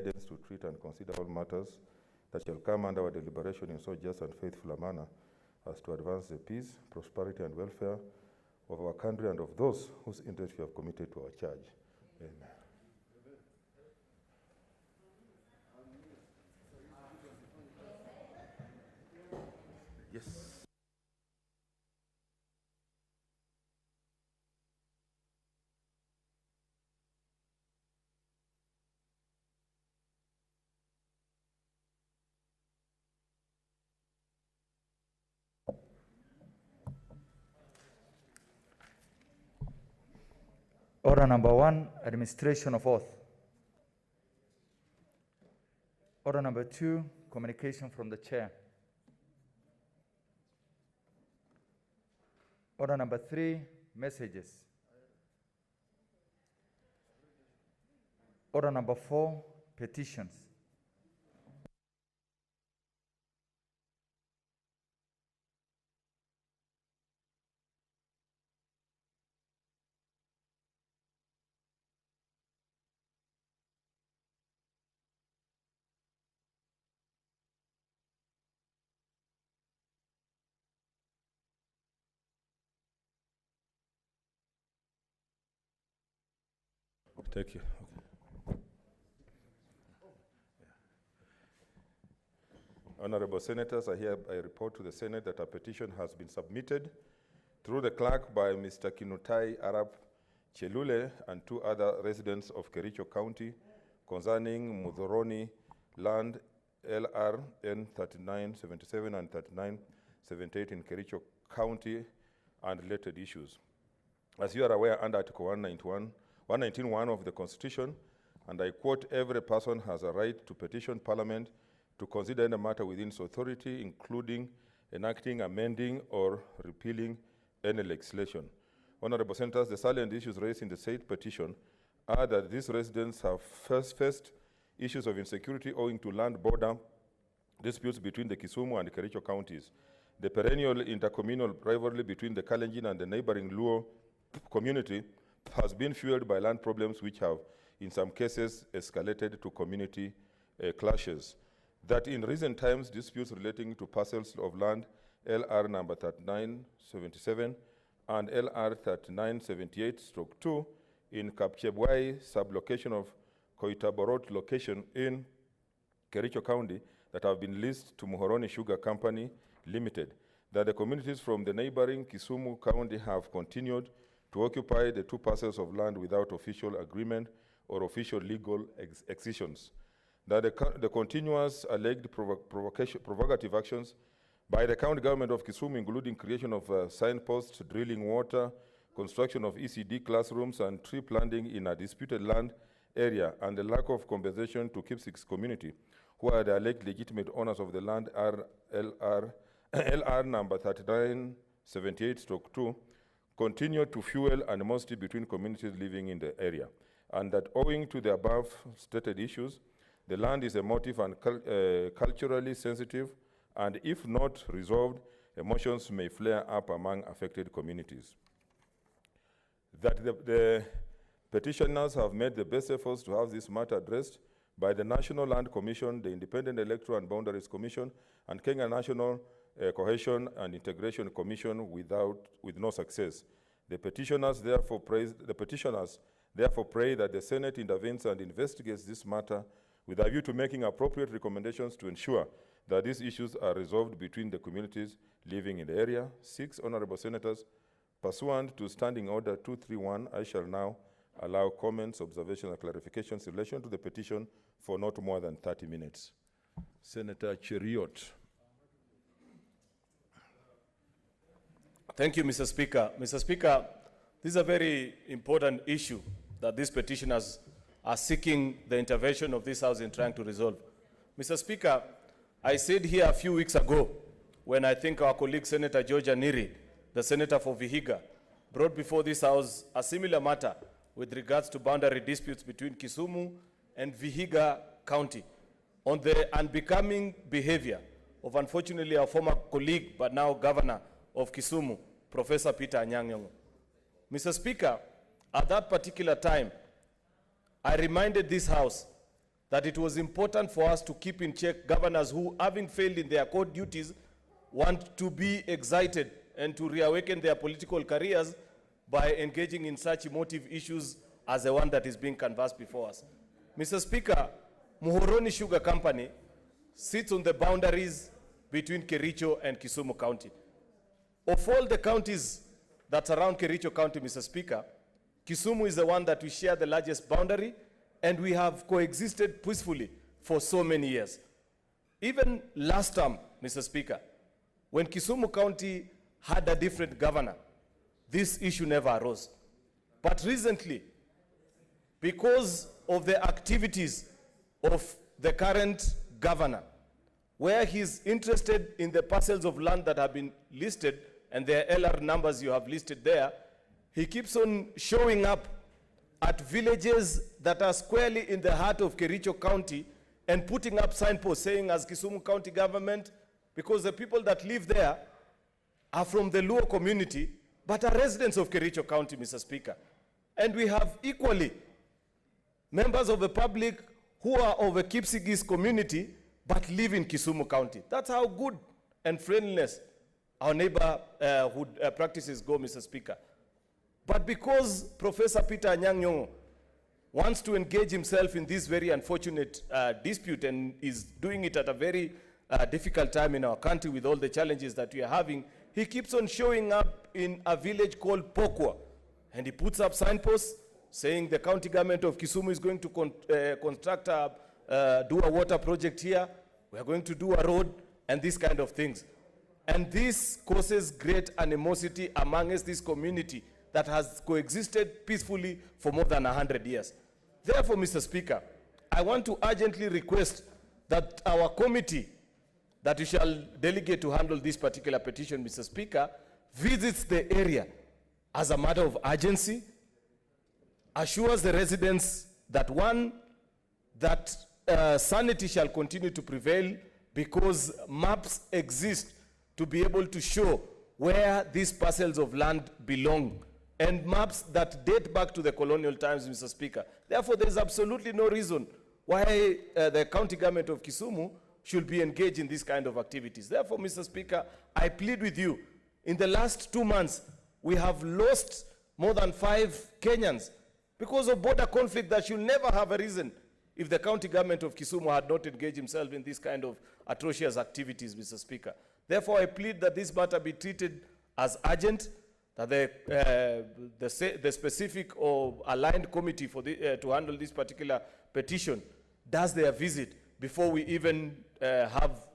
guidance to treat and consider all matters that shall come under our deliberation in so just and faithful a manner as to advance the peace, prosperity, and welfare of our country and of those whose interest we have committed to our charge. Amen. Yes. Order number 1, administration of oath. Order number 2, communication from the chair. Order number 3, messages. Order number 4, petitions. Thank you. Honorable Senators, I hereby report to the Senate that a petition has been submitted through the clerk by Mr. Kinutai Arap Chelule and 2 other residents of Kericho County concerning Mudhoroni land LRN 3977 and 3978 in Kericho County and related issues. As you are aware, under Article 119.1 of the Constitution, and I quote, every person has a right to petition Parliament to consider any matter within its authority, including enacting, amending, or repealing any legislation. Honorable Senators, the salient issues raised in the said petition are that these residents have faced issues of insecurity owing to land border disputes between the Kisumu and Kericho counties, the perennial intercommunal rivalry between the Kalenjin and the neighboring Luo community has been fueled by land problems which have, in some cases, escalated to community clashes. That in recent times, disputes relating to parcels of land LR number 3977 and LR 3978/2 in Kapchebwai sublocation of Koitaborot location in Kericho County that have been leased to Muhoroni Sugar Company Limited, that the communities from the neighboring Kisumu County have continued to occupy the 2 parcels of land without official agreement or official legal excisions. That the continuous alleged provocative actions by the county government of Kisumu, including creation of signposts, drilling water, construction of ECD classrooms, and tree planting in a disputed land area, and the lack of compensation to Kipsig's community, who are the alleged legitimate owners of the land LR number 3978/2, continue to fuel animosity between communities living in the area, and that owing to the above stated issues, the land is emotive and culturally sensitive, and if not resolved, emotions may flare up among affected communities. That the petitioners have made the best efforts to have this matter addressed by the National Land Commission, the Independent Electoral and Boundaries Commission, and Kenya National Cohesion and Integration Commission with no success. The petitioners therefore pray that the Senate intervenes and investigates this matter with a view to making appropriate recommendations to ensure that these issues are resolved between the communities living in the area. 6 honorable senators, pursuant to Standing Order 231, I shall now allow comments, observations, and clarifications in relation to the petition for not more than 30 minutes. Senator Cheriot. Thank you, Mr. Speaker. Mr. Speaker, this is a very important issue that these petitioners are seeking the intervention of this House in trying to resolve. Mr. Speaker, I said here a few weeks ago when I think our colleague Senator George Aniri, the Senator for Vihiga, brought before this House a similar matter with regards to boundary disputes between Kisumu and Vihiga County on the unbecoming behavior of, unfortunately, our former colleague but now Governor of Kisumu, Professor Peter Anyang' Nyong'o. Mr. Speaker, at that particular time, I reminded this House that it was important for us to keep in check governors who, having failed in their court duties, want to be excited and to reawaken their political careers by engaging in such emotive issues as the one that is being canvassed before us. Mr. Speaker, Muhoroni Sugar Company sits on the boundaries between Kericho and Kisumu County. Of all the counties that surround Kericho County, Mr. Speaker, Kisumu is the one that we share the largest boundary, and we have coexisted peacefully for so many years. Even last term, Mr. Speaker, when Kisumu County had a different governor, this issue never arose. But recently, because of the activities of the current governor, where he's interested in the parcels of land that have been listed, and their LR numbers you have listed there, he keeps on showing up at villages that are squarely in the heart of Kericho County and putting up signposts saying, as Kisumu County government, because the people that live there are from the Luo community, but are residents of Kericho County, Mr. Speaker. And we have equally members of the public who are of a Kipsigis community, but live in Kisumu County. That's how good and friendliness our neighborhood practices go, Mr. Speaker. But because Professor Peter Anyang' Nyong'o wants to engage himself in this very unfortunate dispute and is doing it at a very difficult time in our country with all the challenges that we are having, he keeps on showing up in a village called Pokwa, and he puts up signposts saying the county government of Kisumu is going to do a water project here, we are going to do a road, and these kind of things. And this causes great animosity amongst this community that has coexisted peacefully for more than 100 years. Therefore, Mr. Speaker, I want to urgently request that our committee that we shall delegate to handle this particular petition, Mr. Speaker, visits the area as a matter of urgency, assures the residents that one, that sanity shall continue to prevail because maps exist to be able to show where these parcels of land belong, and maps that date back to the colonial times, Mr. Speaker. Therefore, there is absolutely no reason why the county government of Kisumu should be engaged in this kind of activities. Therefore, Mr. Speaker, I plead with you, in the last 2 months, we have lost more than 5 Kenyans because of border conflict that should never have a reason if the county government of Kisumu had not engaged himself in this kind of atrocious activities, Mr. Speaker. Therefore, I plead that this matter be treated as urgent, that the specific or aligned committee for to handle this particular petition does their visit before we even have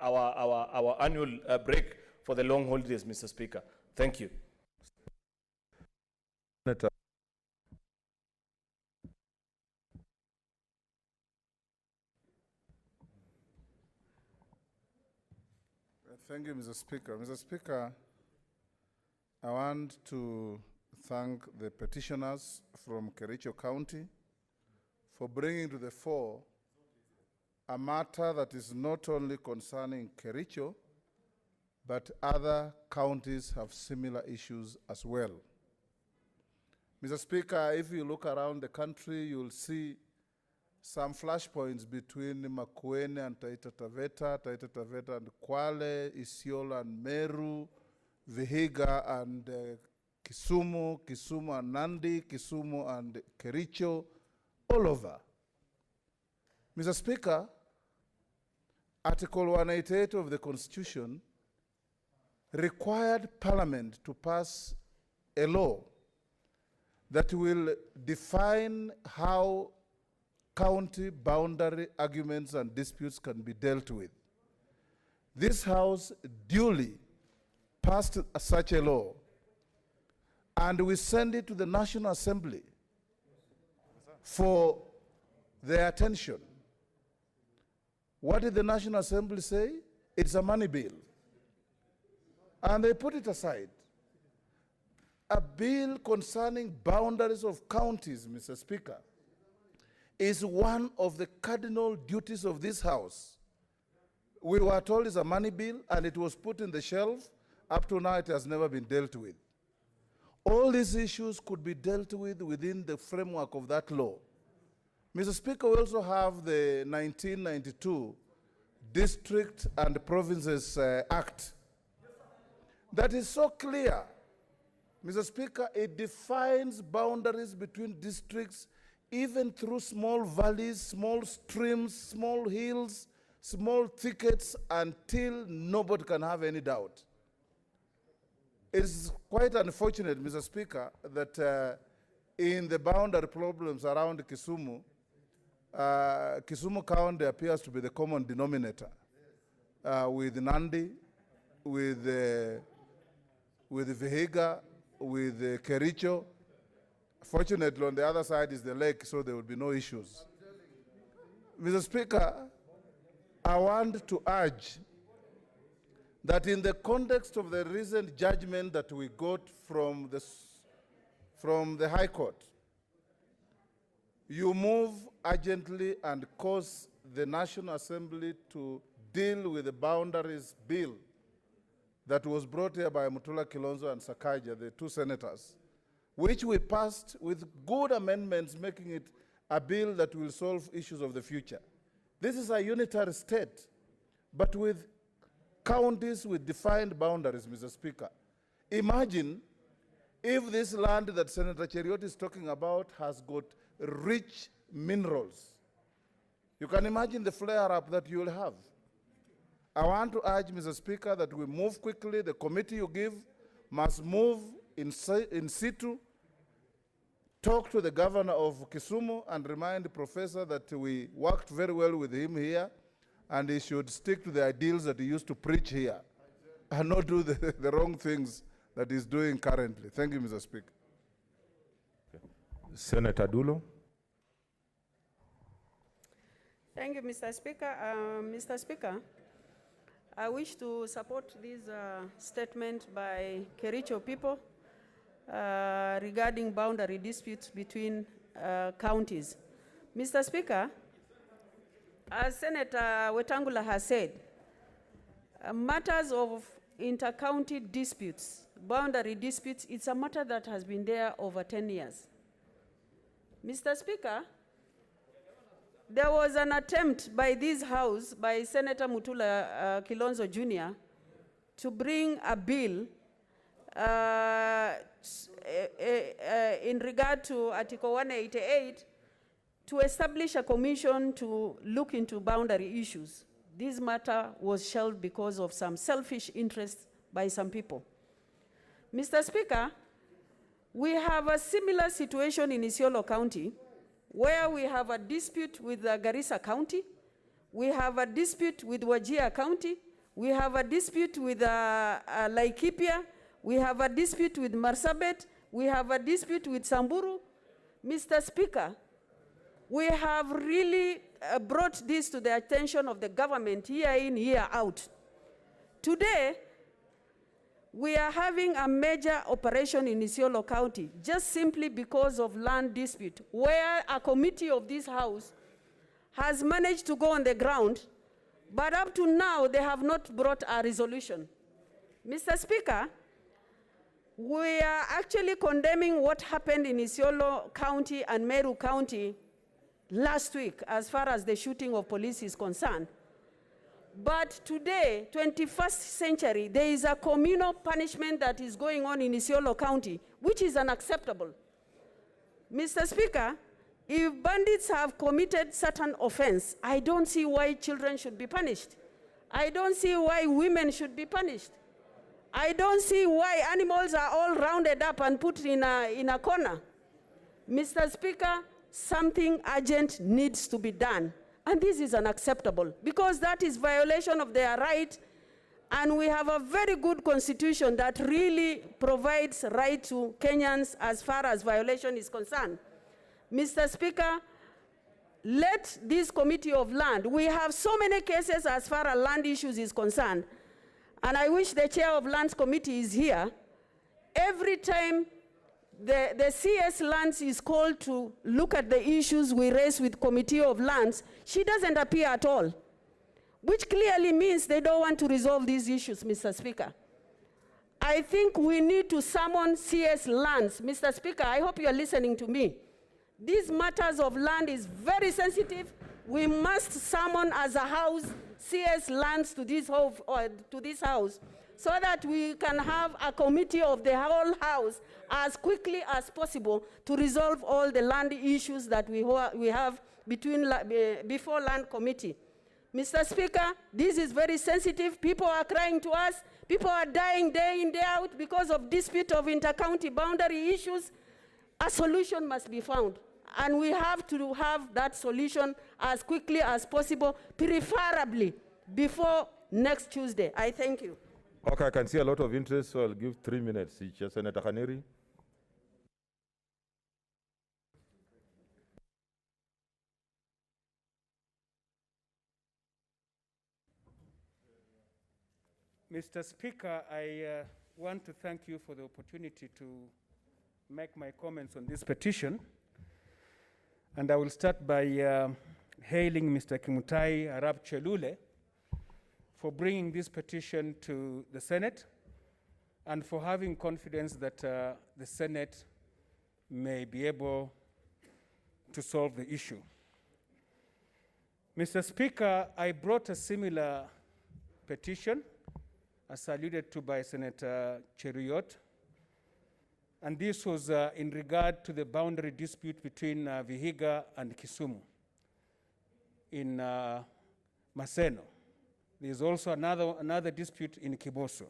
our annual break for the long holidays, Mr. Speaker. Thank you. Thank you, Mr. Speaker. Mr. Speaker, I want to thank the petitioners from Kericho County for bringing to the fore a matter that is not only concerning Kericho, but other counties have similar issues as well. Mr. Speaker, if you look around the country, you'll see some flashpoints between Makueni and Taita Taveta and Kwale, Isiolo and Meru, Vihiga and Kisumu, Kisumu and Nandi, Kisumu and Kericho, all over. Mr. Speaker, Article 188 of the Constitution required Parliament to pass a law that will define how county boundary arguments and disputes can be dealt with. This House duly passed such a law, and we send it to the National Assembly for their attention. What did the National Assembly say? It's a money bill. And they put it aside. A bill concerning boundaries of counties, Mr. Speaker, is one of the cardinal duties of this House. We were told it's a money bill, and it was put in the shelf. Up to now, it has never been dealt with. All these issues could be dealt with within the framework of that law. Mr. Speaker, we also have the 1992 District and Provinces Act that is so clear. Mr. Speaker, it defines boundaries between districts, even through small valleys, small streams, small hills, small thickets, until nobody can have any doubt. It is quite unfortunate, Mr. Speaker, that in the boundary problems around Kisumu, Kisumu County appears to be the common denominator, with Nandi, with Vihiga, with Kericho. Fortunately, on the other side is the lake, so there will be no issues. Mr. Speaker, I want to urge that in the context of the recent judgment that we got from the High Court, you move urgently and cause the National Assembly to deal with the boundaries bill that was brought here by Mutula Kilonzo and Sakaja, the two senators, which we passed with good amendments, making it a bill that will solve issues of the future. This is a unitary state, but with counties with defined boundaries, Mr. Speaker. Imagine if this land that Senator Cheriot is talking about has got rich minerals. You can imagine the flare-up that you will have. I want to urge, Mr. Speaker, that we move quickly. The committee you give must move in situ, talk to the governor of Kisumu and remind the professor that we worked very well with him here, and he should stick to the ideals that he used to preach here and not do the wrong things that he's doing currently. Thank you, Mr. Speaker. Senator Dulo. Thank you, Mr. Speaker. Mr. Speaker, I wish to support this statement by Kericho people regarding boundary disputes between counties. Mr. Speaker, as Senator Wetangula has said, matters of inter-county disputes, boundary disputes, it's a matter that has been there over 10 years. Mr. Speaker, there was an attempt by this House, by Senator Mutula Kilonzo Jr., to bring a bill in regard to Article 188 to establish a commission to look into boundary issues. This matter was shelved because of some selfish interests by some people. Mr. Speaker, we have a similar situation in Isiolo County, where we have a dispute with Garissa County, we have a dispute with Wajir County, we have a dispute with Laikipia, we have a dispute with Marsabit, we have a dispute with Samburu. Mr. Speaker, we have really brought this to the attention of the government year in, year out. Today, we are having a major operation in Isiolo County just simply because of land dispute, where a committee of this House has managed to go on the ground, but up to now they have not brought a resolution. Mr. Speaker, we are actually condemning what happened in Isiolo County and Meru County last week as far as the shooting of police is concerned. But today, 21st century, there is a communal punishment that is going on in Isiolo County, which is unacceptable. Mr. Speaker, if bandits have committed certain offense, I don't see why children should be punished. I don't see why women should be punished. I don't see why animals are all rounded up and put in a corner. Mr. Speaker, something urgent needs to be done. And this is unacceptable because that is violation of their right, and we have a very good constitution that really provides right to Kenyans as far as violation is concerned. Mr. Speaker, let this committee of land, we have so many cases as far as land issues is concerned, and I wish the chair of lands committee is here. Every time the CS Lands is called to look at the issues we raise with Committee of Lands, she doesn't appear at all, which clearly means they don't want to resolve these issues, Mr. Speaker. I think we need to summon CS Lands. Mr. Speaker, I hope you are listening to me. These matters of land is very sensitive. We must summon as a house CS lands to this house so that we can have a committee of the whole house as quickly as possible to resolve all the land issues that we have before land committee. Mr. Speaker, this is very sensitive. People are crying to us. People are dying day in, day out because of dispute of inter-county boundary issues. A solution must be found. And we have to have that solution as quickly as possible, preferably before next Tuesday. I thank you. Okay, I can see a lot of interest, so I'll give 3 minutes each. Senator Khaneri. Mr. Speaker, I want to thank you for the opportunity to make my comments on this petition. And I will start by hailing Mr. Kimutai Arap Chelule for bringing this petition to the Senate and for having confidence that the Senate may be able to solve the issue. Mr. Speaker, I brought a similar petition, as alluded to by Senator Cheruiyot, and this was in regard to the boundary dispute between Vihiga and Kisumu in Maseno. There's also another dispute in Kiboso.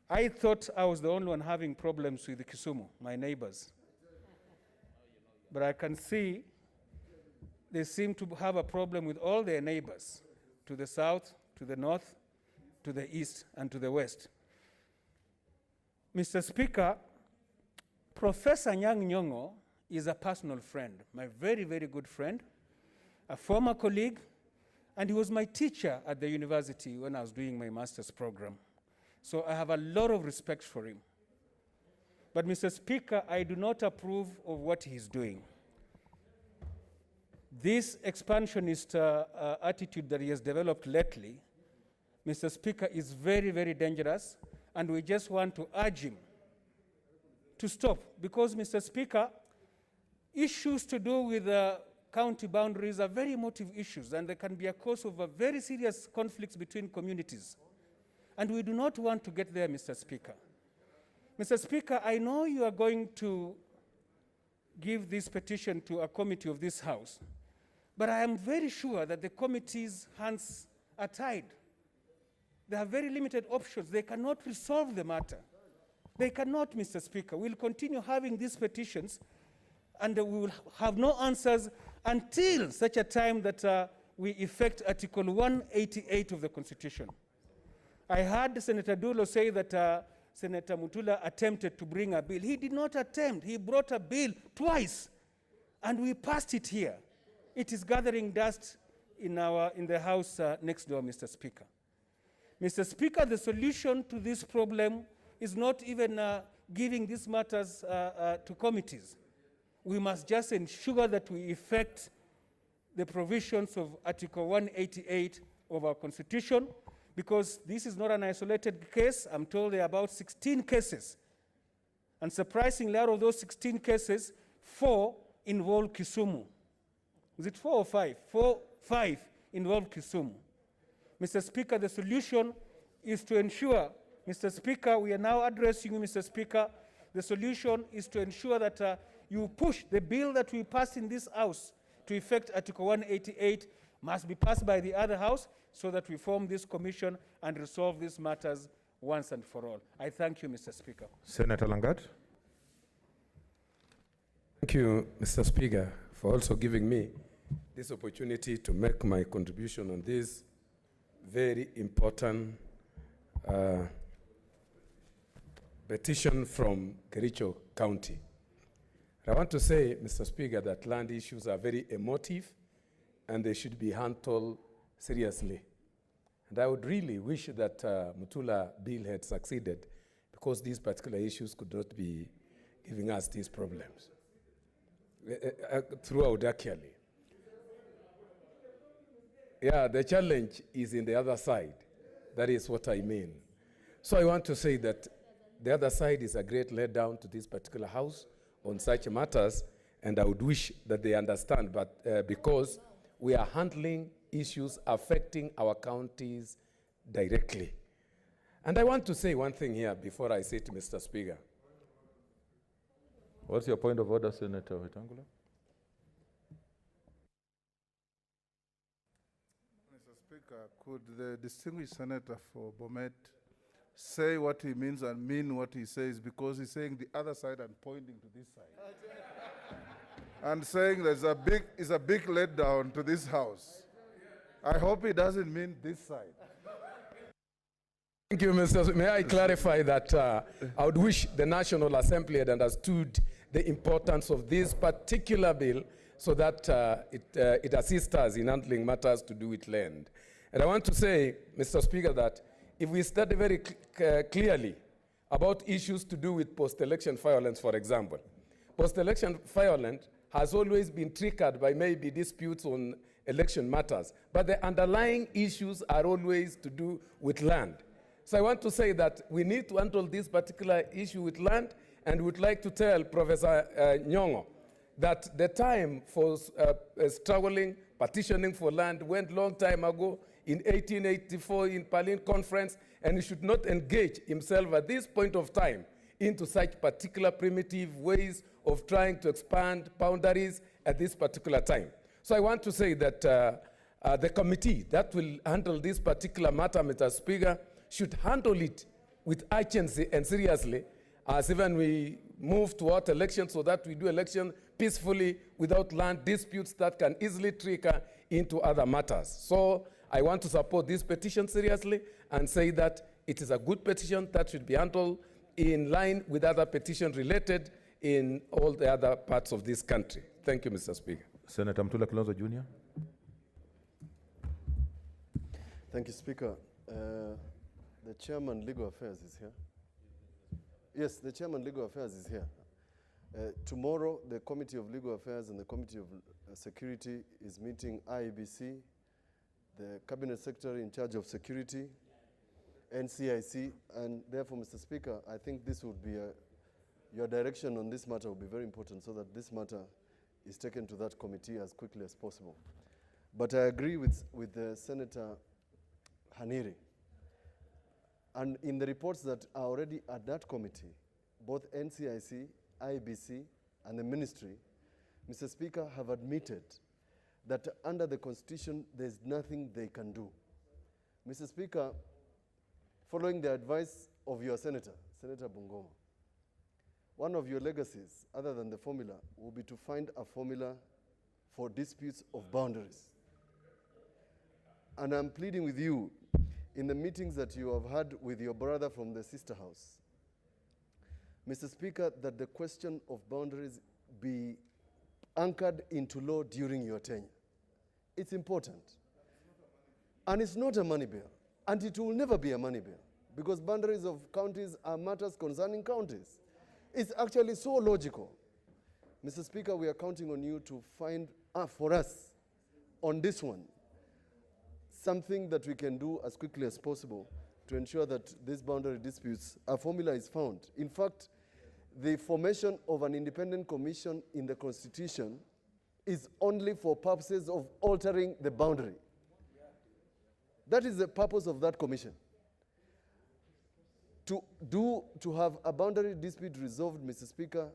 I thought I was the only one having problems with Kisumu, my neighbors. But I can see they seem to have a problem with all their neighbors, to the south, to the north, to the east, and to the west. Mr. Speaker, Professor Nyang' Nyong'o is a personal friend, my very, very good friend, a former colleague, and he was my teacher at the university when I was doing my master's program. So I have a lot of respect for him. But Mr. Speaker, I do not approve of what he's doing. This expansionist attitude that he has developed lately, Mr. Speaker, is very, very dangerous, and we just want to urge him to stop. Because, Mr. Speaker, issues to do with county boundaries are very emotive issues, and they can be a cause of very serious conflicts between communities. And we do not want to get there, Mr. Speaker. Mr. Speaker, I know you are going to give this petition to a committee of this House, but I am very sure that the committee's hands are tied. They have very limited options. They cannot resolve the matter. They cannot, Mr. Speaker. We'll continue having these petitions, and we will have no answers until such a time that we effect Article 188 of the Constitution. I heard Senator Dulo say that Senator Mutula attempted to bring a bill. He did not attempt. He brought a bill twice, and we passed it here. It is gathering dust in the House next door, Mr. Speaker. Mr. Speaker, the solution to this problem is not even giving these matters to committees. We must just ensure that we effect the provisions of Article 188 of our Constitution, because this is not an isolated case. I'm told there are about 16 cases. And surprisingly, out of those 16 cases, 4 involve Kisumu. Is it 4 or 5? 5 involve Kisumu. Mr. Speaker, the solution is to ensure, Mr. Speaker, we are now addressing you, Mr. Speaker. The solution is to ensure that you push the bill that we passed in this House to effect Article 188 must be passed by the other House so that we form this commission and resolve these matters once and for all. I thank you, Mr. Speaker. Senator Langat. Thank you, Mr. Speaker, for also giving me this opportunity to make my contribution on this very important petition from Kericho County. I want to say, Mr. Speaker, that land issues are very emotive and they should be handled seriously. And I would really wish that Mutula bill had succeeded, because these particular issues could not be giving us these problems throughout actually. Yeah, the challenge is in the other side. That is what I mean. So I want to say that the other side is a great letdown to this particular House on such matters, And I would wish that they understand, but because we are handling issues affecting our counties directly. And I want to say one thing here before I say to Mr. Speaker. What's your point of order, Senator Wetangula? Mr. Speaker, could the distinguished senator for Bomet say what he means and mean what he says, because he's saying the other side and pointing to this side. And saying there's a big letdown to this house. I hope he doesn't mean this side. Thank you, Mr. May I clarify that I would wish the National Assembly had understood the importance of this particular bill so that it assists us in handling matters to do with land. And I want to say, Mr. Speaker, that if we study very clearly about issues to do with post-election violence, for example, post-election violence has always been triggered by maybe disputes on election matters, but the underlying issues are always to do with land. So I want to say that we need to handle this particular issue with land, and would like to tell Professor Nyong'o that the time for struggling, petitioning for land went long time ago in 1884 in Berlin Conference, and he should not engage himself at this point of time into such particular primitive ways of trying to expand boundaries at this particular time. So I want to say that the committee that will handle this particular matter, Mr. Speaker, should handle it with urgency and seriously, as even we move toward elections, so that we do election peacefully without land disputes that can easily trigger into other matters. So I want to support this petition seriously and say that it is a good petition that should be handled in line with other petitions related in all the other parts of this country. Thank you, Mr. Speaker. Senator Mtula Kilonzo Jr. Thank you, Speaker. The Chairman Legal Affairs is here. Yes, the Chairman Legal Affairs is here. Tomorrow, the Committee of Legal Affairs and the Committee of Security is meeting IEBC, the Cabinet Secretary in charge of security, NCIC, and therefore, Mr. Speaker, I think this would be your direction on this matter will be very important so that this matter is taken to that committee as quickly as possible. But I agree with Senator Haniri. And in the reports that are already at that committee, both NCIC, IBC, and the ministry, Mr. Speaker, have admitted that under the Constitution, there's nothing they can do. Mr. Speaker, following the advice of your senator, Senator Bungoma, one of your legacies, other than the formula, will be to find a formula for disputes of boundaries. And I'm pleading with you, in the meetings that you have had with your brother from the sister house, Mr. Speaker, that the question of boundaries be anchored into law during your tenure. It's important. And it's not a money bill. And it will never be a money bill, because boundaries of counties are matters concerning counties. It's actually so logical. Mr. Speaker, we are counting on you to find for us on this one something that we can do as quickly as possible to ensure that these boundary disputes, a formula is found. In fact, the formation of an independent commission in the Constitution is only for purposes of altering the boundary. That is the purpose of that commission. To have a boundary dispute resolved, Mr. Speaker,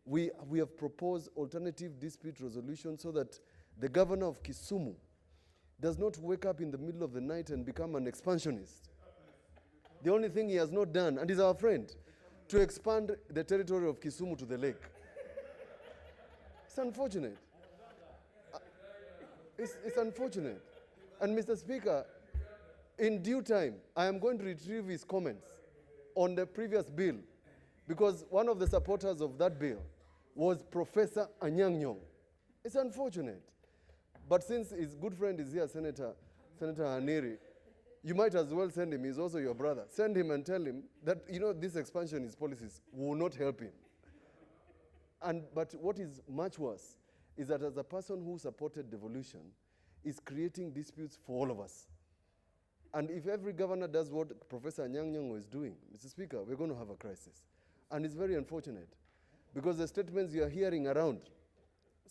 we have proposed alternative dispute resolution so that the governor of Kisumu does not wake up in the middle of the night and become an expansionist. The only thing he has not done, and he's our friend, to expand the territory of Kisumu to the lake. It's unfortunate. It's unfortunate. And Mr. Speaker, in due time, I am going to retrieve his comments on the previous bill, because one of the supporters of that bill was Professor Anyang' Nyong'o. It's unfortunate. But since his good friend is here, Senator Haniri, you might as well send him. He's also your brother. Send him and tell him that, this expansionist policies will not help him. But what is much worse is that as a person who supported devolution, is creating disputes for all of us. And if every governor does what Professor Anyang' Nyong'o is doing, Mr. Speaker, we're going to have a crisis. And it's very unfortunate, because the statements you are hearing around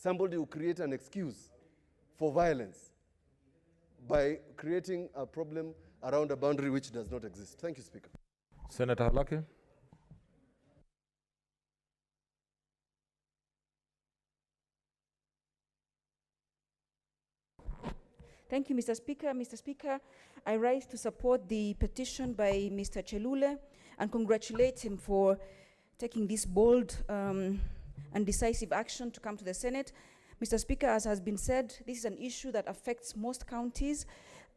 somebody will create an excuse for violence by creating a problem around a boundary which does not exist. Thank you, Speaker. Senator Halake. Thank you, Mr. Speaker. Mr. Speaker, I rise to support the petition by Mr. Chelule and congratulate him for taking this bold and decisive action to come to the Senate. Mr. Speaker, as has been said, this is an issue that affects most counties.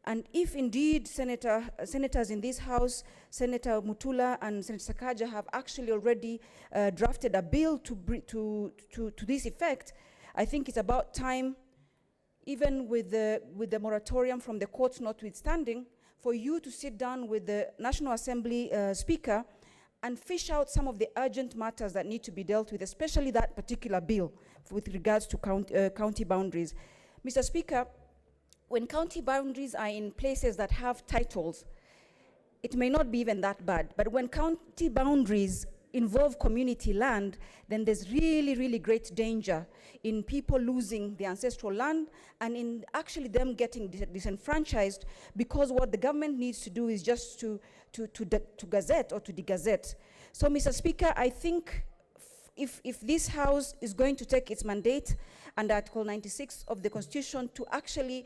And if indeed senators in this House, Senator Mutula and Senator Sakaja, have actually already drafted a bill to this effect, I think it's about time, even with the moratorium from the courts notwithstanding, for you to sit down with the National Assembly Speaker and fish out some of the urgent matters that need to be dealt with, especially that particular bill with regards to county boundaries. Mr. Speaker, when county boundaries are in places that have titles, it may not be even that bad, but when county boundaries involve community land, then there's really, really great danger in people losing their ancestral land and in actually them getting disenfranchised, because what the government needs to do is just to gazette or to de-gazette. So, Mr. Speaker, I think if this House is going to take its mandate under Article 96 of the Constitution to actually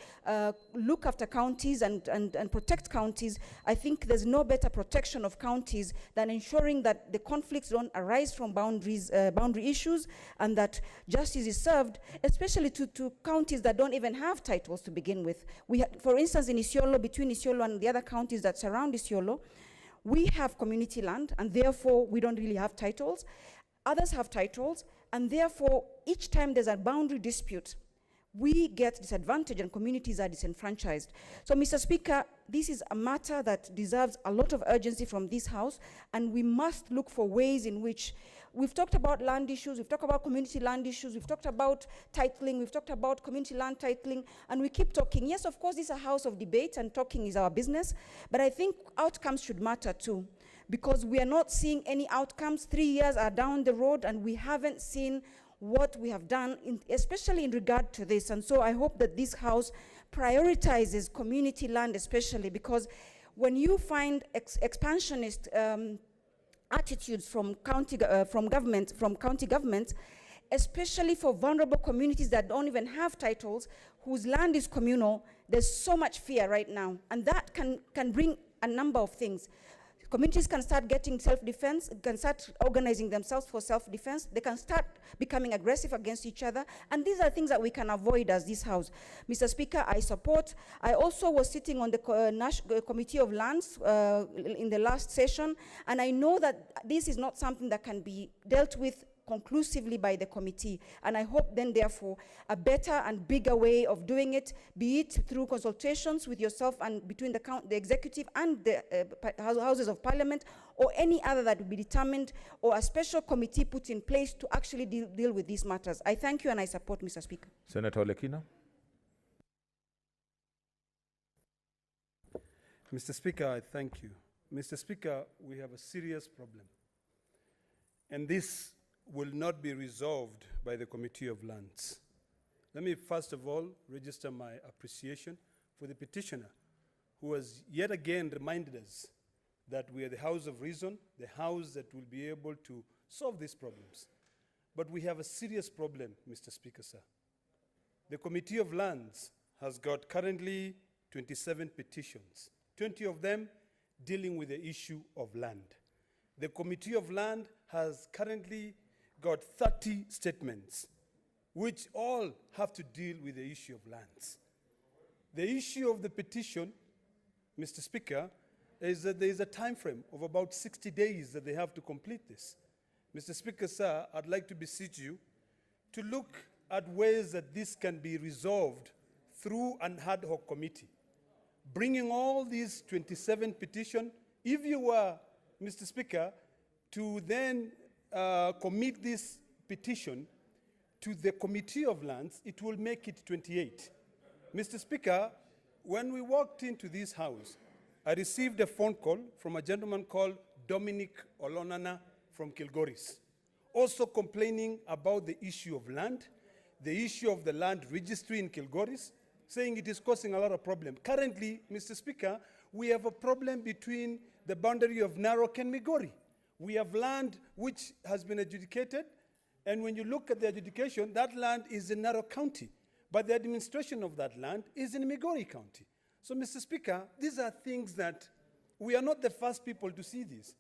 look after counties and protect counties, I think there's no better protection of counties than ensuring that the conflicts don't arise from boundary issues, and that justice is served, especially to counties that don't even have titles to begin with. For instance, in Isiolo, between Isiolo and the other counties that surround Isiolo, we have community land, and therefore we don't really have titles. Others have titles, and therefore, each time there's a boundary dispute, we get disadvantaged and communities are disenfranchised. So, Mr. Speaker, this is a matter that deserves a lot of urgency from this House, and we must look for ways in which we've talked about land issues, we've talked about community land issues, we've talked about titling, we've talked about community land titling, and we keep talking. Yes, of course, this is a house of debate, and talking is our business, but I think outcomes should matter too, because we are not seeing any outcomes. 3 years are down the road, and we haven't seen what we have done, especially in regard to this. And so I hope that this House prioritizes community land, especially because when you find expansionist attitudes from county government, especially for vulnerable communities that don't even have titles, whose land is communal, there's so much fear right now. And that can bring a number of things. Communities can start getting self-defense, can start organizing themselves for self-defense, they can start becoming aggressive against each other, and these are things that we can avoid as this House. Mr. Speaker, I support. I also was sitting on the Committee of Lands in the last session, and I know that this is not something that can be dealt with conclusively by the committee, and I hope then therefore a better and bigger way of doing it, be it through consultations with yourself and between the executive and the houses of parliament, or any other that will be determined, or a special committee put in place to actually deal with these matters. I thank you and I support, Mr. Speaker. Senator Lekina. Mr. Speaker, I thank you. Mr. Speaker, we have a serious problem, and this will not be resolved by the Committee of Lands. Let me first of all register my appreciation for the petitioner, who has yet again reminded us that we are the House of Reason, the House that will be able to solve these problems. But we have a serious problem, Mr. Speaker, sir. The Committee of Lands has got currently 27 petitions, 20 of them dealing with the issue of land. The Committee of Land has currently got 30 statements, which all have to deal with the issue of lands. The issue of the petition, Mr. Speaker, is that there is a time frame of about 60 days that they have to complete this. Mr. Speaker, sir, I'd like to beseech you to look at ways that this can be resolved through an ad hoc committee, bringing all these 27 petitions. If you were, Mr. Speaker, to then commit this petition to the Committee of Lands, it will make it 28. Mr. Speaker, when we walked into this House, I received a phone call from a gentleman called Dominic Olonana from Kilgoris, also complaining about the issue of land, the issue of the land registry in Kilgoris, saying it is causing a lot of problem. Currently, Mr. Speaker, we have a problem between the boundary of Narok and Migori. We have land which has been adjudicated, and when you look at the adjudication, that land is in Narok County, but the administration of that land is in Migori County. So, Mr. Speaker, these are things that we are not the first people to see this.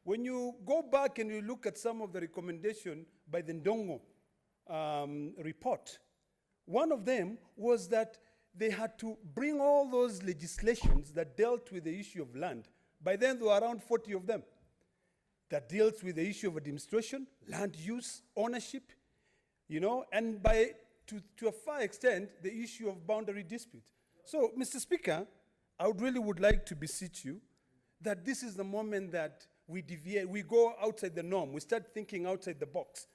When you go back and you look at some of the recommendations by the Ndongo report, one of them was that they had to bring all those legislations that dealt with the issue of land. By then, there were around 40 of them that deals with the issue of administration, land use, ownership, you know, and to a far extent, the issue of boundary dispute. So, Mr. Speaker, I would like to beseech you that this is the moment that we deviate, we go outside the norm, we start thinking outside the box.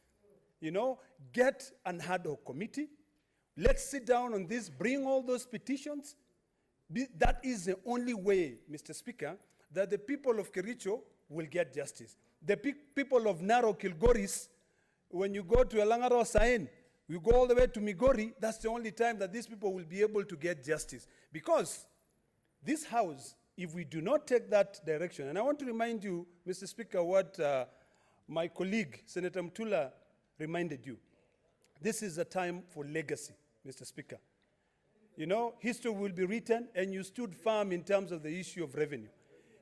You know, get an ad hoc committee, let's sit down on this, bring all those petitions. That is the only way, Mr. Speaker, that the people of Kericho will get justice. The people of Narok, Kilgoris, when you go to Elangaro Sain, you go all the way to Migori, that's the only time that these people will be able to get justice. Because this House, if we do not take that direction, and I want to remind you, Mr. Speaker, what my colleague, Senator Mtula, reminded you. This is a time for legacy, Mr. Speaker. You know, history will be written, and you stood firm in terms of the issue of revenue.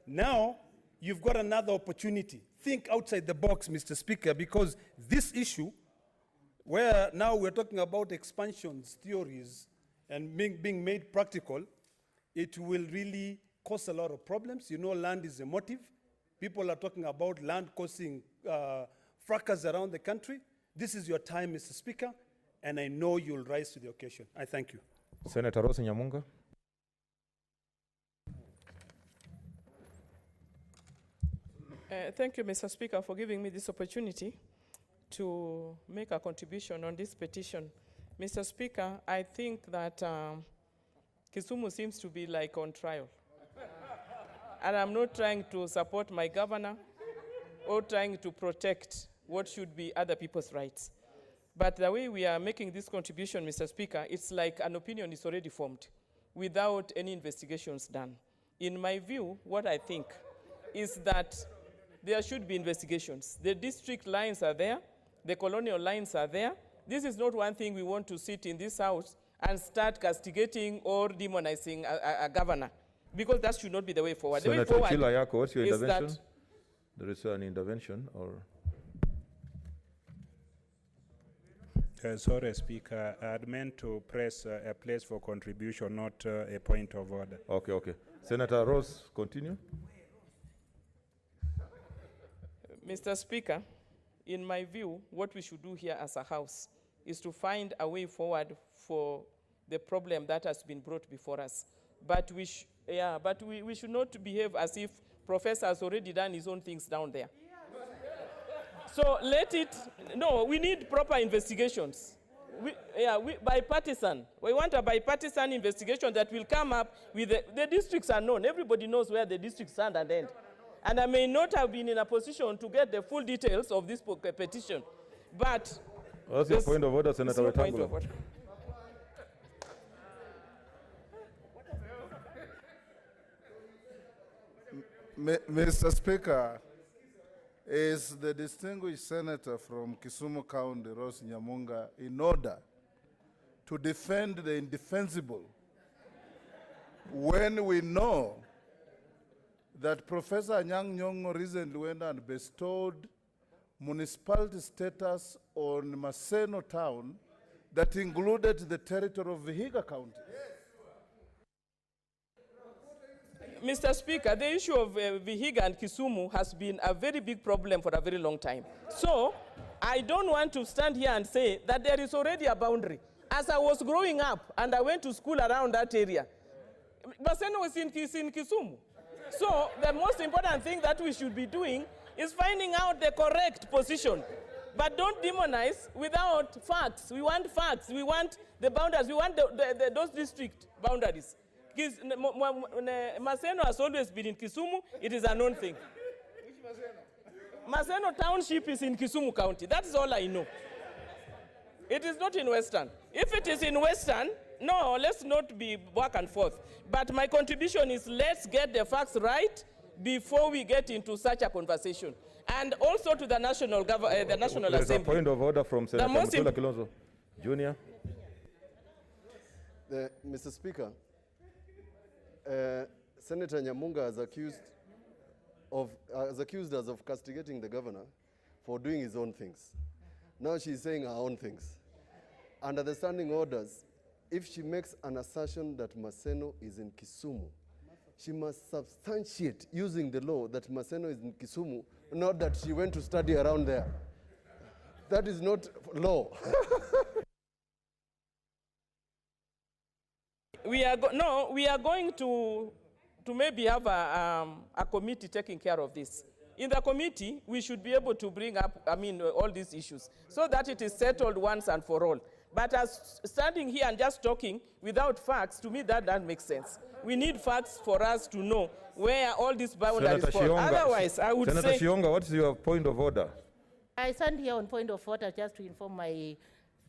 Now, you've got another opportunity. Think outside the box, Mr. Speaker, because this issue, where now we're talking about expansions, theories, and being made practical, it will really cause a lot of problems. You know, land is a motive. People are talking about land causing fracas around the country. This is your time, Mr. Speaker, and I know you'll rise to the occasion. I thank you. Senator Rose Nyamunga. Thank you, Mr. Speaker, for giving me this opportunity to make a contribution on this petition. Mr. Speaker, I think that Kisumu seems to be like on trial. And I'm not trying to support my governor or trying to protect what should be other people's rights. But the way we are making this contribution, Mr. Speaker, it's like an opinion is already formed without any investigations done. In my view, what I think is that there should be investigations. The district lines are there. The colonial lines are there. This is not one thing we want to sit in this House and start castigating or demonizing a governor, because that should not be the way forward. Senator the way forward Chilayako, what's your is intervention? that There is an intervention, or? Sorry, Speaker. I'd meant to press a place for contribution, not a point of order. Okay, okay. Senator Rose, continue. Mr. Speaker, in my view, what we should do here as a House is to find a way forward for the problem that has been brought before us. But we should not behave as if Professor has already done his own things down there. So we need proper investigations. Bipartisan. We want a bipartisan investigation that will come up with the districts are known. Everybody knows where the districts stand and end. And I may not have been in a position to get the full details of this petition, but... What's your point of order, Senator Wetangula? Point of order. Mr. Speaker, is the distinguished senator from Kisumu County, Rose Nyamunga, in order to defend the indefensible when we know that Professor Anyang' Nyong'o recently went and bestowed municipality status on Maseno town that included the territory of Vihiga County? Mr. Speaker, the issue of Vihiga and Kisumu has been a very big problem for a very long time. So I don't want to stand here and say that there is already a boundary. As I was growing up and I went to school around that area, Maseno was in Kisumu. So the most important thing that we should be doing is finding out the correct position. But don't demonize without facts. We want facts. We want the boundaries. We want those district boundaries. Maseno has always been in Kisumu. It is a known thing. Maseno Township is in Kisumu County. That is all I know. It is not in Western. If it is in Western, no, let's not be back and forth. But my contribution is let's get the facts right before we get into such a conversation. And also to the National Assembly. There's a point of order from Senator Mutula Kilonzo Jr. Mr. Speaker, Senator Nyamunga has accused us of castigating the governor for doing his own things. Now she's saying her own things. Under the standing orders, if she makes an assertion that Maseno is in Kisumu, she must substantiate using the law that Maseno is in Kisumu, not that she went to study around there. That is not law. We are going to maybe have a committee taking care of this. In the committee, we should be able to bring up, all these issues so that it is settled once and for all. But as standing here and just talking without facts, to me that doesn't make sense. We need facts for us to know where all these boundaries fall. Otherwise, I would Senator say... Senator Shionga, what's your point of order? I stand here on point of order just to inform my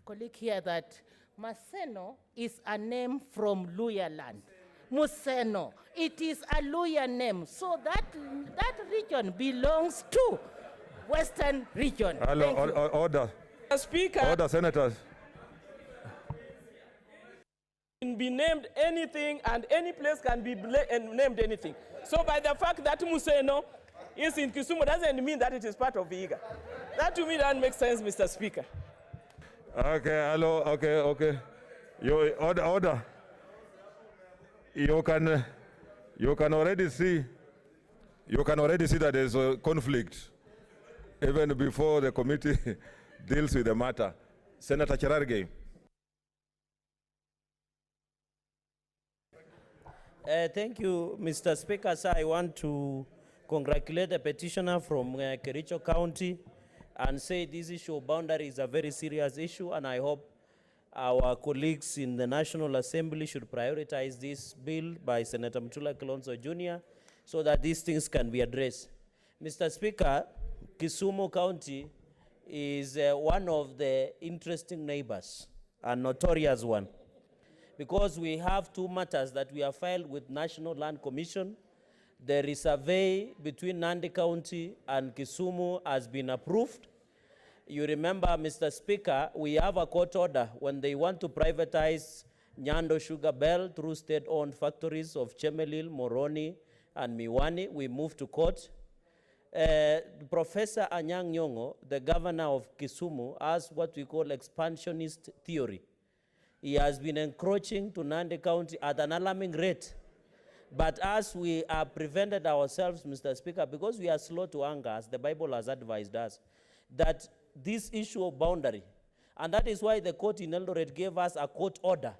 colleague here that Maseno is a name from Luya land. Museno, it is a Luya name. So that region belongs to Western region. Hello, order. Speaker. Order, senators. Can be named anything and any place can be named anything. So by the fact that Museno is in Kisumu doesn't mean that it is part of Vihiga. That to me doesn't make sense, Mr. Speaker. Okay, hello, okay. Order. You can already see that there's a conflict even before the committee deals with the matter. Senator Cherargei. Thank you, Mr. Speaker. Sir, I want to congratulate the petitioner from Kericho County and say this issue of boundary is a very serious issue, and I hope our colleagues in the National Assembly should prioritize this bill by Senator Mutula Kilonzo Jr. so that these things can be addressed. Mr. Speaker, Kisumu County is one of the interesting neighbors, a notorious one, because we have two matters that we have filed with National Land Commission. The resurvey between Nandi County and Kisumu has been approved. You remember, Mr. Speaker, we have a court order when they want to privatize Nyando Sugar Bell through state-owned factories of Chemelil, Moroni, and Miwani. We moved to court. Professor Anyang' Nyong'o, the governor of Kisumu, has what we call expansionist theory. He has been encroaching to Nandi County at an alarming rate. But as we have prevented ourselves, Mr. Speaker, because we are slow to anger, as the Bible has advised us, that this issue of boundary, and that is why the court in Eldoret gave us a court order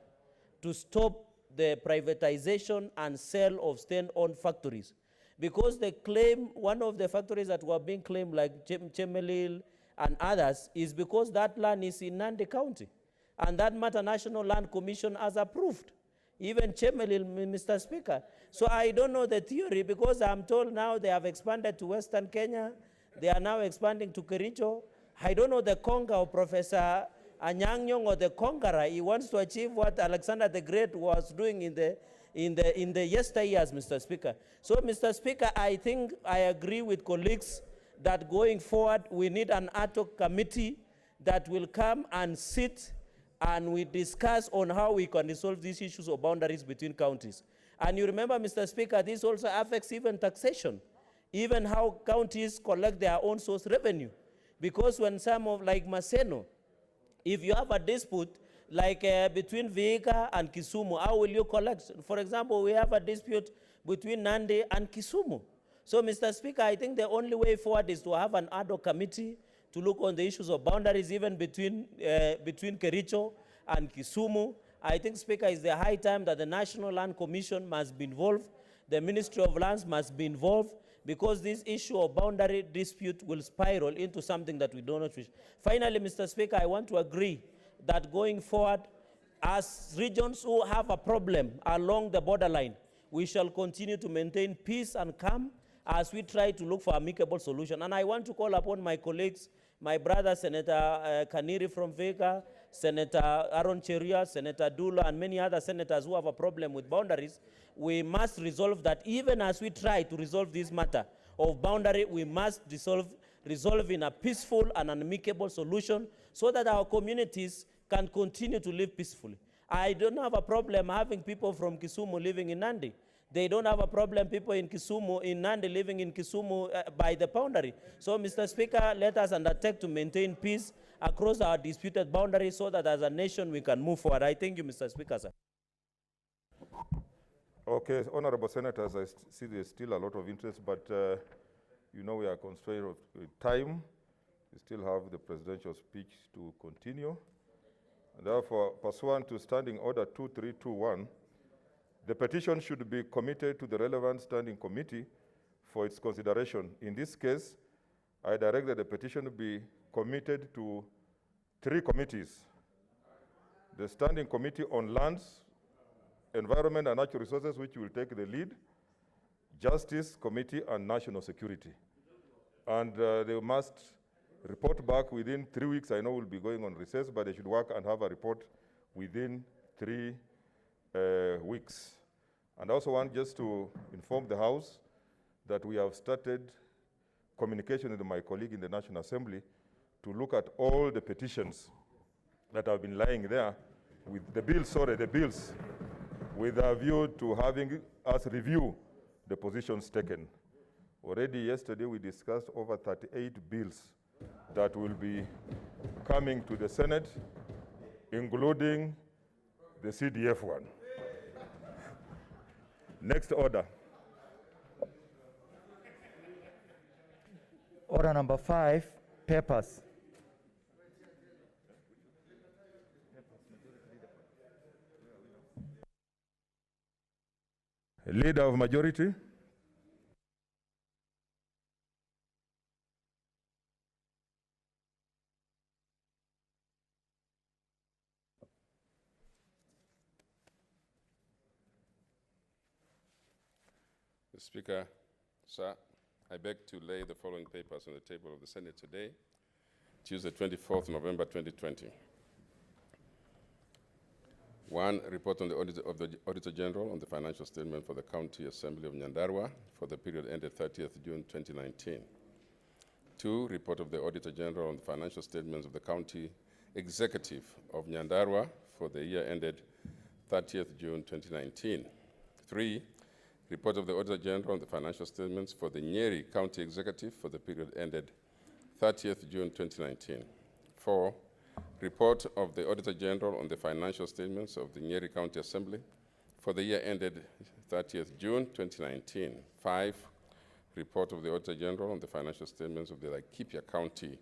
to stop the privatization and sale of state-owned factories. Because they claim, one of the factories that were being claimed, like Chemelil and others, is because that land is in Nandi County. And that matter National Land Commission has approved. Even Chemelil, Mr. Speaker. So I don't know the theory, because I'm told now they have expanded to Western Kenya. They are now expanding to Kericho. I don't know the conquer of Professor Anyang' Nyong'o or the conqueror. He wants to achieve what Alexander the Great was doing in the yesteryears, Mr. Speaker. So, Mr. Speaker, I think I agree with colleagues that going forward, we need an ad hoc committee that will come and sit and we discuss on how we can resolve these issues of boundaries between counties. And you remember, Mr. Speaker, this also affects even taxation, even how counties collect their own source revenue. Because when some of, like Maseno, if you have a dispute, like between Vihiga and Kisumu, how will you collect? For example, we have a dispute between Nandi and Kisumu. So, Mr. Speaker, I think the only way forward is to have an ad hoc committee to look on the issues of boundaries, even between Kericho and Kisumu. I think, Speaker, it's the high time that the National Land Commission must be involved. The Ministry of Lands must be involved, because this issue of boundary dispute will spiral into something that we do not wish. Finally, Mr. Speaker, I want to agree that going forward, as regions who have a problem along the borderline, we shall continue to maintain peace and calm as we try to look for amicable solution. And I want to call upon my colleagues, my brother, Senator Kaniri from Vihiga, Senator Aaron Cheria, Senator Dula, and many other senators who have a problem with boundaries, we must resolve that. Even as we try to resolve this matter of boundary, we must resolve in a peaceful and an amicable solution so that our communities can continue to live peacefully. I don't have a problem having people from Kisumu living in Nandi. They don't have a problem people in Kisumu, in Nandi, living in Kisumu by the boundary. So, Mr. Speaker, let us undertake to maintain peace across our disputed boundaries so that as a nation we can move forward. I thank you, Mr. Speaker, sir. Okay, honorable senators, I see there's still a lot of interest, but you know we are constrained with time. We still have the presidential speech to continue. And therefore, pursuant to Standing Order 2321, the petition should be committed to the relevant standing committee for its consideration. In this case, I direct that the petition be committed to 3 committees: the Standing Committee on Lands, Environment and Natural Resources, which will take the lead, Justice Committee, and National Security. And they must report back within 3 weeks. I know we'll be going on recess, but they should work and have a report within 3 weeks. And I also want just to inform the House that we have started communication with my colleague in the National Assembly to look at all the petitions that have been lying there with the bills, with a view to having us review the positions taken. Already yesterday we discussed over 38 bills that will be coming to the Senate, including the CDF one. Next order. Order number 5, papers. Leader of majority. Mr. Speaker, sir, I beg to lay the following papers on the table of the Senate today, Tuesday, 24th November 2020. 1, report on the Auditor General on the financial statement for the County Assembly of Nyandarua for the period ended 30th June 2019. 2, report of the Auditor General on the financial statements of the County Executive of Nyandarua for the year ended 30th June 2019. 3, report of the Auditor General on the financial statements for the Nyeri County Executive for the period ended 30th June 2019. 4, report of the Auditor General on the financial statements of the Nyeri County Assembly for the year ended 30th June 2019. 5, report of the Auditor General on the financial statements of the Laikipia County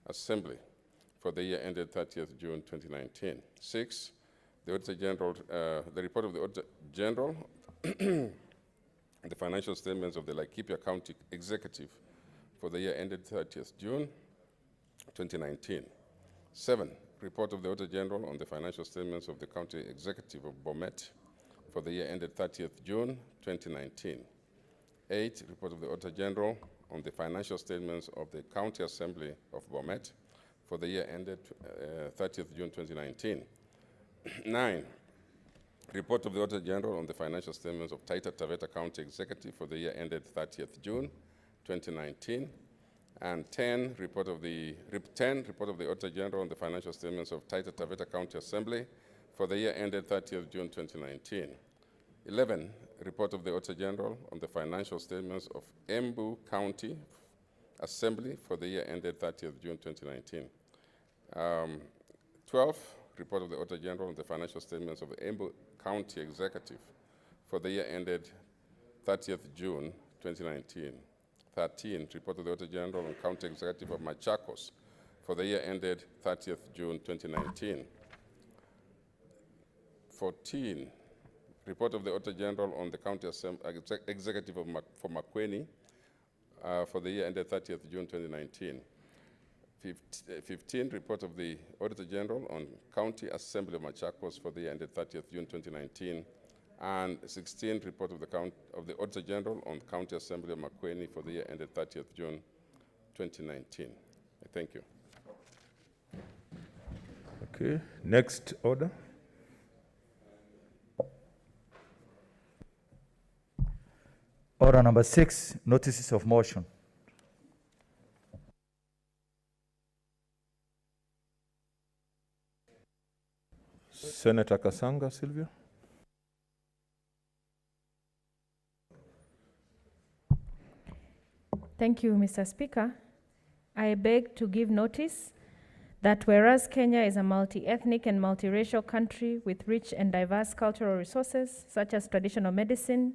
Assembly for the year ended 30th June 2019. 6, the Auditor General, the report of the Auditor General the financial statements of the Laikipia County Executive for the year ended 30th June 2019. 7, report of the Auditor General on the financial statements of the County Executive of Bomet for the year ended 30th June 2019. 8, report of the Auditor General on the financial statements of the County Assembly of Bomet for the year ended 30th June 2019. 9, report of the Auditor General on the financial statements of Taita Taveta County Executive for the year ended 30th June 2019. And 10, report of the Auditor General on the financial statements of Taita Taveta County Assembly for the year ended 30th June 2019. 11, report of the Auditor General on the financial statements of Embu County Assembly for the year ended 30th June 2019. 12, report of the Auditor General on the financial statements of the Embu County Executive for the year ended 30th June 2019. 13, report of the Auditor General on County Executive of Machakos for the year ended 30th June 2019. 14, report of the Auditor General on the County Executive for Makueni for the year ended 30th June 2019. 15, report of the Auditor General on County Assembly of Machakos for the year ended 30th June 2019. And 16, report of the Auditor General on County Assembly of Makueni for the year ended 30th June 2019. Thank you. Okay, next order. Order number 6, notices of motion. Senator Kasanga, Sylvia. Thank you, Mr. Speaker. I beg to give notice that whereas Kenya is a multi-ethnic and multiracial country with rich and diverse cultural resources, such as traditional medicine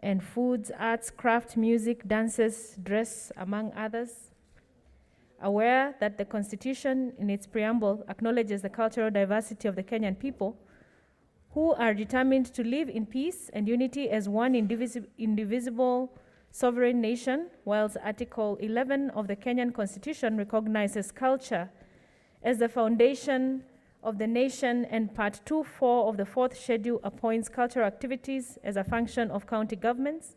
and foods, arts, craft, music, dances, dress, among others, aware that the Constitution in its preamble acknowledges the cultural diversity of the Kenyan people, who are determined to live in peace and unity as one indivisible sovereign nation, whilst Article 11 of the Kenyan Constitution recognizes culture as the foundation of the nation, and Part 2(4) of the 4th Schedule appoints cultural activities as a function of county governments,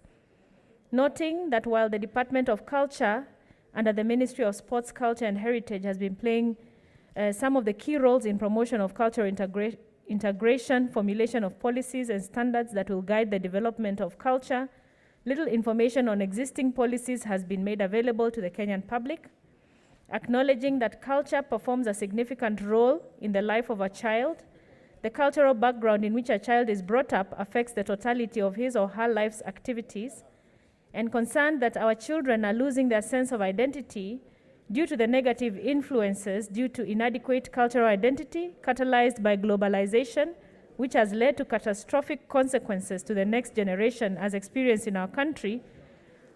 noting that while the Department of Culture under the Ministry of Sports, Culture and Heritage has been playing some of the key roles in promotion of cultural integration, formulation of policies and standards that will guide the development of culture, little information on existing policies has been made available to the Kenyan public. Acknowledging that culture performs a significant role in the life of a child, the cultural background in which a child is brought up affects the totality of his or her life's activities, and concerned that our children are losing their sense of identity due to the negative influences due to inadequate cultural identity catalyzed by globalization, which has led to catastrophic consequences to the next generation as experienced in our country,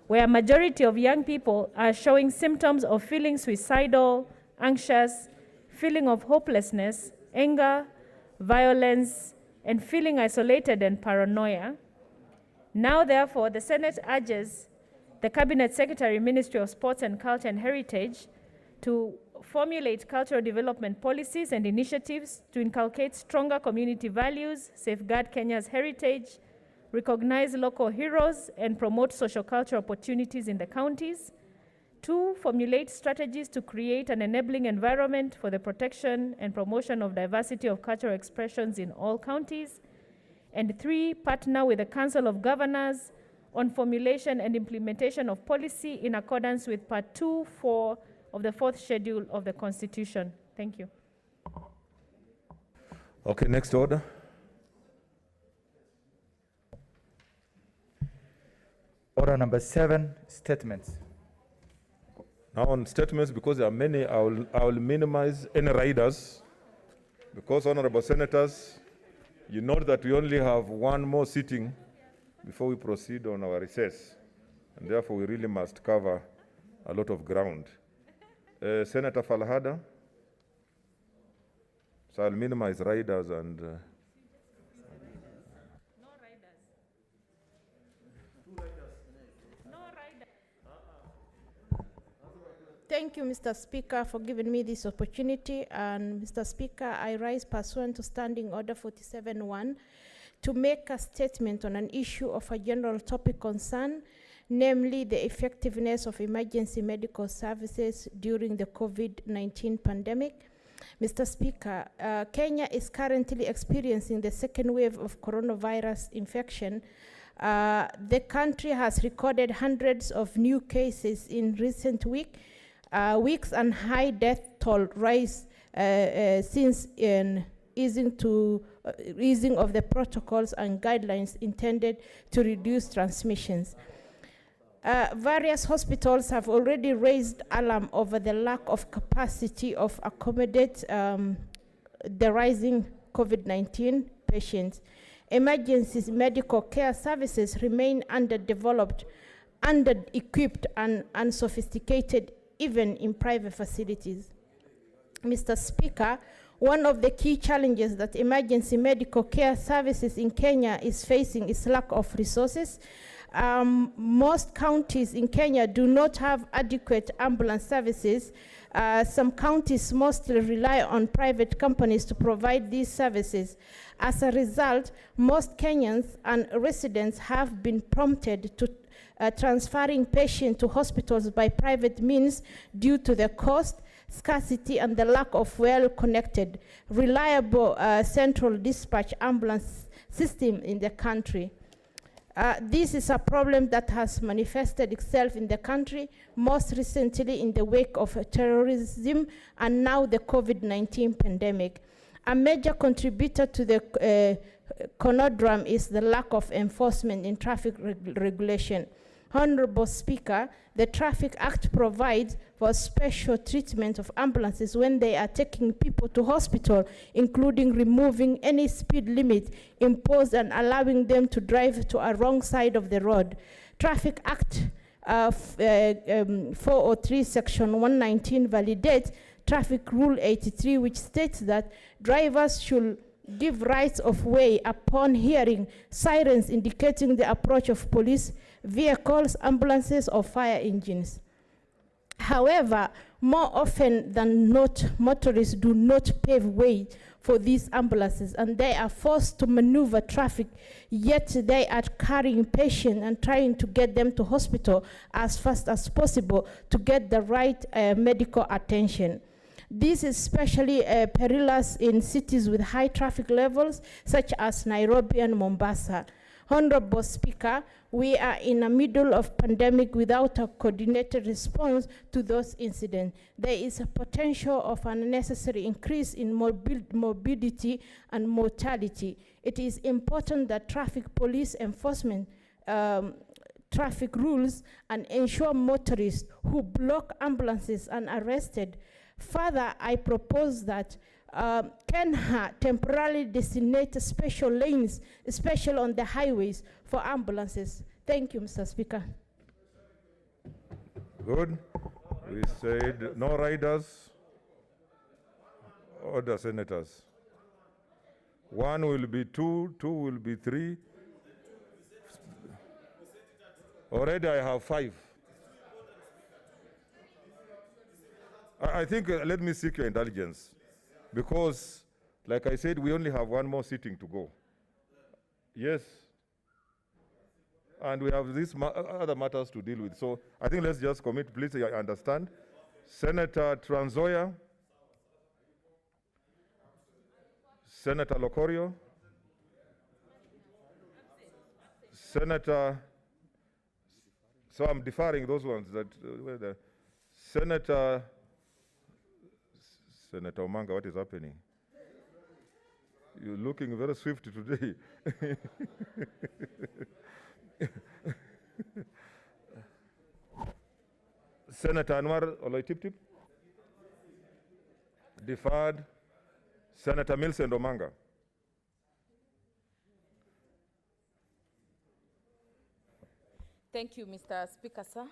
where a majority of young people are showing symptoms of feeling suicidal, anxious, feeling of hopelessness, anger, violence, and feeling isolated and paranoia. Now, therefore, the Senate urges the Cabinet Secretary, Ministry of Sports and Culture and Heritage, to formulate cultural development policies and initiatives to inculcate stronger community values, safeguard Kenya's heritage, recognize local heroes, and promote socio-cultural opportunities in the counties. 2, formulate strategies to create an enabling environment for the protection and promotion of diversity of cultural expressions in all counties. And 3, partner with the Council of Governors on formulation and implementation of policy in accordance with Part 2(4) of the 4th Schedule of the Constitution. Thank you. Okay, next order. Order number 7, statements. Now on statements, because there are many, I will minimize any riders, because honorable senators, you note that we only have one more sitting before we proceed on our recess, and therefore we really must cover a lot of ground. Senator Falhada, so I'll minimize riders and... Thank you, Mr. Speaker, for giving me this opportunity. And Mr. Speaker, I rise pursuant to Standing Order 47(1) to make a statement on an issue of a general topic concern, namely the effectiveness of emergency medical services during the COVID-19 pandemic. Mr. Speaker, Kenya is currently experiencing the second wave of coronavirus infection. The country has recorded hundreds of new cases in recent weeks and high death toll rise since easing of the protocols and guidelines intended to reduce transmissions. Various hospitals have already raised alarm over the lack of capacity of accommodate the rising COVID-19 patients. Emergency medical care services remain underdeveloped, under-equipped, and unsophisticated, even in private facilities. Mr. Speaker, one of the key challenges that emergency medical care services in Kenya is facing is lack of resources. Most counties in Kenya do not have adequate ambulance services. Some counties mostly rely on private companies to provide these services. As a result, most Kenyans and residents have been prompted to transferring patients to hospitals by private means due to the cost, scarcity, and the lack of well-connected, reliable central dispatch ambulance system in the country. This is a problem that has manifested itself in the country, most recently in the wake of terrorism and now the COVID-19 pandemic. A major contributor to the conundrum is the lack of enforcement in traffic regulation. Honorable Speaker, the Traffic Act provides for special treatment of ambulances when they are taking people to hospital, including removing any speed limit imposed and allowing them to drive to a wrong side of the road. Traffic Act 403 Section 119 validates Traffic Rule 83, which states that drivers should give rights of way upon hearing sirens indicating the approach of police vehicles, ambulances, or fire engines. However, more often than not, motorists do not pave way for these ambulances, and they are forced to maneuver traffic, yet they are carrying patients and trying to get them to hospital as fast as possible to get the right medical attention. This is especially perilous in cities with high traffic levels, such as Nairobi and Mombasa. Honorable Speaker, we are in the middle of pandemic without a coordinated response to those incidents. There is a potential of an unnecessary increase in morbidity and mortality. It is important that traffic police enforcement traffic rules and ensure motorists who block ambulances are arrested. Further, I propose that Kenya temporarily designate special lanes, especially on the highways, for ambulances. Thank you, Mr. Speaker. Good. We said no riders. Order, senators. 1 will be 2, 2 will be 3. Already I have 5. I think, let me seek your indulgence, because, like I said, we only have 1 more sitting to go. Yes. And we have these other matters to deal with. So I think let's just commit, please understand. Senator Transoya, Senator Locorio, Senator, so I'm deferring those ones that, Senator Omanga, what is happening? You're looking very swift today. Senator Anwar Oloitiptip, deferred. Senator Millicent Omanga. Thank you, Mr. Speaker, sir.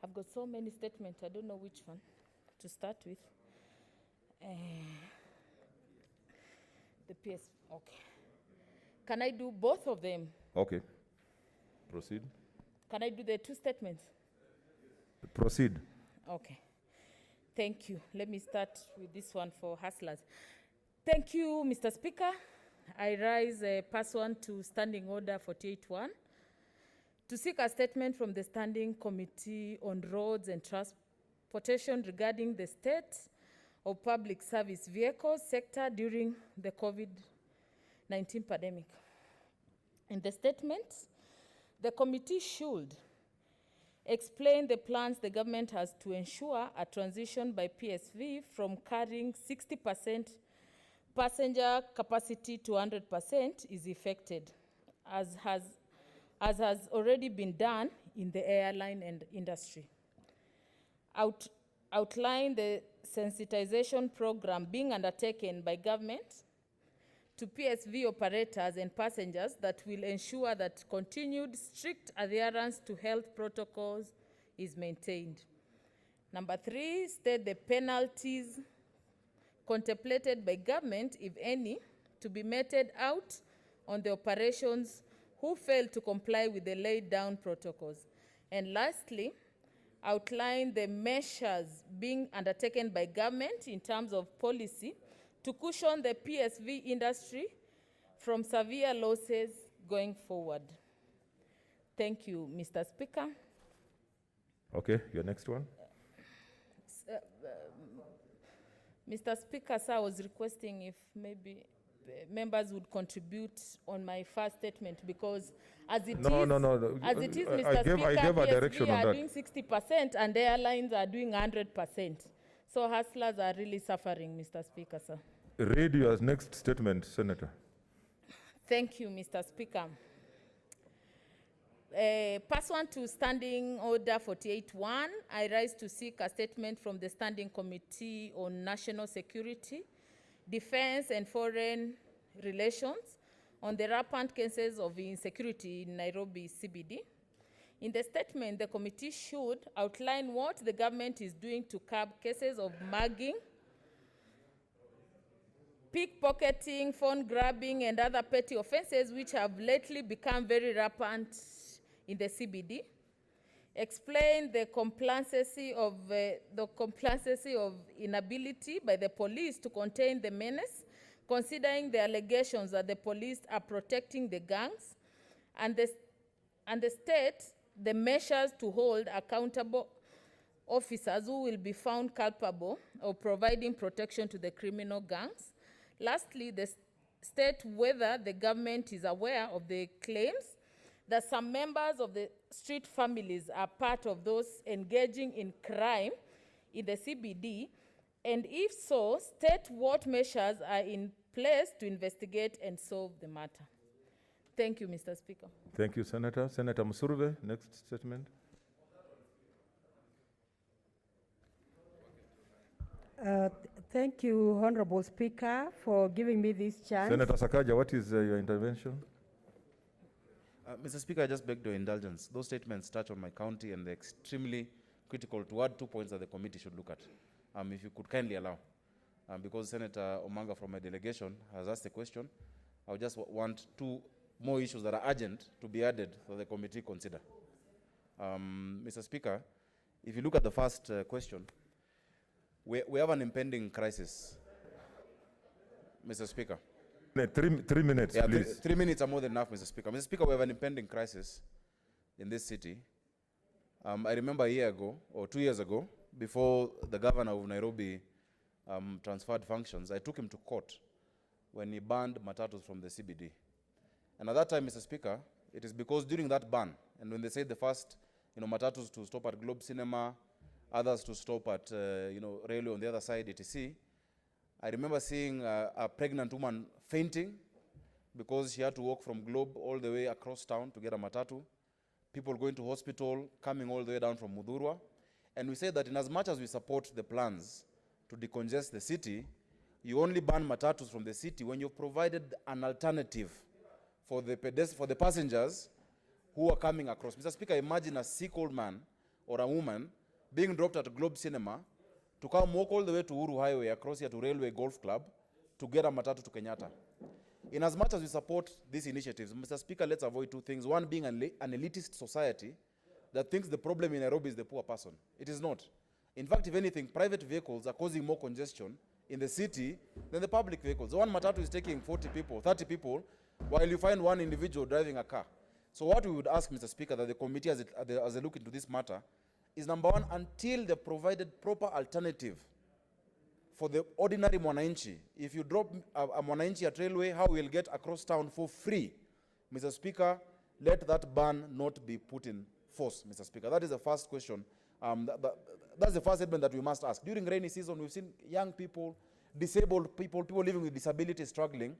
I've got so many statements, I don't know which one to start with. The PS, okay. Can I do both of them? Okay. Proceed. Can I do the 2 statements? Proceed. Okay. Thank you. Let me start with this one for hustlers. Thank you, Mr. Speaker. I rise pursuant to Standing Order 48-1 to seek a statement from the Standing Committee on Roads and Transportation regarding the state of public service vehicles sector during the COVID-19 pandemic. In the statement, the committee should explain the plans the government has to ensure a transition by PSV from carrying 60% passenger capacity to 100% is effected, as has already been done in the airline and industry. Outline the sensitization program being undertaken by government to PSV operators and passengers that will ensure that continued strict adherence to health protocols is maintained. Number 3, state the penalties contemplated by government, if any, to be meted out on the operations who fail to comply with the laid down protocols. And lastly, outline the measures being undertaken by government in terms of policy to cushion the PSV industry from severe losses going forward. Thank you, Mr. Speaker. Okay, your next one. Mr. Speaker, sir, I was requesting if maybe members would contribute on my first statement, because as it is, as it is, Mr. I gave a direction PSV on are that. doing 60% and airlines are doing 100%. So hustlers are really suffering, Mr. Speaker, sir. Read your next statement, Senator. Thank you, Mr. Speaker. Pursuant to Standing Order 48.1, I rise to seek a statement from the Standing Committee on National Security, Defense and Foreign Relations on the rampant cases of insecurity in Nairobi CBD. In the statement, the committee should outline what the government is doing to curb cases of mugging, pickpocketing, phone grabbing, and other petty offenses which have lately become very rampant in the CBD. Explain the complacency of inability by the police to contain the menace, considering the allegations that the police are protecting the gangs, and the state the measures to hold accountable officers who will be found culpable of providing protection to the criminal gangs. Lastly, the state whether the government is aware of the claims that some members of the street families are part of those engaging in crime in the CBD, and if so, state what measures are in place to investigate and solve the matter. Thank you, Mr. Speaker. Thank you, Senator. Senator Musurve, next statement. Thank you, Honorable Speaker, for giving me this chance. Senator Sakaja, what is your intervention? Mr. Speaker, I just beg your indulgence. Those statements touch on my county and they're extremely critical to add 2 points that the committee should look at. If you could kindly allow. Because Senator Omanga from my delegation has asked a question, I would just want 2 more issues that are urgent to be added for the committee to consider. Mr. Speaker, if you look at the first question, we have an impending crisis. Mr. Speaker. 3 minutes, yeah, please. 3 minutes are more than enough, Mr. Speaker. Mr. Speaker, we have an impending crisis in this city. I remember a year ago, or 2 years ago, before the governor of Nairobi transferred functions, I took him to court when he banned matatus from the CBD. And at that time, Mr. Speaker, it is because during that ban, and when they said the first, matatus to stop at Globe Cinema, others to stop at, railway on the other side, etc., I remember seeing a pregnant woman fainting because she had to walk from Globe all the way across town to get a matatu. People going to hospital, coming all the way down from Mudurwa. And we said that in as much as we support the plans to decongest the city, you only ban matatus from the city when you've provided an alternative for the passengers who are coming across. Mr. Speaker, imagine a sick old man or a woman being dropped at Globe Cinema to come walk all the way to Uru Highway across here to Railway Golf Club to get a matatu to Kenyatta. In as much as we support these initiatives, Mr. Speaker, let's avoid 2 things. One being an elitist society that thinks the problem in Nairobi is the poor person. It is not. In fact, if anything, private vehicles are causing more congestion in the city than the public vehicles. One matatu is taking 40 people, 30 people, while you find one individual driving a car. So what we would ask, Mr. Speaker, that the committee as they look into this matter, is number 1, until they provided proper alternative for the ordinary mwananchi. If you drop a mwananchi at railway, how we'll get across town for free? Mr. Speaker, let that ban not be put in force, Mr. Speaker. That is the first question. That's the first statement that we must ask. During rainy season, we've seen young people, disabled people, people living with disabilities struggling.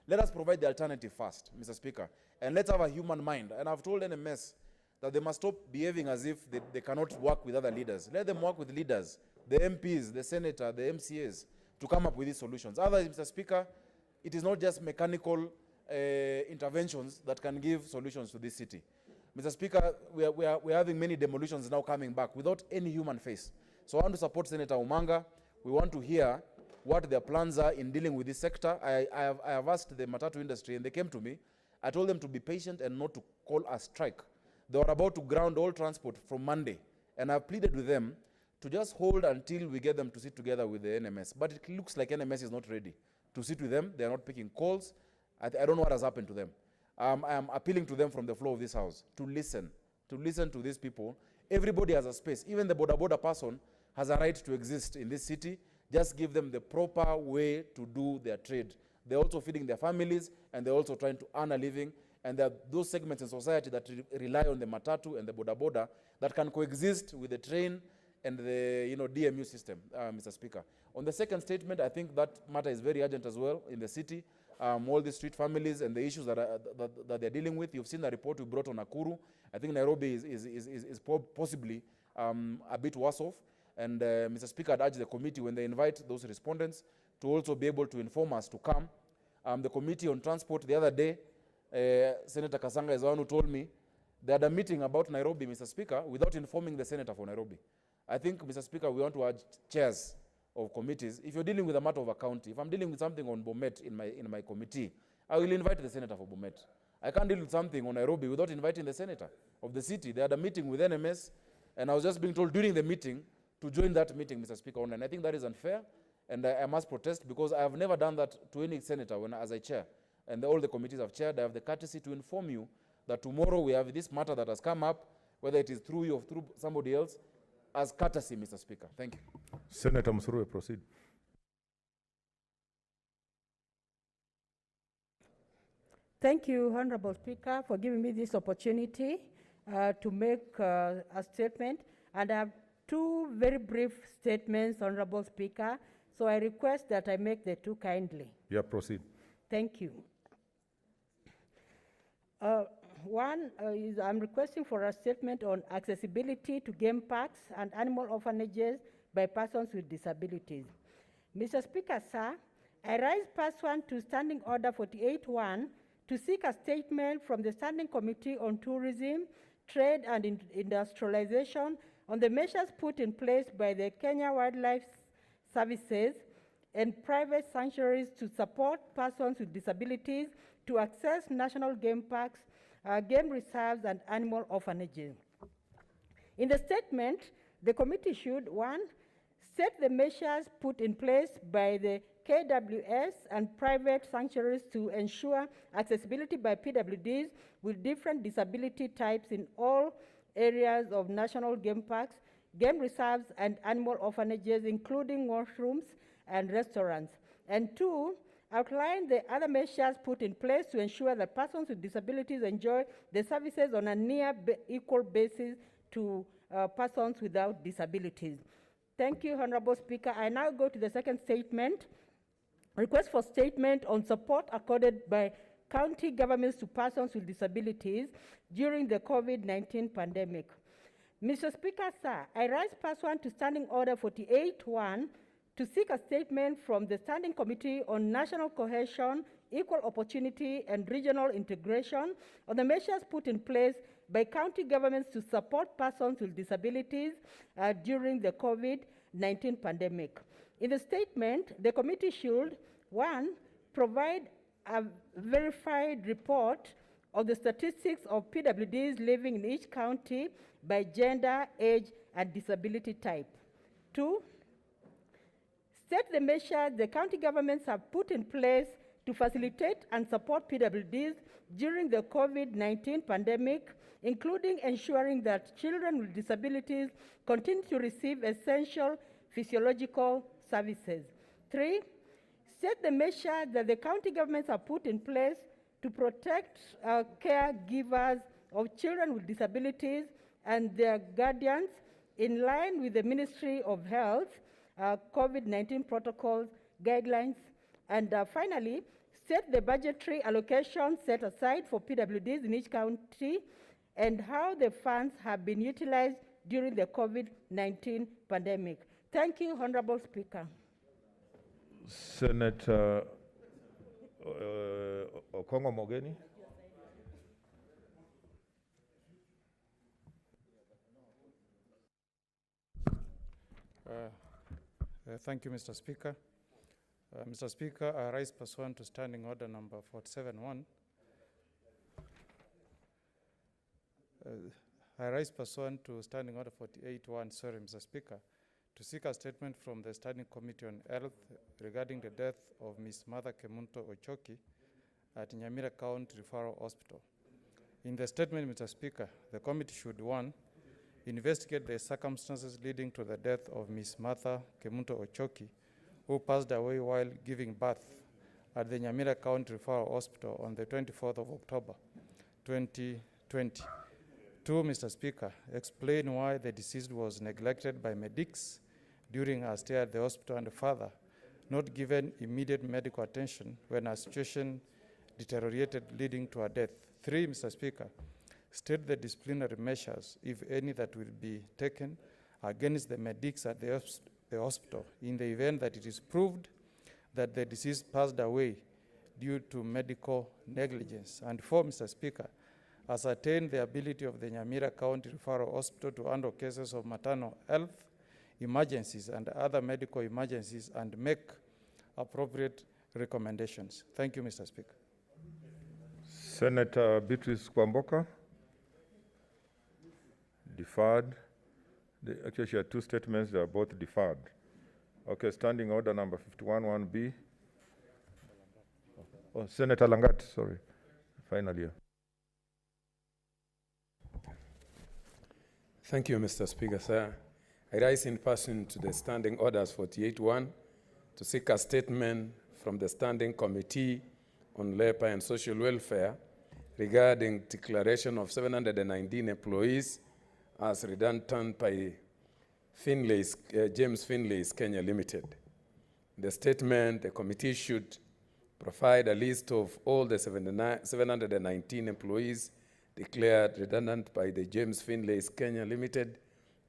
Let us provide the alternative first, Mr. Speaker. And let's have a human mind. And I've told NMS that they must stop behaving as if they cannot work with other leaders. Let them work with leaders, the MPs, the senator, the MCAs, to come up with these solutions. Otherwise, Mr. Speaker, it is not just mechanical interventions that can give solutions to this city. Mr. Speaker, we are having many demolitions now coming back without any human face. So I want to support Senator Omanga. We want to hear what their plans are in dealing with this sector. I have asked the matatu industry, and they came to me. I told them to be patient and not to call a strike. They were about to ground all transport from Monday, and I've pleaded with them to just hold until we get them to sit together with the NMS. But it looks like NMS is not ready to sit with them. They are not picking calls. I don't know what has happened to them. I am appealing to them from the floor of this house to listen to these people. Everybody has a space. Even the border person has a right to exist in this city, just give them the proper way to do their trade. They're also feeding their families, and they're also trying to earn a living. And there are those segments in society that rely on the matatu and the boda boda that can coexist with the train and the DMU system, Mr. Speaker. On the second statement, I think that matter is very urgent as well in the city. All the street families and the issues that they're dealing with. You've seen the report we brought on Nakuru. I think Nairobi is possibly a bit worse off. And Mr. Speaker, I'd urge the committee, when they invite those respondents, to also be able to inform us to come. The committee on transport the other day, Senator Kasanga is the one who told me they had a meeting about Nairobi, Mr. Speaker, without informing the senator for Nairobi. I think, Mr. Speaker, we want to urge chairs of committees. If you're dealing with a matter of a county, if I'm dealing with something on Bomet in my committee, I will invite the senator for Bomet. I can't deal with something on Nairobi without inviting the senator of the city. They had a meeting with NMS, and I was just being told during the meeting to join that meeting, Mr. Speaker, and I think that is unfair, and I must protest, because I have never done that to any senator as I chair. And all the committees I've chaired, I have the courtesy to inform you that tomorrow we have this matter that has come up, whether it is through you or through somebody else, as courtesy, Mr. Speaker. Thank you. Senator Musurwe, proceed. Thank you, Honorable Speaker, for giving me this opportunity to make a statement. And I have two very brief statements, Honorable Speaker. So I request that I make the two kindly. Yeah, proceed. Thank you. One is I'm requesting for a statement on accessibility to game parks and animal orphanages by persons with disabilities. Mr. Speaker, sir, I rise pursuant to Standing Order 48-1 to seek a statement from the Standing Committee on Tourism, Trade and Industrialization on the measures put in place by the Kenya Wildlife Services and private sanctuaries to support persons with disabilities to access national game parks, game reserves, and animal orphanages. In the statement, the committee should, 1, set the measures put in place by the KWS and private sanctuaries to ensure accessibility by PWDs with different disability types in all areas of national game parks, game reserves, and animal orphanages, including washrooms and restaurants. And 2, outline the other measures put in place to ensure that persons with disabilities enjoy the services on a near equal basis to persons without disabilities. Thank you, Honorable Speaker. I now go to the second statement. Request for statement on support accorded by county governments to persons with disabilities during the COVID-19 pandemic. Mr. Speaker, sir, I rise pursuant to Standing Order 48-1 to seek a statement from the Standing Committee on National Cohesion, Equal Opportunity, and Regional Integration on the measures put in place by county governments to support persons with disabilities during the COVID-19 pandemic. In the statement, the committee should, 1, provide a verified report of the statistics of PWDs living in each county by gender, age, and disability type. 2, set the measures the county governments have put in place to facilitate and support PWDs during the COVID-19 pandemic, including ensuring that children with disabilities continue to receive essential physiological services. 3, set the measures that the county governments have put in place to protect caregivers of children with disabilities and their guardians in line with the Ministry of Health COVID-19 protocols, guidelines, and finally, set the budgetary allocation set aside for PWDs in each county and how the funds have been utilized during the COVID-19 pandemic. Thank you, Honorable Speaker. Senator Okongo Mogeni. Thank you, Mr. Speaker. Mr. Speaker, I rise pursuant to Standing Order number 47-1. I rise pursuant to Standing Order 48-1, sorry, Mr. Speaker, to seek a statement from the Standing Committee on Health regarding the death of Ms. Mother Kemunto Ochoki at Nyamira County Referral Hospital. In the statement, Mr. Speaker, the committee should, 1, investigate the circumstances leading to the death of Ms. Martha Kemunto Ochoki, who passed away while giving birth at the Nyamira County Referral Hospital on the 24th of October, 2020. 2, Mr. Speaker, explain why the deceased was neglected by medics during her stay at the hospital and further not given immediate medical attention when her situation deteriorated, leading to her death. 3, Mr. Speaker, state the disciplinary measures, if any, that will be taken against the medics at the hospital in the event that it is proved that the deceased passed away due to medical negligence. And 4, Mr. Speaker, ascertain the ability of the Nyamira County Referral Hospital to handle cases of maternal health emergencies and other medical emergencies and make appropriate recommendations. Thank you, Mr. Speaker. Senator Beatrice Kwamboka. Deferred. Actually, she had two statements. They are both deferred. Okay, standing order number 51-1B. Oh, Senator Langat, sorry. Finally. Thank you, Mr. Speaker, sir. I rise in person to the Standing Orders 48-1 to seek a statement from the Standing Committee on Labor and Social Welfare regarding declaration of 719 employees as redundant by James Finlay's Kenya Limited. In the statement, the committee should provide a list of all the 719 employees declared redundant by the James Finlay's Kenya Limited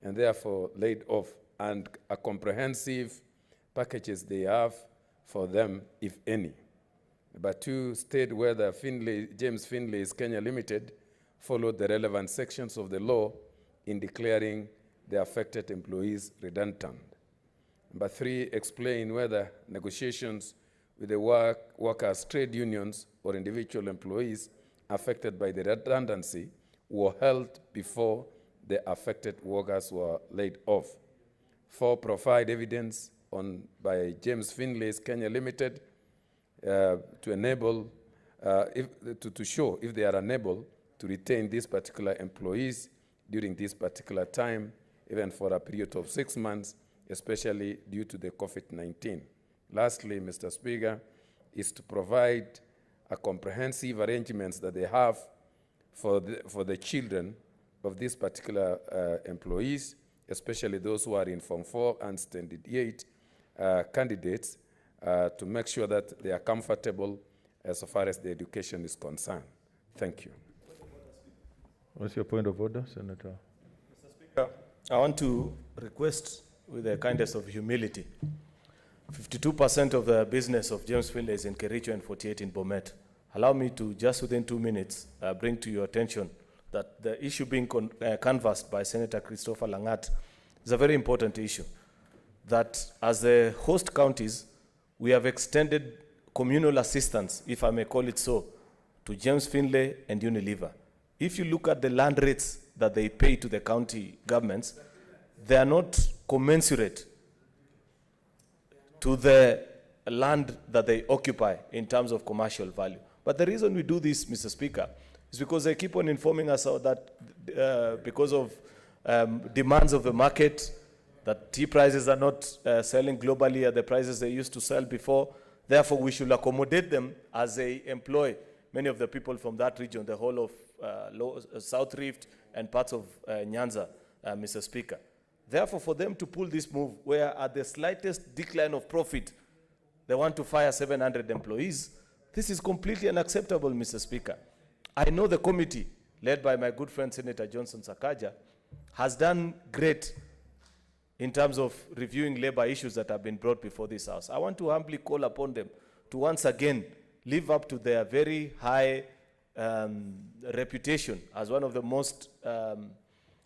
and therefore laid off, and a comprehensive packages they have for them, if any. Number 2, state whether James Finlay's Kenya Limited followed the relevant sections of the law in declaring the affected employees redundant. Number 3, explain whether negotiations with the workers' trade unions or individual employees affected by the redundancy were held before the affected workers were laid off. 4, provide evidence by James Finlay's Kenya Limited to enable, to show if they are unable to retain these particular employees during this particular time, even for a period of 6 months, especially due to the COVID-19. Lastly, Mr. Speaker, is to provide a comprehensive arrangements that they have for the children of these particular employees, especially those who are in Form 4 and Standard 8 candidates, to make sure that they are comfortable as far as the education is concerned. Thank you. What's your point of order, Senator? Mr. Speaker, I want to request, with the kindness of humility, 52% of the business of James Finlay is in Kericho and 48 in Bomet. Allow me to, just within 2 minutes, bring to your attention that the issue being canvassed by Senator Christopher Langat is a very important issue. That as the host counties, we have extended communal assistance, if I may call it so, to James Finlay and Unilever. If you look at the land rates that they pay to the county governments, they are not commensurate to the land that they occupy in terms of commercial value. But the reason we do this, Mr. Speaker, is because they keep on informing us that because of demands of the market, that tea prices are not selling globally at the prices they used to sell before. Therefore, we should accommodate them as they employ many of the people from that region, the whole of South Rift and parts of Nyanza, Mr. Speaker. Therefore, for them to pull this move, where at the slightest decline of profit, they want to fire 700 employees, this is completely unacceptable, Mr. Speaker. I know the committee, led by my good friend Senator Johnson Sakaja, has done great in terms of reviewing labor issues that have been brought before this House. I want to humbly call upon them to once again live up to their very high reputation as one of the most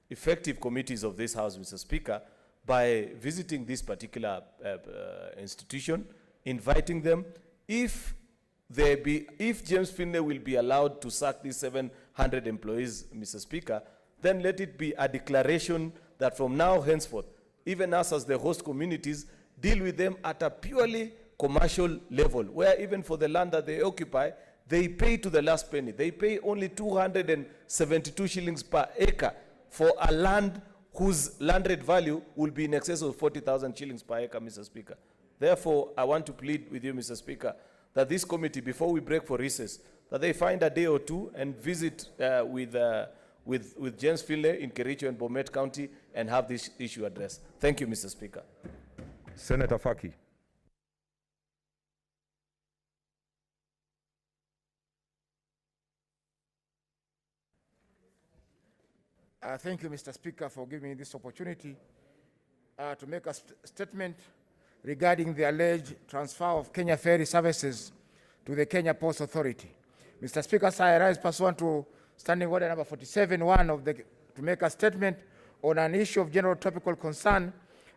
effective committees of this House, Mr. Speaker, by visiting this particular institution, inviting them. If James Finlay will be allowed to sack these 700 employees, Mr. Speaker, then let it be a declaration that from now henceforth, even us as the host communities, deal with them at a purely commercial level, where even for the land that they occupy, they pay to the last penny. They pay only 272 shillings per acre for a land whose land rate value will be in excess of 40,000 shillings per acre, Mr. Speaker. Therefore, I want to plead with you, Mr. Speaker, that this committee, before we break for recess, that they find a day or two and visit with James Finlay in Kericho and Bomet County and have this issue addressed. Thank you, Mr. Speaker. Senator Faki. Thank you, Mr. Speaker, for giving me this opportunity to make a statement regarding the alleged transfer of Kenya Ferry Services to the Kenya Ports Authority. Mr. Speaker, sir, I rise pursuant to Standing Order number 47-1 to make a statement on an issue of general topical concern,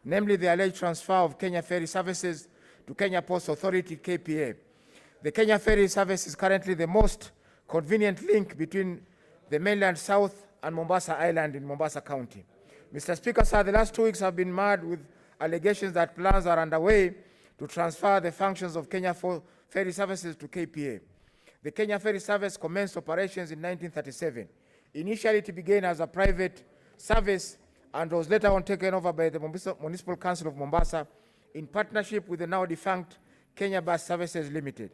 namely the alleged transfer of Kenya Ferry Services to Kenya Ports Authority, KPA. The Kenya Ferry Service is currently the most convenient link between the mainland south and Mombasa Island in Mombasa County. Mr. Speaker, sir, the last 2 weeks have been marred with allegations that plans are underway to transfer the functions of Kenya Ferry Services to KPA. The Kenya Ferry Service commenced operations in 1937. Initially, it began as a private service and was later on taken over by the Municipal Council of Mombasa in partnership with the now defunct Kenya Bus Services Limited.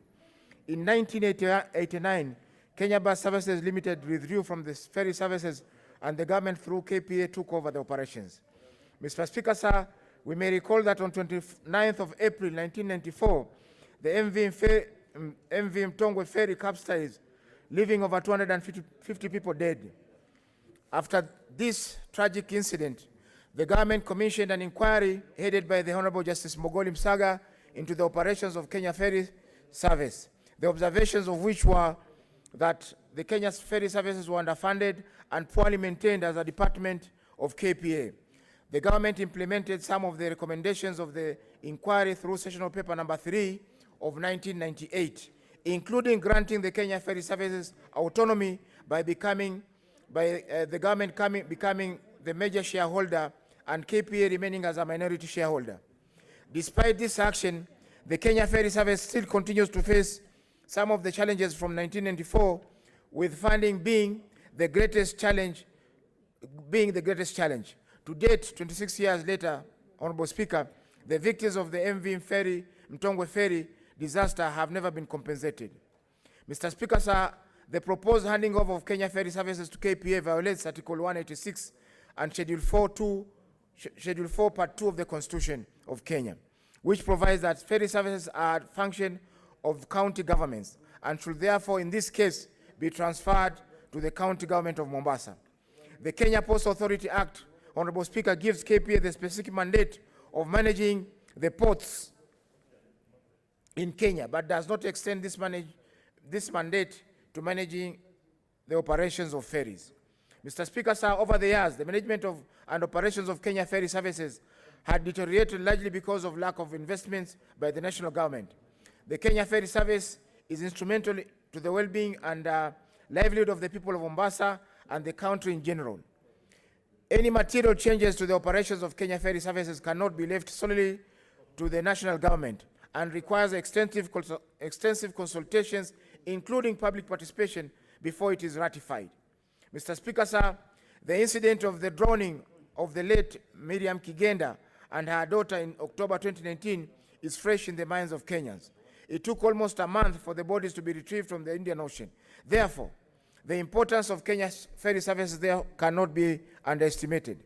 In 1989, Kenya Bus Services Limited withdrew from the ferry services and the government through KPA took over the operations. Mr. Speaker, sir, we may recall that on 29th of April 1994, the MV Mtongwe ferry capsized, leaving over 250 people dead. After this tragic incident, the government commissioned an inquiry headed by the Honorable Justice Mogoli Msaga into the operations of Kenya Ferry Service, the observations of which were that the Kenya Ferry Services were underfunded and poorly maintained as a department of KPA. The government implemented some of the recommendations of the inquiry through sessional paper number 3 of 1998, including granting the Kenya Ferry Services autonomy by becoming the major shareholder and KPA remaining as a minority shareholder. Despite this action, the Kenya Ferry Service still continues to face some of the challenges from 1994, with funding being the greatest challenge. To date, 26 years later, Honorable Speaker, the victims of the MV Mtongwe Ferry disaster have never been compensated. Mr. Speaker, sir, the proposed handing over of Kenya Ferry Services to KPA violates Article 186 and Schedule 4 Part 2 of the Constitution of Kenya, which provides that ferry services are a function of county governments and should therefore, in this case, be transferred to the county government of Mombasa. The Kenya Ports Authority Act, Honorable Speaker, gives KPA the specific mandate of managing the ports in Kenya, but does not extend this mandate to managing the operations of ferries. Mr. Speaker, sir, over the years, the management of and operations of Kenya Ferry Services had deteriorated largely because of lack of investments by the national government. The Kenya Ferry Service is instrumental to the well-being and livelihood of the people of Mombasa and the country in general. Any material changes to the operations of Kenya Ferry Services cannot be left solely to the national government and requires extensive consultations, including public participation, before it is ratified. Mr. Speaker, sir, the incident of the drowning of the late Miriam Kigenda and her daughter in October 2019 is fresh in the minds of Kenyans. It took almost a month for the bodies to be retrieved from the Indian Ocean. Therefore, the importance of Kenya's ferry services there cannot be underestimated.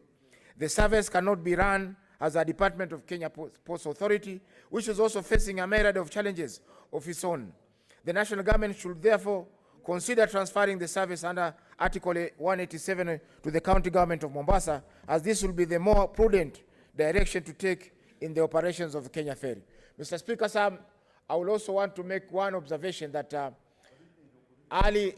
The service cannot be run as a department of Kenya Ports Authority, which is also facing a myriad of challenges of its own. The national government should therefore consider transferring the service under Article 187 to the county government of Mombasa, as this will be the more prudent direction to take in the operations of Kenya Ferry. Mr. Speaker, sir, I will also want to make one observation that early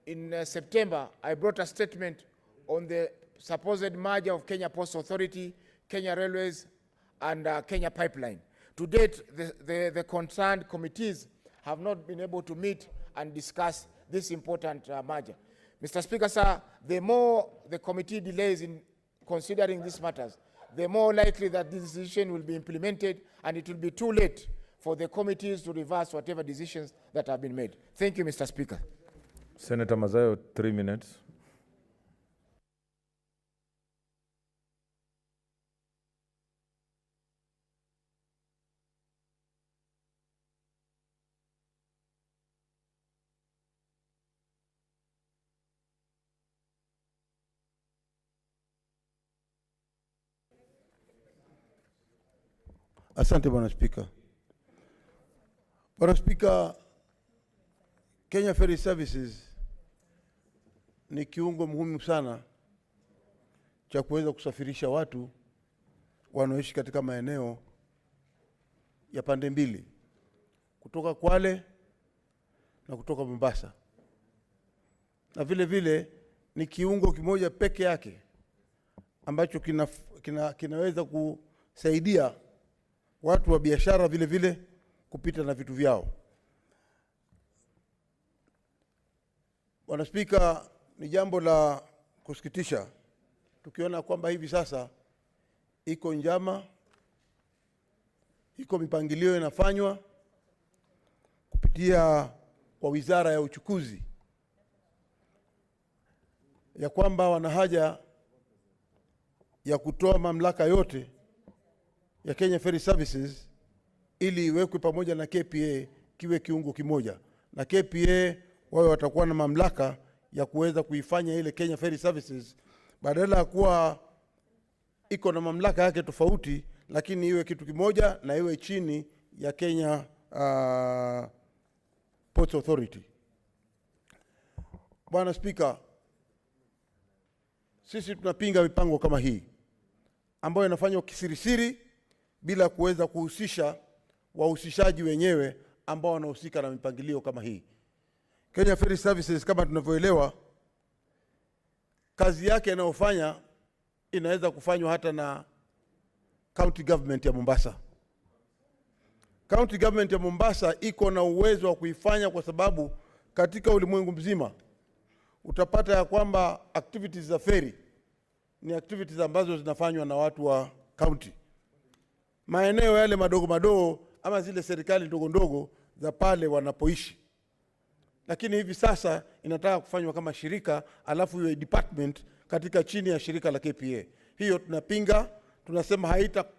in September, I brought a statement on the supposed merger of Kenya Ports Authority, Kenya Railways, and Kenya Pipeline. To date, the concerned committees have not been able to meet and discuss this important merger. Mr. Speaker, sir, the more the committee delays in considering these matters, the more likely that this decision will be implemented, and it will be too late for the committees to reverse whatever decisions that have been made. Thank you, Mr. Speaker. Senator Mazayo, 3 minutes. Asante Bwana Spika. Bwana Spika, Kenya Ferry Services ni kiungo muhimu sana cha kuweza kusafirisha watu wanaoishi katika maeneo ya pande mbili, kutoka Kwale na kutoka Mombasa. Na vile vile ni kiungo kimoja peke yake ambacho kinaweza kusaidia watu wa biashara vile vile kupita na vitu vyao. Bwana Spika, ni jambo la kusikitisha tukiona kwamba hivi sasa iko njama, iko mipangilio inafanywa kupitia kwa Wizara ya Uchukuzi ya kwamba wana haja ya kutoa mamlaka yote ya Kenya Ferry Services ili iwekwe pamoja na KPA kiwe kiungo kimoja, na KPA wao watakuwa na mamlaka ya kuweza kuifanya ile Kenya Ferry Services badala ya kuwa iko na mamlaka yake tofauti, lakini iwe kitu kimoja na iwe chini ya Kenya Ports Authority. Bwana Spika, sisi tunapinga mipango kama hii ambayo inafanywa kisirisiri bila kuweza kuhusisha wahusishaji wenyewe ambao wanahusika na mipangilio kama hii. Kenya Ferry Services kama tunavyoelewa, kazi yake inayofanya inaweza kufanywa hata na county government ya Mombasa. County government ya Mombasa iko na uwezo wa kuifanya kwa sababu katika ulimwengu mzima utapata ya kwamba activities za ferry ni activities ambazo zinafanywa na watu wa county. Maeneo yale madogo madogo ama zile serikali ndogo ndogo za pale wanapoishi. Lakini hivi sasa inataka kufanywa kama shirika alafu iwe department katika chini ya shirika la KPA. Hiyo tunapinga, tunasema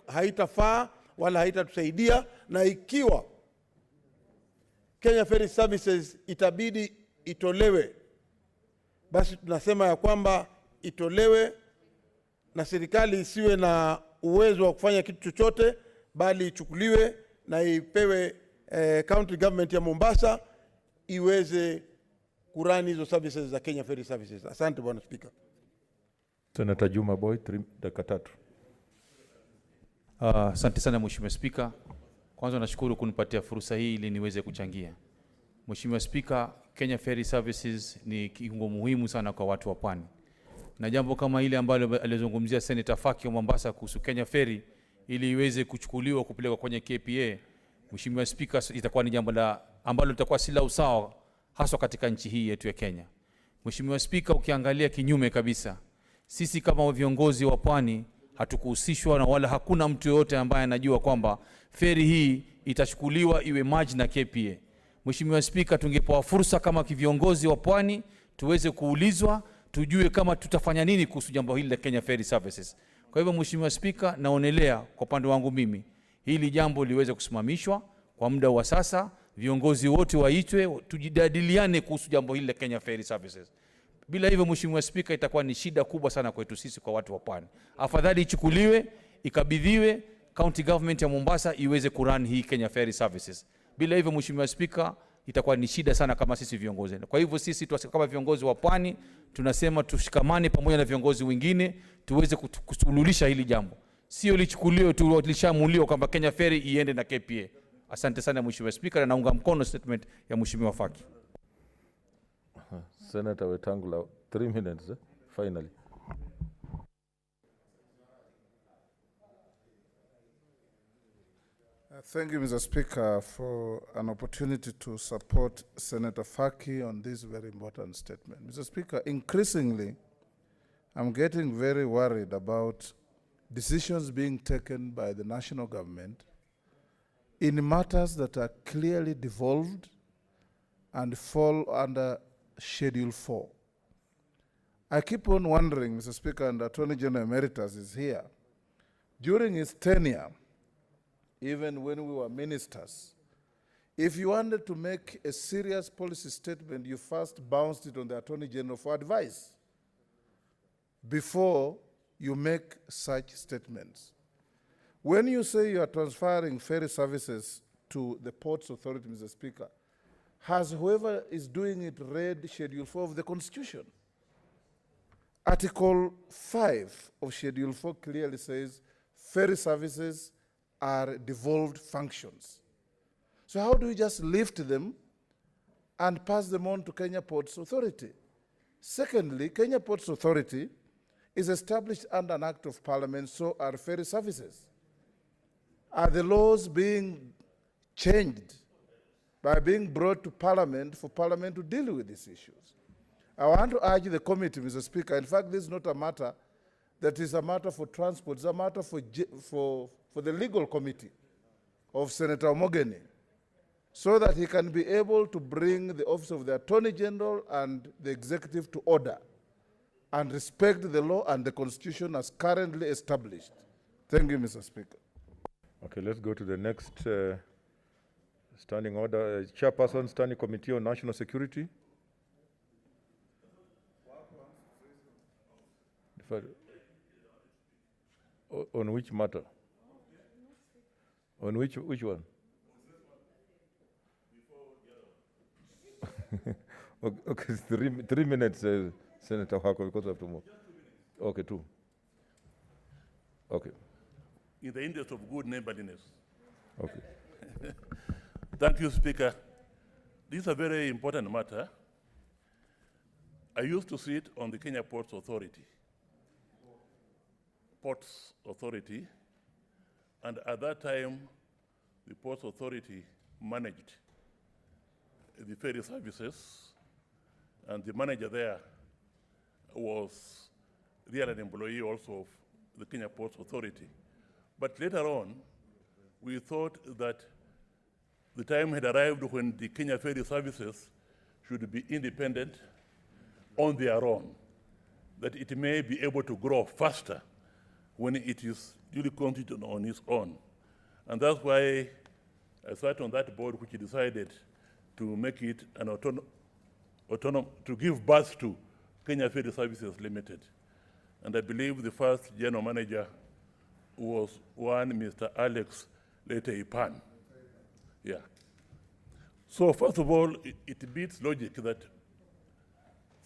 haitafaa wala haitatusaidia, na ikiwa Kenya Ferry Services itabidi itolewe, basi tunasema ya kwamba itolewe na serikali isiwe na uwezo wa kufanya kitu chochote, bali ichukuliwe na ipewe county government ya Mombasa iweze kurani hizo services za Kenya Ferry Services. Asante Bwana Speaker. Senator Juma Boy, dakika 3. Asante sana Mheshimiwa Spika. Kwanza nashukuru kunipatia fursa hii ili niweze kuchangia. Mheshimiwa Spika, Kenya Ferry Services ni kiungo muhimu sana kwa watu wa Pwani. Na jambo kama ile ambalo alizungumzia Senator Faki wa Mombasa kuhusu Kenya Ferry ili iweze kuchukuliwa kupelekwa kwenye KPA, Mheshimiwa Spika, itakuwa ni jambo ambalo litakuwa si la usawa haswa katika nchi hii yetu ya Kenya. Mheshimiwa Spika, ukiangalia kinyume kabisa, sisi kama viongozi wa Pwani hatukuhusishwa na wala hakuna mtu yote ambaye anajua kwamba ferry hii itachukuliwa iwe maji na KPA. Mheshimiwa Spika, tungepewa fursa kama viongozi wa Pwani tuweze kuulizwa, tujue kama tutafanya nini kuhusu jambo hili la Kenya Ferry Services. Kwa hivyo Mheshimiwa Spika, naonelea kwa upande wangu mimi hili jambo liweze kusimamishwa kwa muda wa sasa, viongozi wote waitwe, tujadiliane kuhusu jambo hili la Kenya Ferry Services. Bila hivyo Mheshimiwa Spika, itakuwa ni shida kubwa sana kwetu sisi kwa watu wa Pwani. Afadhali ichukuliwe, ikabidhiwe county government ya Mombasa iweze kurun hii Kenya Ferry Services. Bila hivyo Mheshimiwa Spika, itakuwa ni shida sana kama sisi viongozi. Kwa hivyo sisi kama viongozi wa Pwani tunasema tushikamane pamoja na viongozi wengine tuweze kusuluhisha hili jambo. Sio lichukuliwe tu lishamuliwa kwamba Kenya Ferry iende na KPA. Asante sana Mheshimiwa Spika, na naunga mkono statement ya Mheshimiwa Faki. Senator Wetangula, 3 minutes, finally. Thank you, Mr. Speaker, for an opportunity to support Senator Faki on this very important statement. Mr. Speaker, increasingly, I'm getting very worried about decisions being taken by the national government in matters that are clearly devolved and fall under Schedule 4. I keep on wondering, Mr. Speaker, and Attorney General Emeritus is here. During his tenure, even when we were ministers, if you wanted to make a serious policy statement, you first bounced it on the Attorney General for advice before you make such statements. When you say you are transferring ferry services to the Ports Authority, Mr. Speaker, has whoever is doing it read Schedule 4 of the Constitution? Article 5 of Schedule 4 clearly says ferry services are devolved functions. So how do we just lift them and pass them on to Kenya Ports Authority? Secondly, Kenya Ports Authority is established under an Act of Parliament, so are ferry services. Are the laws being changed by being brought to Parliament for Parliament to deal with these issues? I want to urge the committee, Mr. Speaker, in fact, this is not a matter that is a matter for transport, it's a matter for the legal committee of Senator Omogeni, so that he can be able to bring the Office of the Attorney General and the Executive to order and respect the law and the Constitution as currently established. Thank you, Mr. Speaker. Okay, let's go to the next standing order. Chairperson, Standing Committee on National Security. On which matter? On which one? Okay, 3 minutes, Senator Hako, because I have to move. Okay, 2. Okay. In the interest of good neighborliness. Okay. Thank you, Speaker. This is a very important matter. I used to sit on the Kenya Ports Authority. And at that time, the Ports Authority managed the ferry services, and the manager there was really an employee also of the Kenya Ports Authority. But later on, we thought that the time had arrived when the Kenya ferry services should be independent on their own, that it may be able to grow faster when it is duly constituted on its own. And that's why I sat on that board which decided to make it an to give birth to Kenya Ferry Services Limited. And I believe the first general manager was one Mr. Alex Leteipan. Yeah. So first of all, it beats logic that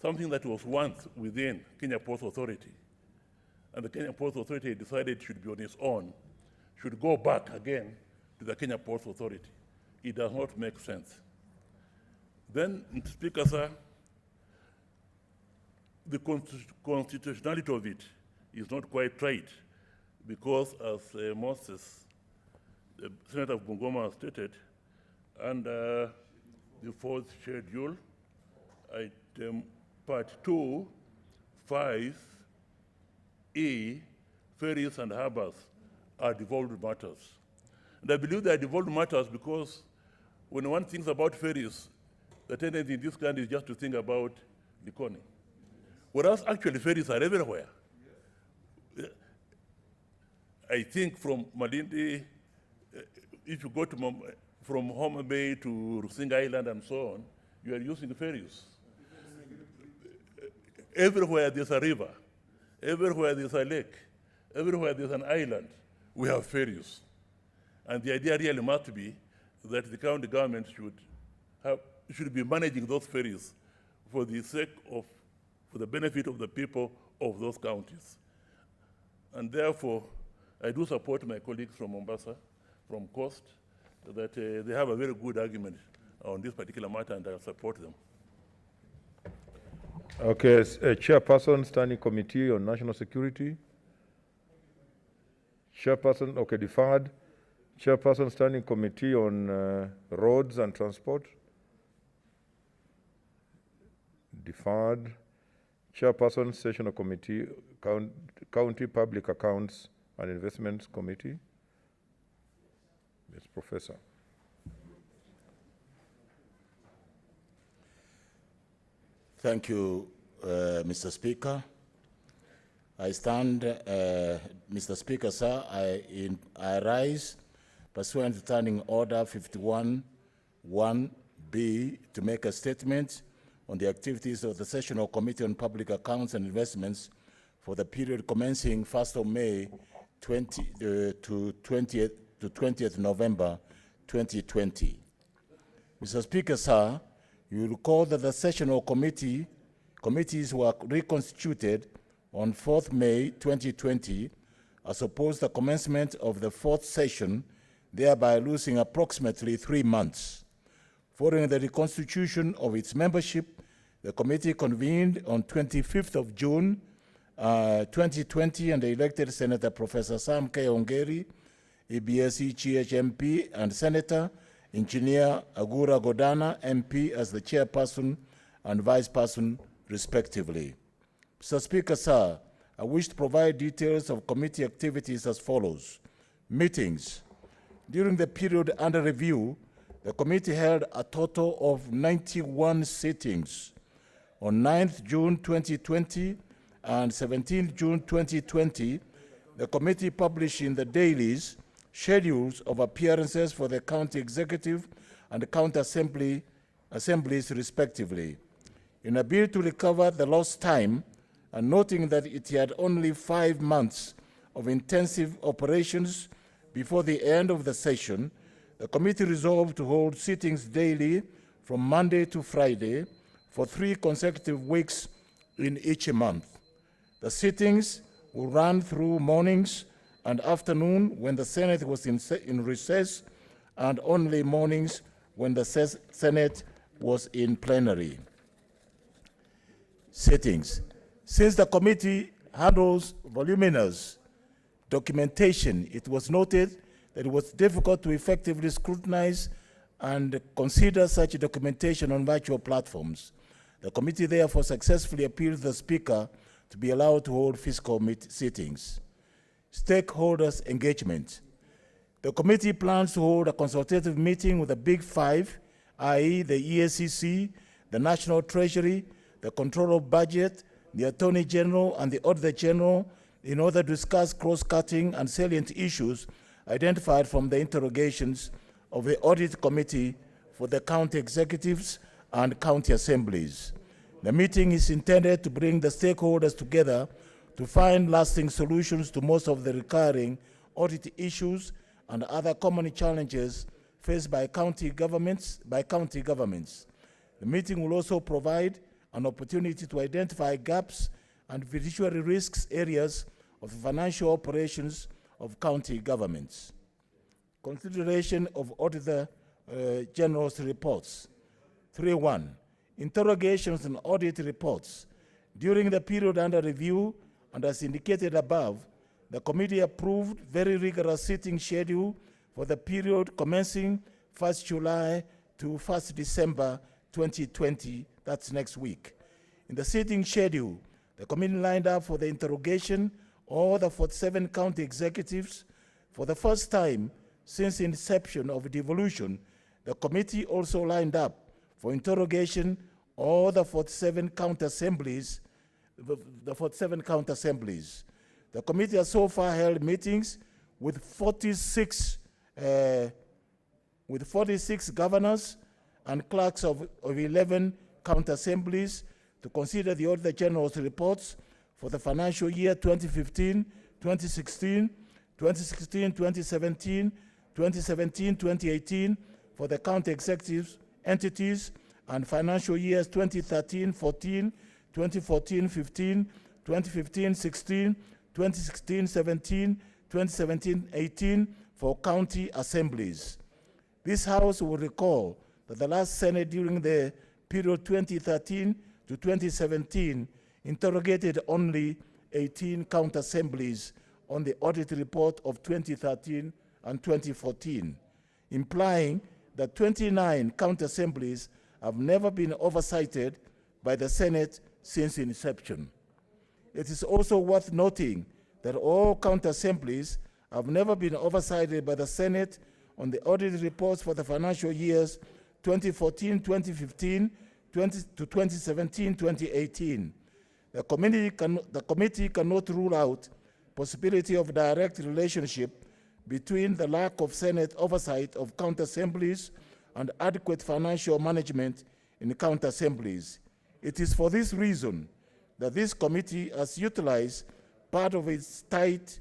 something that was once within Kenya Ports Authority, and the Kenya Ports Authority decided should be on its own, should go back again to the Kenya Ports Authority. It does not make sense. Then, Speaker, sir, the constitutionality of it is not quite right, because as Moses, the Senator of Bungoma stated, under the 4th schedule, item part 2, 5E, ferries and harbors are devolved matters. And I believe they are devolved matters because when one thinks about ferries, the tendency in this country is just to think about Likoni. Whereas actually ferries are everywhere. I think from Malindi, if you go to from Homa Bay to Rusinga Island and so on, you are using ferries. Everywhere there's a river, everywhere there's a lake, everywhere there's an island, we have ferries. And the idea really must be that the county government should be managing those ferries for the sake of, for the benefit of the people of those counties. And therefore, I do support my colleagues from Mombasa, from Coast, that they have a very good argument on this particular matter, and I support them. Okay, Chairperson, Standing Committee on National Security. Chairperson, okay, deferred. Chairperson, Standing Committee on Roads and Transport. Deferred. Chairperson, Sessional Committee, County Public Accounts and Investments Committee. Yes, Professor. Thank you, Mr. Speaker. I stand, Mr. Speaker, sir, I rise pursuant to Standing Order 51(1)B to make a statement on the activities of the Sessional Committee on Public Accounts and Investments for the period commencing 1st of May 20th November 2020. Mr. Speaker, sir, you recall that the sessional committees were reconstituted on 4th May 2020 as opposed to the commencement of the 4th session, thereby losing approximately 3 months. Following the reconstitution of its membership, the committee convened on 25th of June 2020 and elected Senator Professor Sam K. Ongeri, EBSE GHMP, and Senator Engineer Agura Godana, MP, as the chairperson and vice person, respectively. Mr. Speaker, sir, I wish to provide details of committee activities as follows. Meetings. During the period under review, the committee held a total of 91 sittings. On 9th June 2020 and 17th June 2020, the committee published in the dailies schedules of appearances for the county executive and the county assemblies, respectively. In a bid to recover the lost time, and noting that it had only 5 months of intensive operations before the end of the session, the committee resolved to hold sittings daily from Monday to Friday for 3 consecutive weeks in each month. The sittings will run through mornings and afternoon when the Senate was in recess, and only mornings when the Senate was in plenary. Sittings. Since the committee handles voluminous documentation, it was noted that it was difficult to effectively scrutinize and consider such documentation on virtual platforms. The committee therefore successfully appealed to the Speaker to be allowed to hold physical sittings. Stakeholders engagement. The committee plans to hold a consultative meeting with the Big Five, i.e. the EACC, the National Treasury, the Controller of Budget, the Attorney General, and the Auditor General in order to discuss cross-cutting and salient issues identified from the interrogations of the Audit Committee for the county executives and county assemblies. The meeting is intended to bring the stakeholders together to find lasting solutions to most of the recurring audit issues and other common challenges faced by county governments. The meeting will also provide an opportunity to identify gaps and fiduciary risks areas of the financial operations of county governments. Consideration of Auditor General's reports. 3.1. Interrogations and audit reports. During the period under review, and as indicated above, the committee approved very rigorous sitting schedule for the period commencing 1st July to 1st December 2020, that's next week. In the sitting schedule, the committee lined up for the interrogation all the 47 county executives. For the first time since inception of devolution, the committee also lined up for interrogation all the 47 county assemblies. The 47 county assemblies. The committee has so far held meetings with 46 governors and clerks of 11 county assemblies to consider the Auditor General's reports for the financial year 2015, 2016, 2017, 2018 for the county executive entities, and financial years 2013, 14, 2014-15, 2015-16, 2016-17, 2017-18 for county assemblies. This House will recall that the last Senate during the period 2013 to 2017 interrogated only 18 county assemblies on the audit report of 2013 and 2014, implying that 29 county assemblies have never been oversighted by the Senate since inception. It is also worth noting that all county assemblies have never been oversighted by the Senate on the audit reports for the financial years 2014, 2015, to 2017, 2018. The committee cannot rule out possibility of direct relationship between the lack of Senate oversight of county assemblies and adequate financial management in county assemblies. It is for this reason that this committee has utilized part of its tight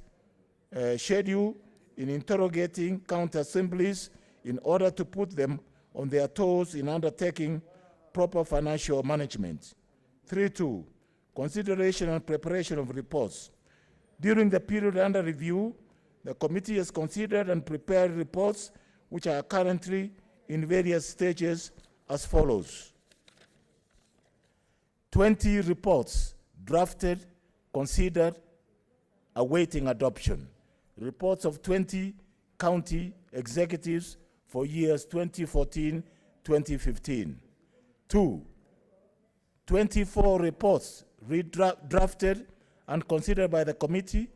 schedule in interrogating county assemblies in order to put them on their toes in undertaking proper financial management. 3.2, consideration and preparation of reports. During the period under review, the committee has considered and prepared reports which are currently in various stages as follows. 20 reports drafted, considered, awaiting adoption. Reports of 20 county executives for years 2014-2015. 2, 24 reports drafted and considered by the committee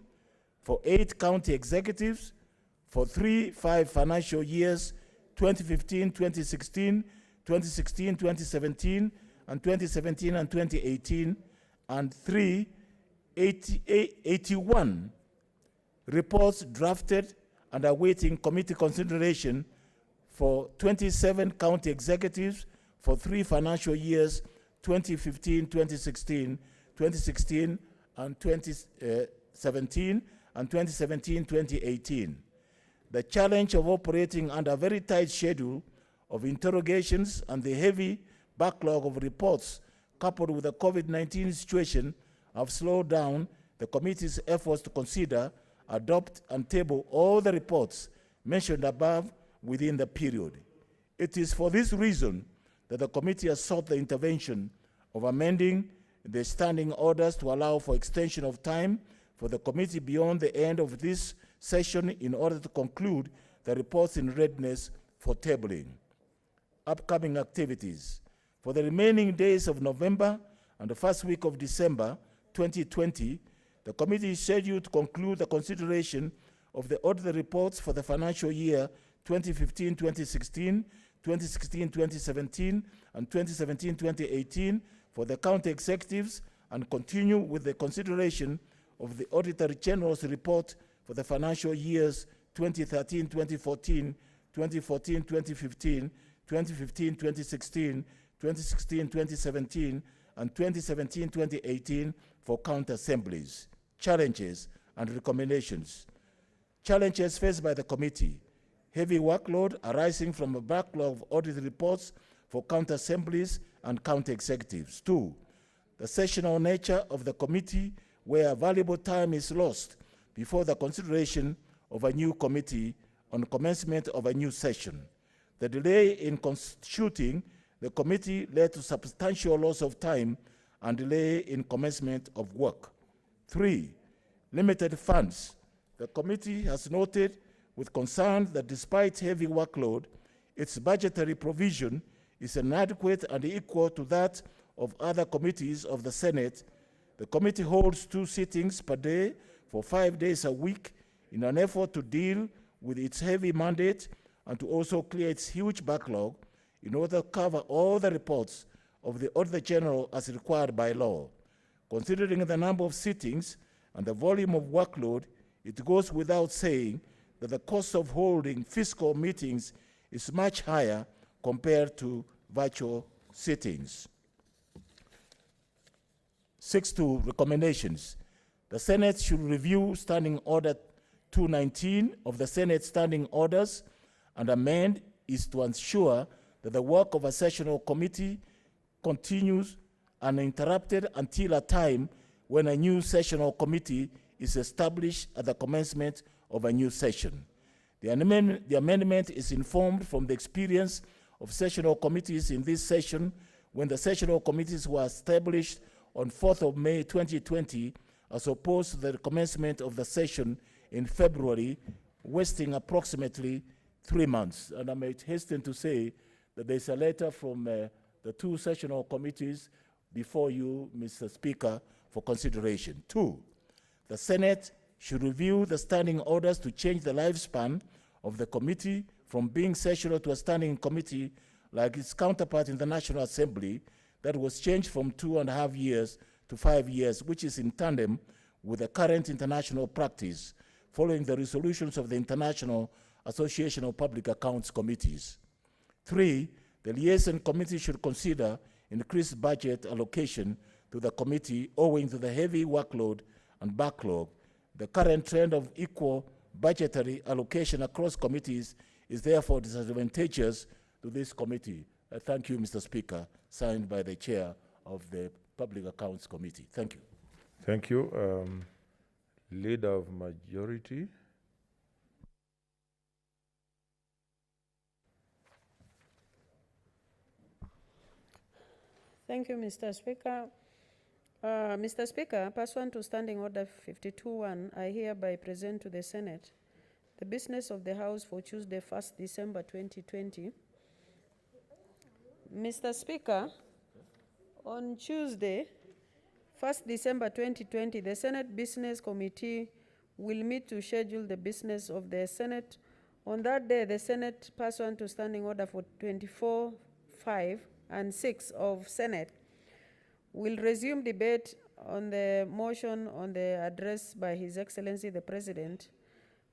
for 8 county executives for 5 financial years 2015-2016, 2016-2017, and 2017 and 2018, and 81 reports drafted and awaiting committee consideration for 27 county executives for 3 financial years 2015, 2016, 2016, and 2017, and 2017, 2018. The challenge of operating under a very tight schedule of interrogations and the heavy backlog of reports coupled with the COVID-19 situation have slowed down the committee's efforts to consider, adopt, and table all the reports mentioned above within the period. It is for this reason that the committee has sought the intervention of amending the standing orders to allow for extension of time for the committee beyond the end of this session in order to conclude the reports in readiness for tabling. Upcoming activities. For the remaining days of November and the first week of December 2020, the committee is scheduled to conclude the consideration of the audit reports for the financial year 2015-2016, 2016-2017, and 2017-2018 for the county executives and continue with the consideration of the Auditor General's report for the financial years 2013-2014, 2014-2015, 2015-2016, 2016-2017, and 2017-2018 for county assemblies. Challenges and recommendations. Challenges faced by the committee. Heavy workload arising from a backlog of audit reports for county assemblies and county executives. 2, the sessional nature of the committee where valuable time is lost before the consideration of a new committee on commencement of a new session. The delay in constituting the committee led to substantial loss of time and delay in commencement of work. 3, limited funds. The committee has noted with concern that despite heavy workload, its budgetary provision is inadequate and equal to that of other committees of the Senate. The committee holds 2 sittings per day for 5 days a week in an effort to deal with its heavy mandate and to also clear its huge backlog in order to cover all the reports of the Auditor General as required by law. Considering the number of sittings and the volume of workload, it goes without saying that the cost of holding fiscal meetings is much higher compared to virtual sittings. 6.2 recommendations. The Senate should review Standing Order 219 of the Senate Standing Orders and amend is to ensure that the work of a sessional committee continues uninterrupted until a time when a new sessional committee is established at the commencement of a new session. The amendment is informed from the experience of sessional committees in this session when the sessional committees were established on 4th of May 2020 as opposed to the commencement of the session in February, wasting approximately 3 months. And I might hasten to say that there's a letter from the 2 sessional committees before you, Mr. Speaker, for consideration. 2, the Senate should review the standing orders to change the lifespan of the committee from being sessional to a standing committee like its counterpart in the National Assembly that was changed from 2.5 years to 5 years, which is in tandem with the current international practice following the resolutions of the International Association of Public Accounts Committees. 3, the liaison committee should consider increased budget allocation to the committee owing to the heavy workload and backlog. The current trend of equal budgetary allocation across committees is therefore disadvantageous to this committee. Thank you, Mr. Speaker. Signed by the chair of the Public Accounts Committee. Thank you. Thank you. Leader of Majority. Thank you, Mr. Speaker. Mr. Speaker, pursuant to Standing Order 52.1, I hereby present to the Senate the business of the House for Tuesday, 1st December 2020. Mr. Speaker, on Tuesday, 1st December 2020, the Senate Business Committee will meet to schedule the business of the Senate. On that day, the Senate, pursuant to Standing Order for 24.5 and 6 of Senate, will resume debate on the motion on the address by His Excellency the President.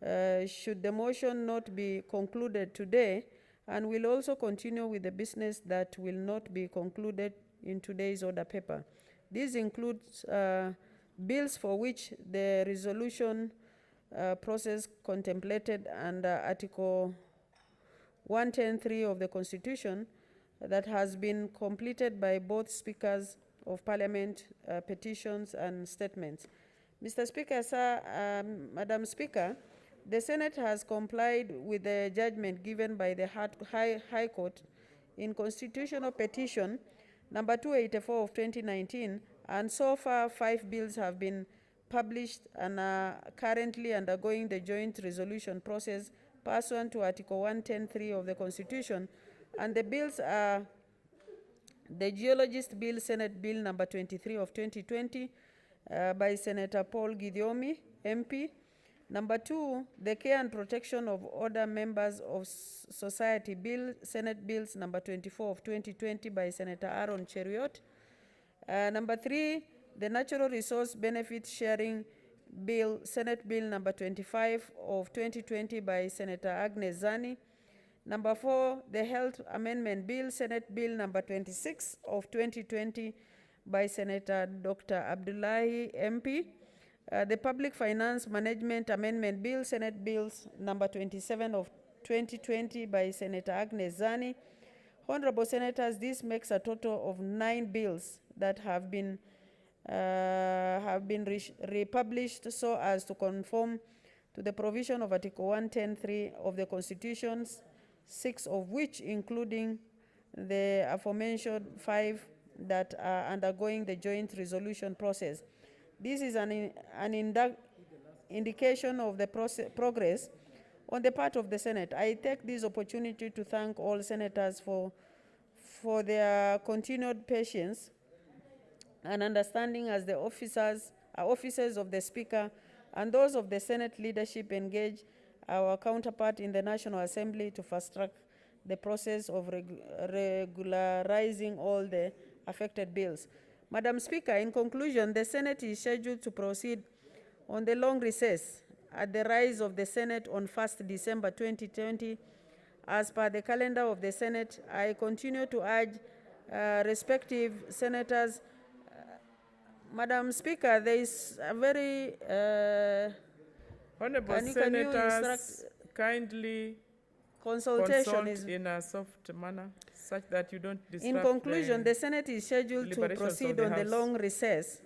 Should the motion not be concluded today, and will also continue with the business that will not be concluded in today's order paper. This includes bills for which the resolution process contemplated under Article 110(3) of the Constitution that has been completed by both Speakers of Parliament, petitions and statements. Mr. Speaker, sir, Madam Speaker, the Senate has complied with the judgment given by the High Court in Constitutional Petition number 284 of 2019, and so far 5 bills have been published and are currently undergoing the joint resolution process pursuant to Article 110(3) of the Constitution, and the bills are the Geologist Bill, Senate Bill number 23 of 2020 by Senator Paul Gidiomi, MP. Number 2, the Care and Protection of Order Members of Society Bill, Senate Bills number 24 of 2020 by Senator Aaron Cheriot. Number 3, the Natural Resource Benefit Sharing Bill, Senate Bill number 25 of 2020 by Senator Agnes Zani. Number 4, the Health Amendment Bill, Senate Bill number 26 of 2020 by Senator Dr. Abdullahi, MP. The Public Finance Management Amendment Bill, Senate Bills number 27 of 2020 by Senator Agnes Zani. Honorable Senators, this makes a total of 9 bills that have been republished so as to conform to the provision of Article 110(3) of the Constitution, 6 of which, including the aforementioned 5 that are undergoing the joint resolution process. This is an indication of the progress on the part of the Senate. I take this opportunity to thank all senators for their continued patience and understanding as the officers of the Speaker and those of the Senate leadership engage our counterpart in the National Assembly to fast-track the process of regularizing all the affected bills. Madam Speaker, in conclusion, the Senate is scheduled to proceed on the long recess at the rise of the Senate on 1st December 2020. As per the calendar of the Senate, I continue to urge respective senators. Madam Speaker, there is a very... Honorable senators, kindly consult in a soft manner, such that you don't disrupt. In conclusion, the Senate is scheduled to proceed on the long recess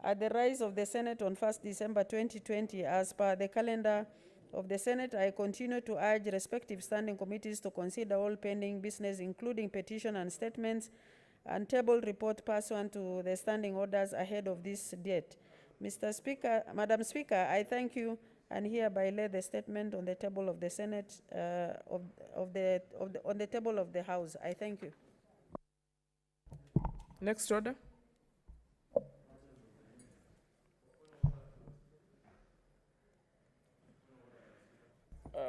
at the rise of the Senate on 1st December 2020. As per the calendar of the Senate, I continue to urge respective standing committees to consider all pending business, including petition and statements, and table report pursuant to the standing orders ahead of this date. Mr. Speaker, Madam Speaker, I thank you and hereby lay the statement on the table of the Senate, on the table of the House. I thank you. Next order.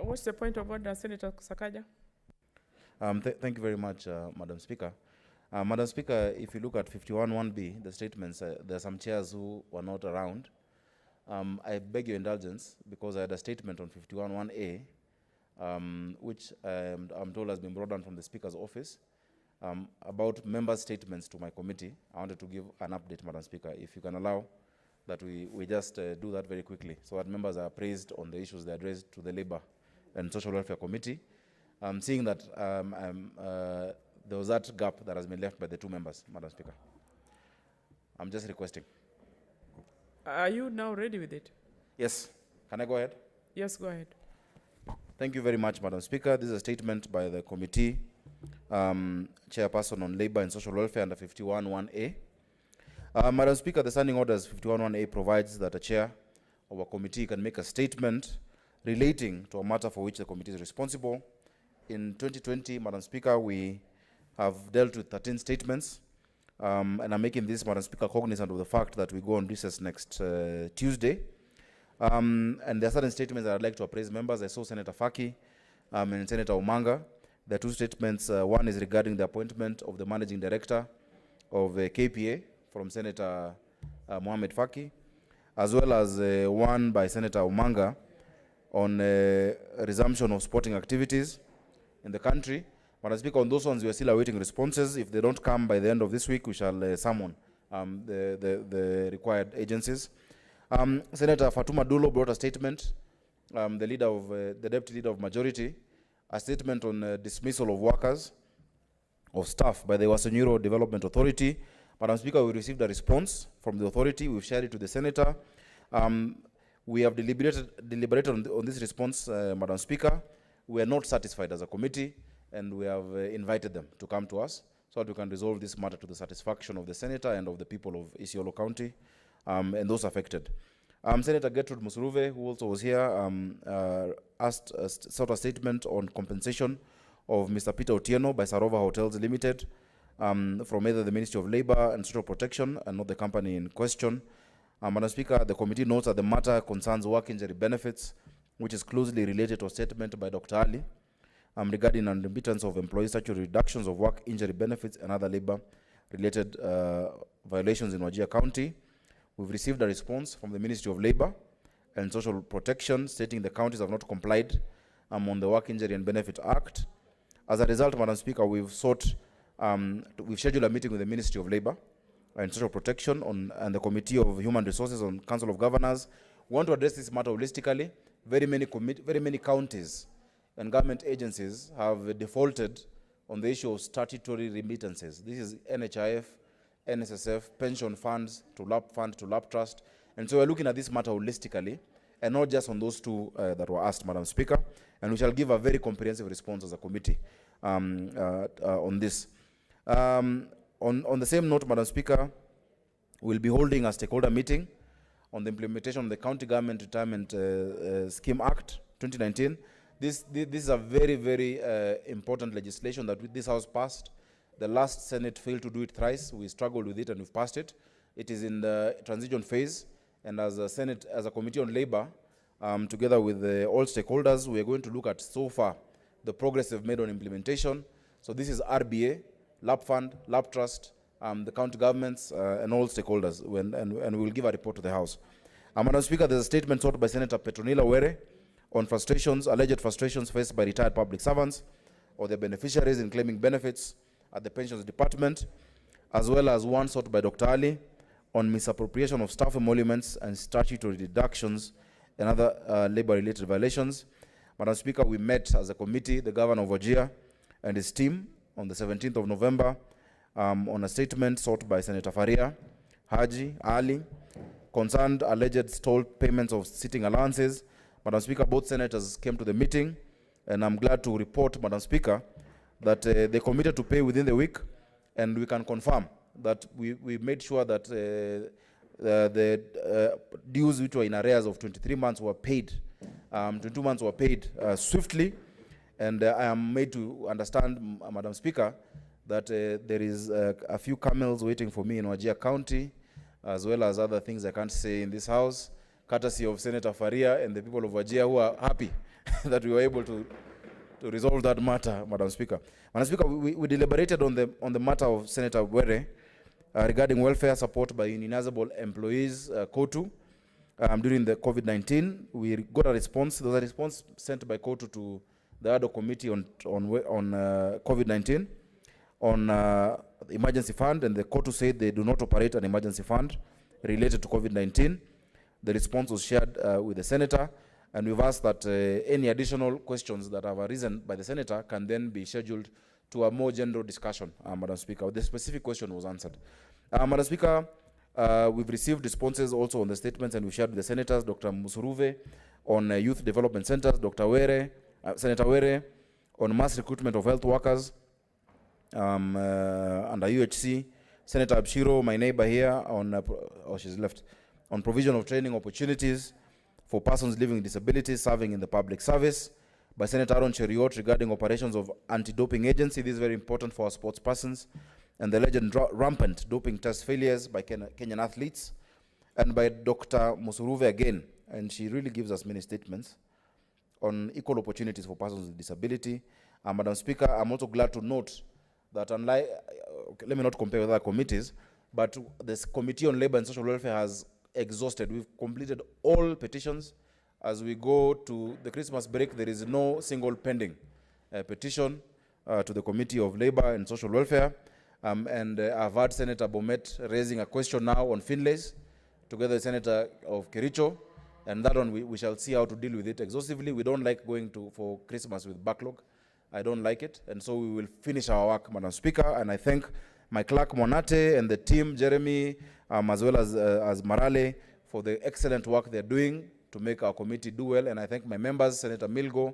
What's the point of order, Senator Sakaja? Thank you very much, Madam Speaker. Madam Speaker, if you look at 51(1)B, the statements, there are some chairs who were not around. I beg your indulgence because I had a statement on 51(1)A, which I'm told has been brought down from the Speaker's office, about member statements to my committee. I wanted to give an update, Madam Speaker, if you can allow that we just do that very quickly so that members are appraised on the issues they addressed to the Labor and Social Welfare Committee. Seeing that there was that gap that has been left by the two members, Madam Speaker. I'm just requesting. Are you now ready with it? Yes. Can I go ahead? Yes, go ahead. Thank you very much, Madam Speaker. This is a statement by the committee, Chairperson on Labor and Social Welfare under 51(1)(a). Madam Speaker, the standing orders 51(1)(a) provides that a chair of a committee can make a statement relating to a matter for which the committee is responsible. In 2020, Madam Speaker, we have dealt with 13 statements, and I'm making this, Madam Speaker, cognizant of the fact that we go on recess next Tuesday. And there are certain statements that I'd like to appraise members. I saw Senator Faki and Senator Omanga. There are two statements. One is regarding the appointment of the managing director of KPA from Senator Mohamed Faki, as well as one by Senator Omanga on resumption of sporting activities in the country. Madam Speaker, on those ones, we are still awaiting responses. If they don't come by the end of this week, we shall summon the required agencies. Senator Fatuma Dulo brought a statement, the deputy leader of majority, a statement on dismissal of workers, of staff by the Wasenyuro Development Authority. Madam Speaker, we received a response from the authority. We've shared it to the senator. We have deliberated on this response, Madam Speaker. We are not satisfied as a committee, and we have invited them to come to us so that we can resolve this matter to the satisfaction of the senator and of the people of Isiolo County and those affected. Senator Gertrude Musuruve, who also was here, sought a statement on compensation of Mr. Peter Otieno by Sarova Hotels Limited from either the Ministry of Labor and Social Protection and not the company in question. Madam Speaker, the committee notes that the matter concerns work injury benefits, which is closely related to a statement by Dr. Ali regarding non-remittance of employee statutory reductions of work injury benefits and other labor-related violations in Wajir County. We've received a response from the Ministry of Labor and Social Protection stating the counties have not complied on the Work Injury and Benefit Act. As a result, Madam Speaker, we've scheduled a meeting with the Ministry of Labor and Social Protection and the Committee of Human Resources on Council of Governors. We want to address this matter holistically. Very many counties and government agencies have defaulted on the issue of statutory remittances. This is NHIF, NSSF, pension funds, to LAP fund, to LAP trust. And so we're looking at this matter holistically and not just on those two that were asked, Madam Speaker. And we shall give a very comprehensive response as a committee on this. On the same note, Madam Speaker, we'll be holding a stakeholder meeting on the implementation of the County Government Retirement Scheme Act 2019. This is a very important legislation that this House passed. The last Senate failed to do it thrice. We struggled with it and we've passed it. It is in the transition phase, and as a Senate, as a Committee on Labor, together with all stakeholders, we are going to look at so far the progress they've made on implementation. So this is RBA, LAP Fund, LAP Trust, the county governments, and all stakeholders, and we will give a report to the House. Madam Speaker, there's a statement sought by Senator Petronila Were on alleged frustrations faced by retired public servants or their beneficiaries in claiming benefits at the Pensions Department, as well as one sought by Dr. Ali on misappropriation of staff emoluments and statutory deductions and other labor-related violations. Madam Speaker, we met as a committee, the Governor of Wajir and his team on the 17th of November on a statement sought by Senator Faria, Haji, Ali, concerned alleged stalled payments of sitting allowances. Madam Speaker, both senators came to the meeting, and I'm glad to report, Madam Speaker, that they committed to pay within the week, and we can confirm that we made sure that the dues which were in arrears of 23 months were paid, 22 months were paid swiftly, and I am made to understand, Madam Speaker, that there is a few camels waiting for me in Wajir County, as well as other things I can't say in this House, courtesy of Senator Faria and the people of Wajir who are happy that we were able to resolve that matter, Madam Speaker. Madam Speaker, we deliberated on the matter of Senator Were regarding welfare support by unionizable employees, KOTU, during the COVID-19. We got a response. There was a response sent by KOTU to the ADO committee on COVID-19 on the emergency fund, and the KOTU said they do not operate an emergency fund related to COVID-19. The response was shared with the senator, and we've asked that any additional questions that have arisen by the senator can then be scheduled to a more general discussion, Madam Speaker. The specific question was answered. Madam Speaker, we've received responses also on the statements, and we shared with the senators, Dr. Musuruve, on youth development centers, Dr. Were, Senator Were, on mass recruitment of health workers under UHC, Senator Abshiro, my neighbor here, on, she's left, on provision of training opportunities for persons living with disabilities serving in the public service, by Senator Aaron Cheriot regarding operations of anti-doping agency. This is very important for our sports persons, and the alleged rampant doping test failures by Kenyan athletes, and by Dr. Musuruve again, and she really gives us many statements on equal opportunities for persons with disability. Madam Speaker, I'm also glad to note that unlike, let me not compare with other committees, but this Committee on Labor and Social Welfare has exhausted. We've completed all petitions. As we go to the Christmas break, there is no single pending petition to the Committee of Labor and Social Welfare. And I've heard Senator Bomet raising a question now on Finlays, together with Senator of Kericho, and that one we shall see how to deal with it exhaustively. We don't like going for Christmas with backlog. I don't like it, and so we will finish our work, Madam Speaker, and I thank my clerk Monate and the team, Jeremy, as well as Marale, for the excellent work they're doing to make our committee do well, and I thank my members, Senator Milgo,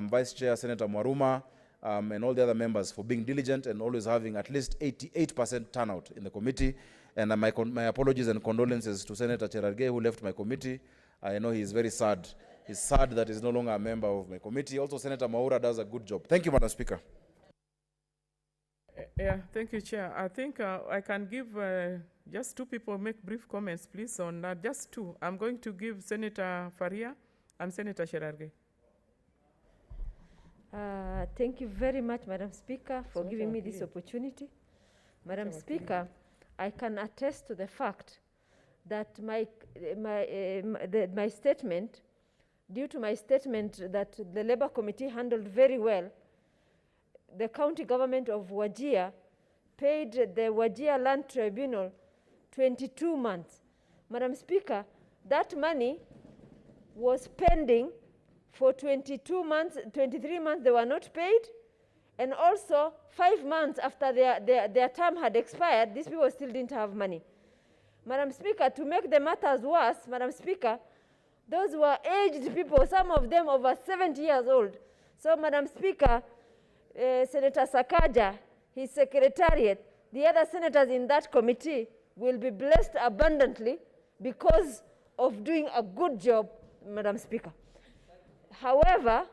Vice Chair Senator Mwaruma, and all the other members for being diligent and always having at least 88% turnout in the committee. And my apologies and condolences to Senator Cherargei, who left my committee. I know he's very sad. He's sad that he's no longer a member of my committee. Also, Senator Maura does a good job. Thank you, Madam Speaker. Yeah, thank you, Chair. I think I can give just two people make brief comments, please, on that. Just two. I'm going to give Senator Faria and Senator Cherargei. Thank you very much, Madam Speaker, for giving me this opportunity. Madam Speaker, I can attest to the fact that my statement, due to my statement that the Labour Committee handled very well, the county government of Wajir paid the Wajir Land Tribunal 22 months. Madam Speaker, that money was pending for 22 months, 23 months they were not paid, and also 5 months after their term had expired, these people still didn't have money. Madam Speaker, to make the matters worse, Madam Speaker, those were aged people, some of them over 70 years old. So, Madam Speaker, Senator Sakaja, his secretariat, the other senators in that committee will be blessed abundantly because of doing a good job, Madam Speaker. However,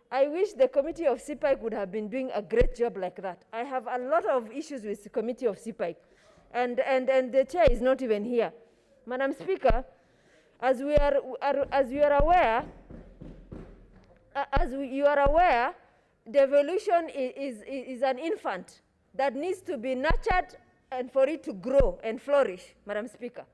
I wish the committee of CPIC would have been doing a great job like that. I have a lot of issues with the committee of CPIC, and the chair is not even here. Madam Speaker, as you are aware, devolution is an infant that needs to be nurtured and for it to grow and flourish, Madam Speaker.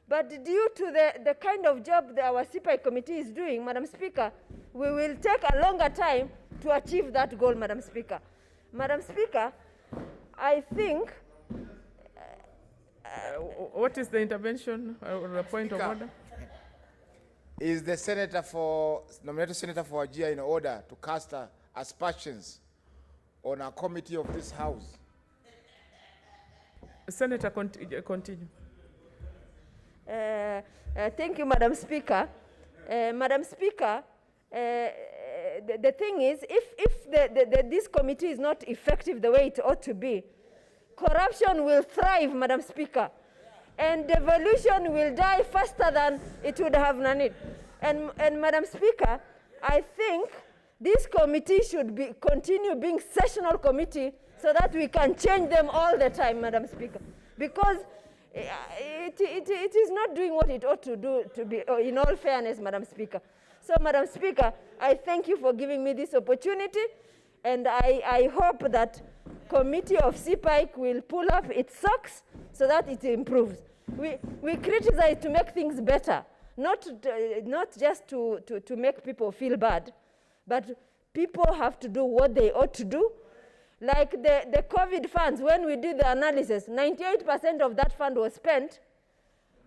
But due to the kind of job that our CPI committee is doing, Madam Speaker, we will take a longer time to achieve that goal, Madam Speaker. Madam Speaker, I think... what is the intervention or the point of order? Is the nominated senator for Wajir in order to cast aspersions on a committee of this House? Senator, continue. Thank you, Madam Speaker. Madam Speaker, the thing is, if this committee is not effective the way it ought to be, corruption will thrive, Madam Speaker, and devolution will die faster than it would have done it. And Madam Speaker, I think this committee should continue being sessional committee so that we can change them all the time, Madam Speaker, because it is not doing what it ought to do, in all fairness, Madam Speaker. So, Madam Speaker, I thank you for giving me this opportunity, and I hope that committee of CPIC will pull up its socks so that it improves. We criticize to make things better, not just to make people feel bad, but people have to do what they ought to do. Like the COVID funds, when we did the analysis, 98% of that fund was spent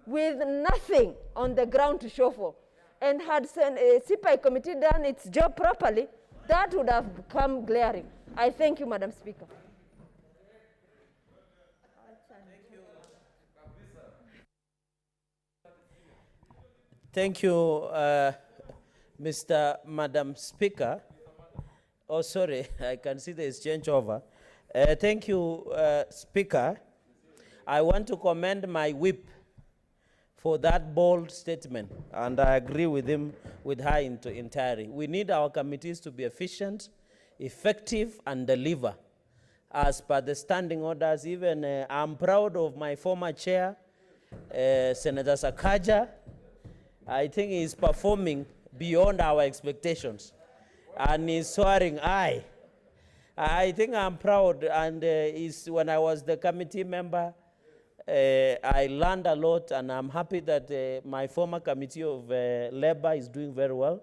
with nothing on the ground to show for. And had CPI committee done its job properly, that would have become glaring. I thank you, Madam Speaker. Thank you, Madam Speaker. Oh, sorry, I can see there is changeover. Thank you, Speaker. I want to commend my whip for that bold statement, and I agree with him, with her entirely. We need our committees to be efficient, effective, and deliver as per the standing orders. Even I'm proud of my former chair, Senator Sakaja. I think he's performing beyond our expectations, and he's swearing aye. I think I'm proud, and when I was the committee member, I learned a lot, and I'm happy that my former committee of labor is doing very well,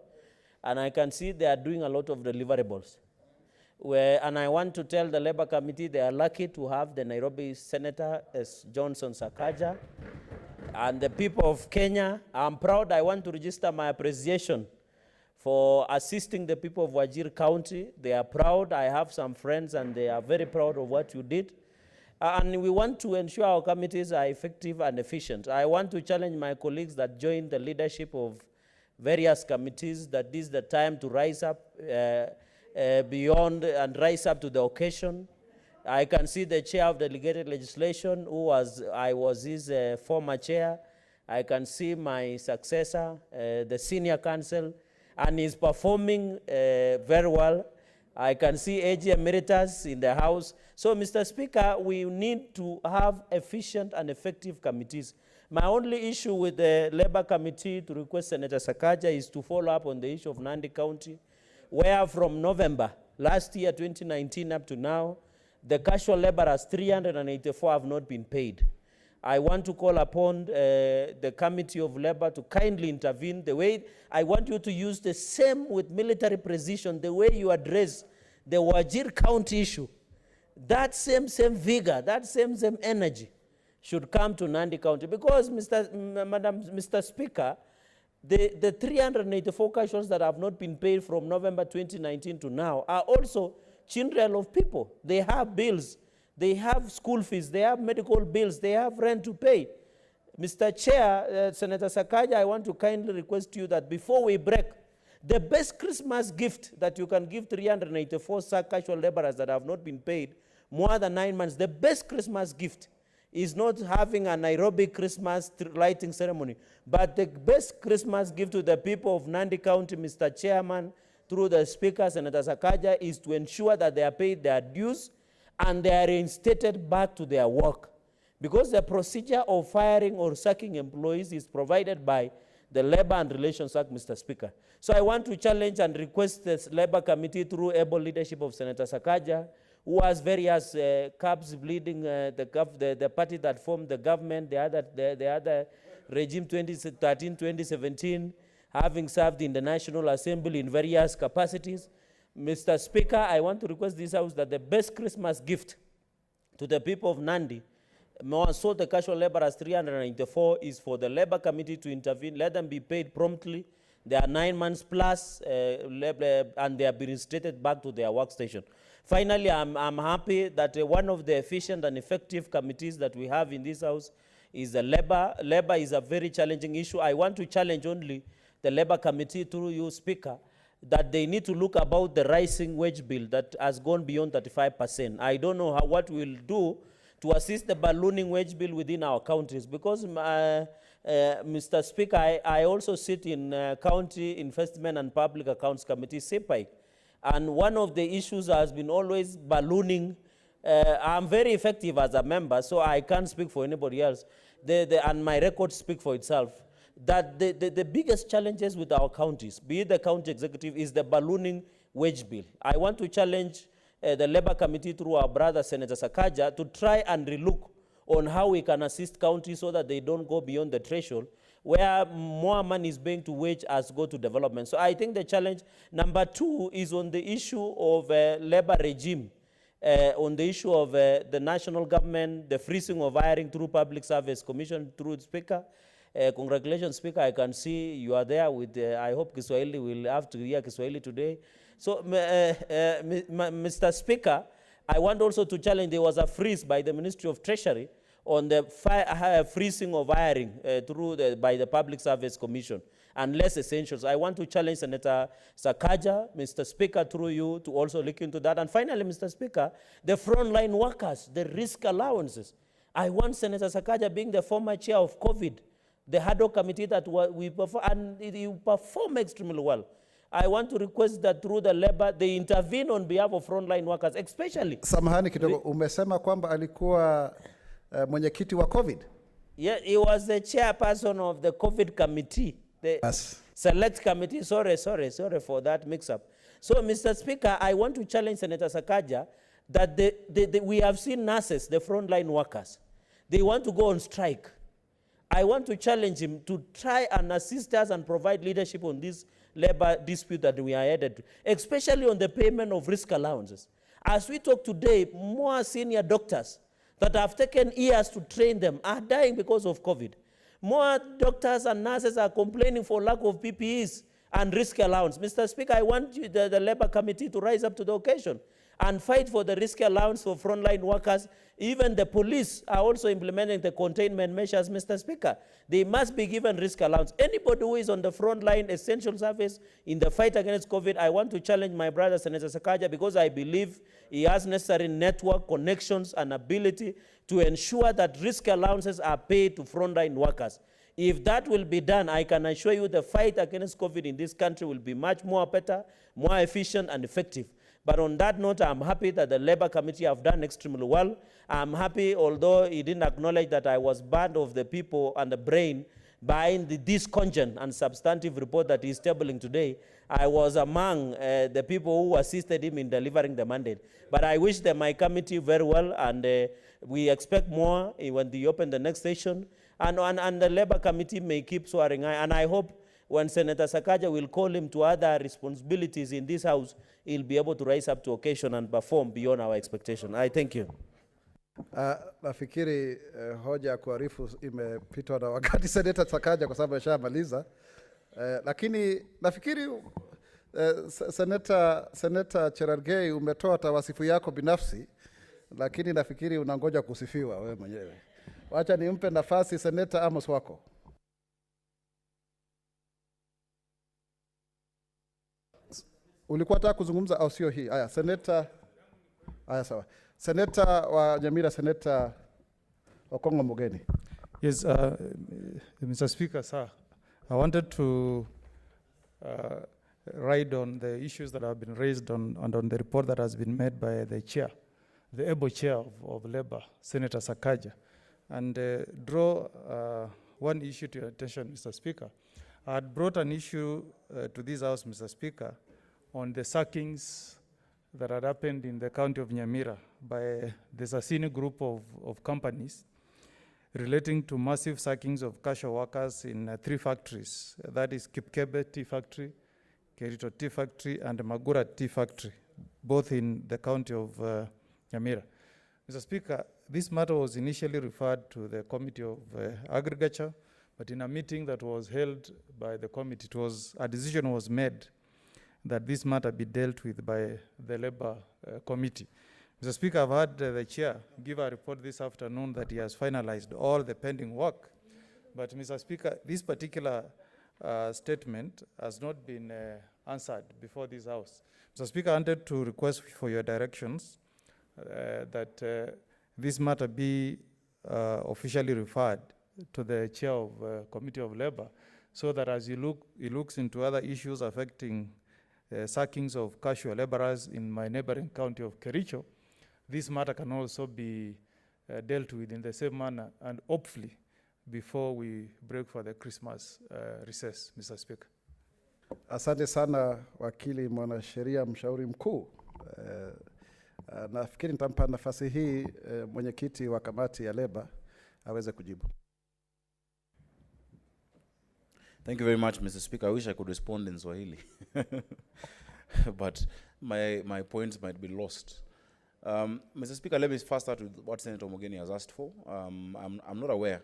and I can see they are doing a lot of deliverables. And I want to tell the labor committee they are lucky to have the Nairobi Senator Johnson Sakaja, and the people of Kenya. I'm proud. I want to register my appreciation for assisting the people of Wajir County. They are proud. I have some friends, and they are very proud of what you did. And we want to ensure our committees are effective and efficient. I want to challenge my colleagues that join the leadership of various committees that this is the time to rise up beyond and rise up to the occasion. I can see the chair of delegated legislation, I was his former chair. I can see my successor, the senior counsel, and he's performing very well. I can see AG Emeritus in the House. So, Mr. Speaker, we need to have efficient and effective committees. My only issue with the Labour Committee to request Senator Sakaja is to follow up on the issue of Nandi County, where from November last year, 2019, up to now, the casual laborers, 384, have not been paid. I want to call upon the Committee of Labor to kindly intervene. The way I want you to use the same with military precision, the way you address the Wajir County issue. That same vigor, that same energy should come to Nandi County, because, Mr. Speaker, the 384 casuals that have not been paid from November 2019 to now are also children of people. They have bills. They have school fees, they have medical bills, they have rent to pay. Mr. Chair, Senator Sakaja, I want to kindly request you that before we break, the best Christmas gift that you can give 384 casual laborers that have not been paid more than 9 months, the best Christmas gift is not having a Nairobi Christmas lighting ceremony, but the best Christmas gift to the people of Nandi County, Mr. Chairman, through the Speaker, Senator Sakaja, is to ensure that they are paid their dues and they are reinstated back to their work. Because the procedure of firing or sacking employees is provided by the Labor and Relations Act, Mr. Speaker. So I want to challenge and request the Labor Committee, through able leadership of Senator Sakaja, who has various cabs bleeding the party that formed the government, the other regime 2013-2017, having served in the National Assembly in various capacities. Mr. Speaker, I want to request this House that the best Christmas gift to the people of Nandi, so the casual laborers 394, is for the Labor Committee to intervene, let them be paid promptly. They are 9 months plus, and they are being reinstated back to their workstation. Finally, I'm happy that one of the efficient and effective committees that we have in this House is the Labor. Labor is a very challenging issue. I want to challenge only the Labor Committee, through you, Speaker, that they need to look about the rising wage bill that has gone beyond 35%. I don't know what we'll do to assist the ballooning wage bill within our counties, because, Mr. Speaker, I also sit in County Investment and Public Accounts Committee, CPI, and one of the issues has been always ballooning. I'm very effective as a member, so I can't speak for anybody else, and my records speak for itself, that the biggest challenges with our counties, be it the county executive, is the ballooning wage bill. I want to challenge the Labor Committee, through our brother Senator Sakaja, to try and relook on how we can assist counties so that they don't go beyond the threshold, where more money is being to wage as go to development. So I think the challenge number 2 is on the issue of labor regime, on the issue of the national government, the freezing of hiring through Public Service Commission, through the Speaker. Congratulations, Speaker. I can see you are there with, I hope Kiswahili will have to hear Kiswahili today. So, Mr. Speaker, I want also to challenge, there was a freeze by the Ministry of Treasury on the freezing of hiring by the Public Service Commission, unless essentials. I want to challenge Senator Sakaja, Mr. Speaker, through you, to also look into that. And finally, Mr. Speaker, the frontline workers, the risk allowances. I want Senator Sakaja, being the former chair of COVID, the HADO committee that we perform, and you perform extremely well. I want to request that through the labor, they intervene on behalf of frontline workers, especially. Samahani kidogo, umesema kwamba alikuwa mwenyekiti wa COVID? Yeah, he was the chairperson of the COVID committee, the select committee. Sorry for that mix-up. So, Mr. Speaker, I want to challenge Senator Sakaja that we have seen nurses, the frontline workers, they want to go on strike. I want to challenge him to try and assist us and provide leadership on this labor dispute that we are headed to, especially on the payment of risk allowances. As we talk today, more senior doctors that have taken years to train them are dying because of COVID. More doctors and nurses are complaining for lack of PPEs and risk allowance. Mr. Speaker, I want you, the Labor Committee, to rise up to the occasion and fight for the risk allowance for frontline workers. Even the police are also implementing the containment measures, Mr. Speaker. They must be given risk allowance. Anybody who is on the front line, essential service, in the fight against COVID, I want to challenge my brother, Senator Sakaja, because I believe he has necessary network connections and ability to ensure that risk allowances are paid to frontline workers. If that will be done, I can assure you the fight against COVID in this country will be much more better, more efficient and effective. But on that note, I'm happy that the Labor Committee have done extremely well. I'm happy, although he didn't acknowledge that I was banned of the people and the brain behind this cogent and substantive report that he's tabling today. I was among the people who assisted him in delivering the mandate. But I wish my committee very well, and we expect more when they open the next session. And the Labor Committee may keep swearing. And I hope when Senator Sakaja will call him to other responsibilities in this House, he'll be able to rise up to occasion and perform beyond our expectation. I thank you. Nafikiri hoja ya kuarifu imepitwa na wakati Senator Sakaja kwa sababu ameshamaliza. Lakini nafikiri Senator Cherargei umetoa tawasifu yako binafsi, lakini nafikiri unangoja kusifiwa wewe mwenyewe. Wacha nimpe nafasi Senator Amos wako. Ulikuwa unataka kuzungumza au sio hii? Haya, Senator. Haya, sawa. Senator wa Nyamira, Senator Okongo Mugeni. Yes, Mr. Speaker, sir, I wanted to ride on the issues that have been raised and on the report that has been made by the chair, the able chair of Labour, Senator Sakaja, and draw one issue to your attention, Mr. Speaker. I had brought an issue to this House, Mr. Speaker, on the sackings that had happened in the county of Nyamira by the Sasini group of companies relating to massive sackings of casual workers in 3 factories. That is Kipkebe Tea Factory, Kerito Tea Factory, and Magura Tea Factory, both in the county of Nyamira. Mr. Speaker, this matter was initially referred to the Committee of Agriculture, but in a meeting that was held by the committee, a decision was made that this matter be dealt with by the Labour Committee. Mr. Speaker, I've had the chair give a report this afternoon that he has finalized all the pending work. But, Mr. Speaker, this particular statement has not been answered before this House. Mr. Speaker, I wanted to request for your directions that this matter be officially referred to the chair of Committee of Labour, so that as he looks into other issues affecting sackings of casual laborers in my neighboring county of Kericho, this matter can also be dealt with in the same manner, and hopefully before we break for the Christmas recess, Mr. Speaker. Asante sana wakili mwanasheria mshauri mkuu. Nafikiri nitampa nafasi hii mwenyekiti wa kamati ya Labour aweze kujibu. Thank you very much, Mr. Speaker. I wish I could respond in Swahili, but my points might be lost. Mr. Speaker, let me first start with what Senator Mugeni has asked for. I'm not aware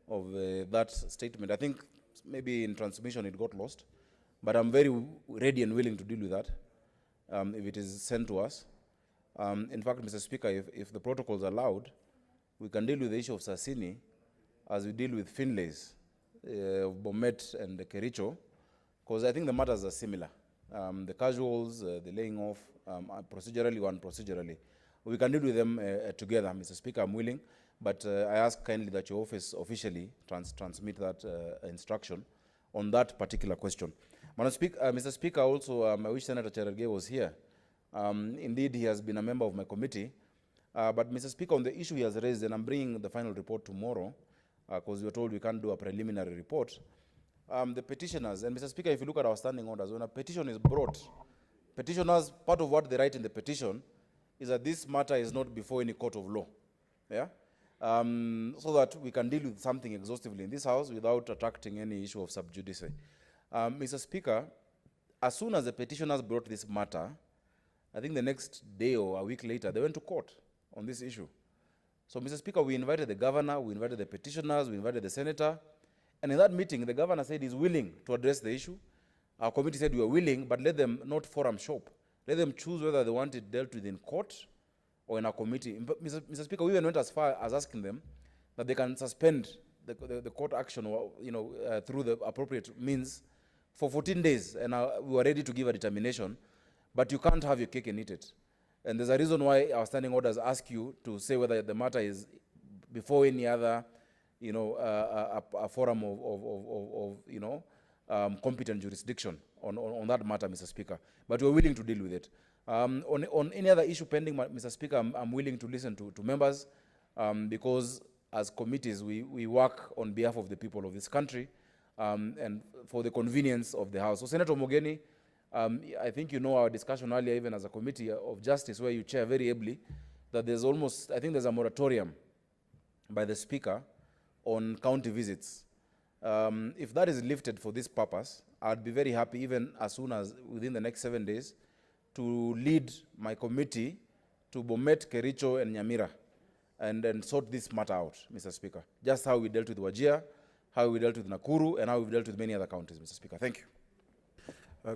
of that statement. I think maybe in transmission it got lost, but I'm very ready and willing to deal with that if it is sent to us. In fact, Mr. Speaker, if the protocols allowed, we can deal with the issue of Sasini as we deal with Finlays, of Bomet and Kericho, because I think the matters are similar. The casuals, the laying off, procedurally or unprocedurally. We can deal with them together, Mr. Speaker, I'm willing, but I ask kindly that your office officially transmit that instruction on that particular question. Mr. Speaker, also, I wish Senator Cherargei was here. Indeed, he has been a member of my committee, but Mr. Speaker, on the issue he has raised, and I'm bringing the final report tomorrow, because we were told we can't do a preliminary report. The petitioners, and Mr. Speaker, if you look at our standing orders, when a petition is brought, petitioners, part of what they write in the petition is that this matter is not before any court of law, yeah? So that we can deal with something exhaustively in this House without attracting any issue of sub judice. Mr. Speaker, as soon as the petitioners brought this matter, I think the next day or a week later, they went to court on this issue. So, Mr. Speaker, we invited the governor, we invited the petitioners, we invited the senator, and in that meeting, the governor said he's willing to address the issue. Our committee said we are willing, but let them not forum shop. Let them choose whether they want it dealt with in court or in a committee. Mr. Speaker, we even went as far as asking them that they can suspend the court action, or, through the appropriate means for 14 days, and we were ready to give a determination, but you can't have your cake and eat it. And there's a reason why our standing orders ask you to say whether the matter is before any other, a forum of competent jurisdiction on that matter, Mr. Speaker. But we're willing to deal with it. On any other issue pending, Mr. Speaker, I'm willing to listen to members, because as committees, we work on behalf of the people of this country, and for the convenience of the House. So, Senator Mogeni, I think you know our discussion earlier, even as a committee of justice, where you chair very ably, that there's almost, I think there's a moratorium by the Speaker on county visits. If that is lifted for this purpose, I'd be very happy, even as soon as within the next 7 days, to lead my committee to Bomet, Kericho, and Nyamira, and sort this matter out, Mr. Speaker. Just how we dealt with Wajir, how we dealt with Nakuru, and how we've dealt with many other counties, Mr. Speaker. Thank you.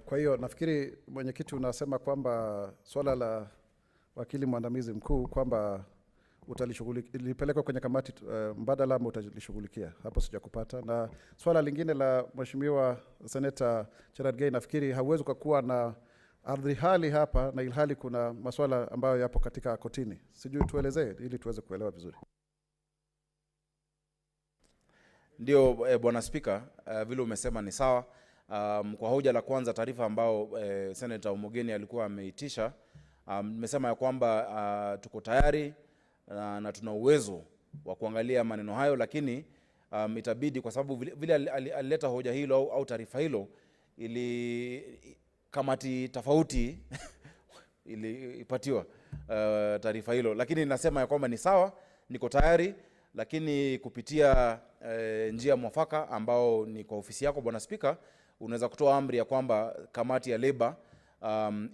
Kwa hiyo nafikiri mwenyekiti unasema kwamba swala la wakili mwandamizi mkuu kwamba utalipeleka kwenye kamati mbadala ama utalishughulikia. Hapo sijakupata. Na swala lingine la Mheshimiwa Senator Cherargei, nafikiri hauwezi kuwa na ardhi hali hapa na ilhali kuna masuala ambayo yapo katika kotini. Sijui tuelezee ili tuweze kuelewa vizuri. Ndio, Bwana Speaker, vile umesema ni sawa. Kwa hoja la kwanza, taarifa ambao Senator Omogeni alikuwa ameitisha, nimesema ya kwamba tuko tayari na tuna uwezo wa kuangalia maneno hayo, lakini itabidi, kwa sababu vile alileta hoja hilo au taarifa hilo, ili kamati tofauti ilipatiwa taarifa hilo, lakini nasema ya kwamba ni sawa, niko tayari, lakini kupitia njia mwafaka ambao ni kwa ofisi yako, Bwana Speaker, unaweza kutoa amri ya kwamba kamati ya Labor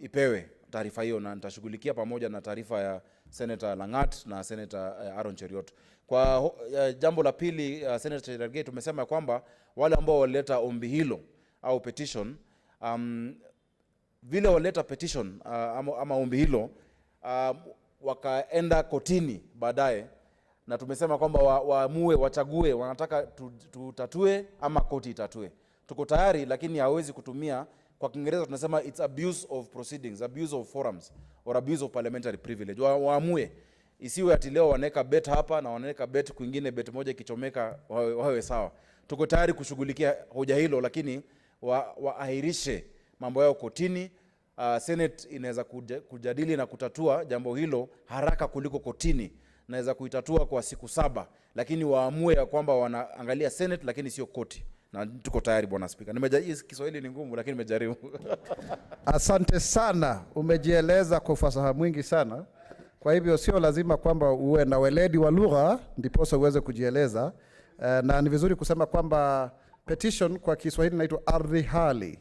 ipewe taarifa hiyo, na nitashughulikia pamoja na taarifa ya Senator Langat na Senator Aaron Cheriot. Kwa jambo la pili, Senator Cherargei, tumesema kwamba wale ambao walileta ombi hilo au petition, vile walileta petition ama ombi hilo, wakaenda kotini baadaye, na tumesema kwamba waamue, wachague, wanataka tutatue ama koti itatue. Tuko tayari, lakini hawezi kutumia, kwa Kiingereza tunasema it's abuse of proceedings, abuse of forums, or abuse of parliamentary privilege. Waamue, isiwe ati leo wanaweka bet hapa na wanaweka bet kwingine, bet moja ikichomeka wawe sawa. Tuko tayari kushughulikia hoja hilo, lakini waahirishe mambo yao kotini. Senate inaweza kujadili na kutatua jambo hilo haraka kuliko kotini. Naweza kuitatua kwa siku 7, lakini waamue ya kwamba wanaangalia Senate lakini sio koti. Na tuko tayari, Bwana Speaker. Kiswahili ni ngumu, lakini nimejaribu. Asante sana, umejieleza kwa ufasaha mwingi sana. Kwa hivyo sio lazima kwamba uwe na weledi wa lugha ndiposa uweze kujieleza. Na ni vizuri kusema kwamba petition kwa Kiswahili inaitwa ardhi hali.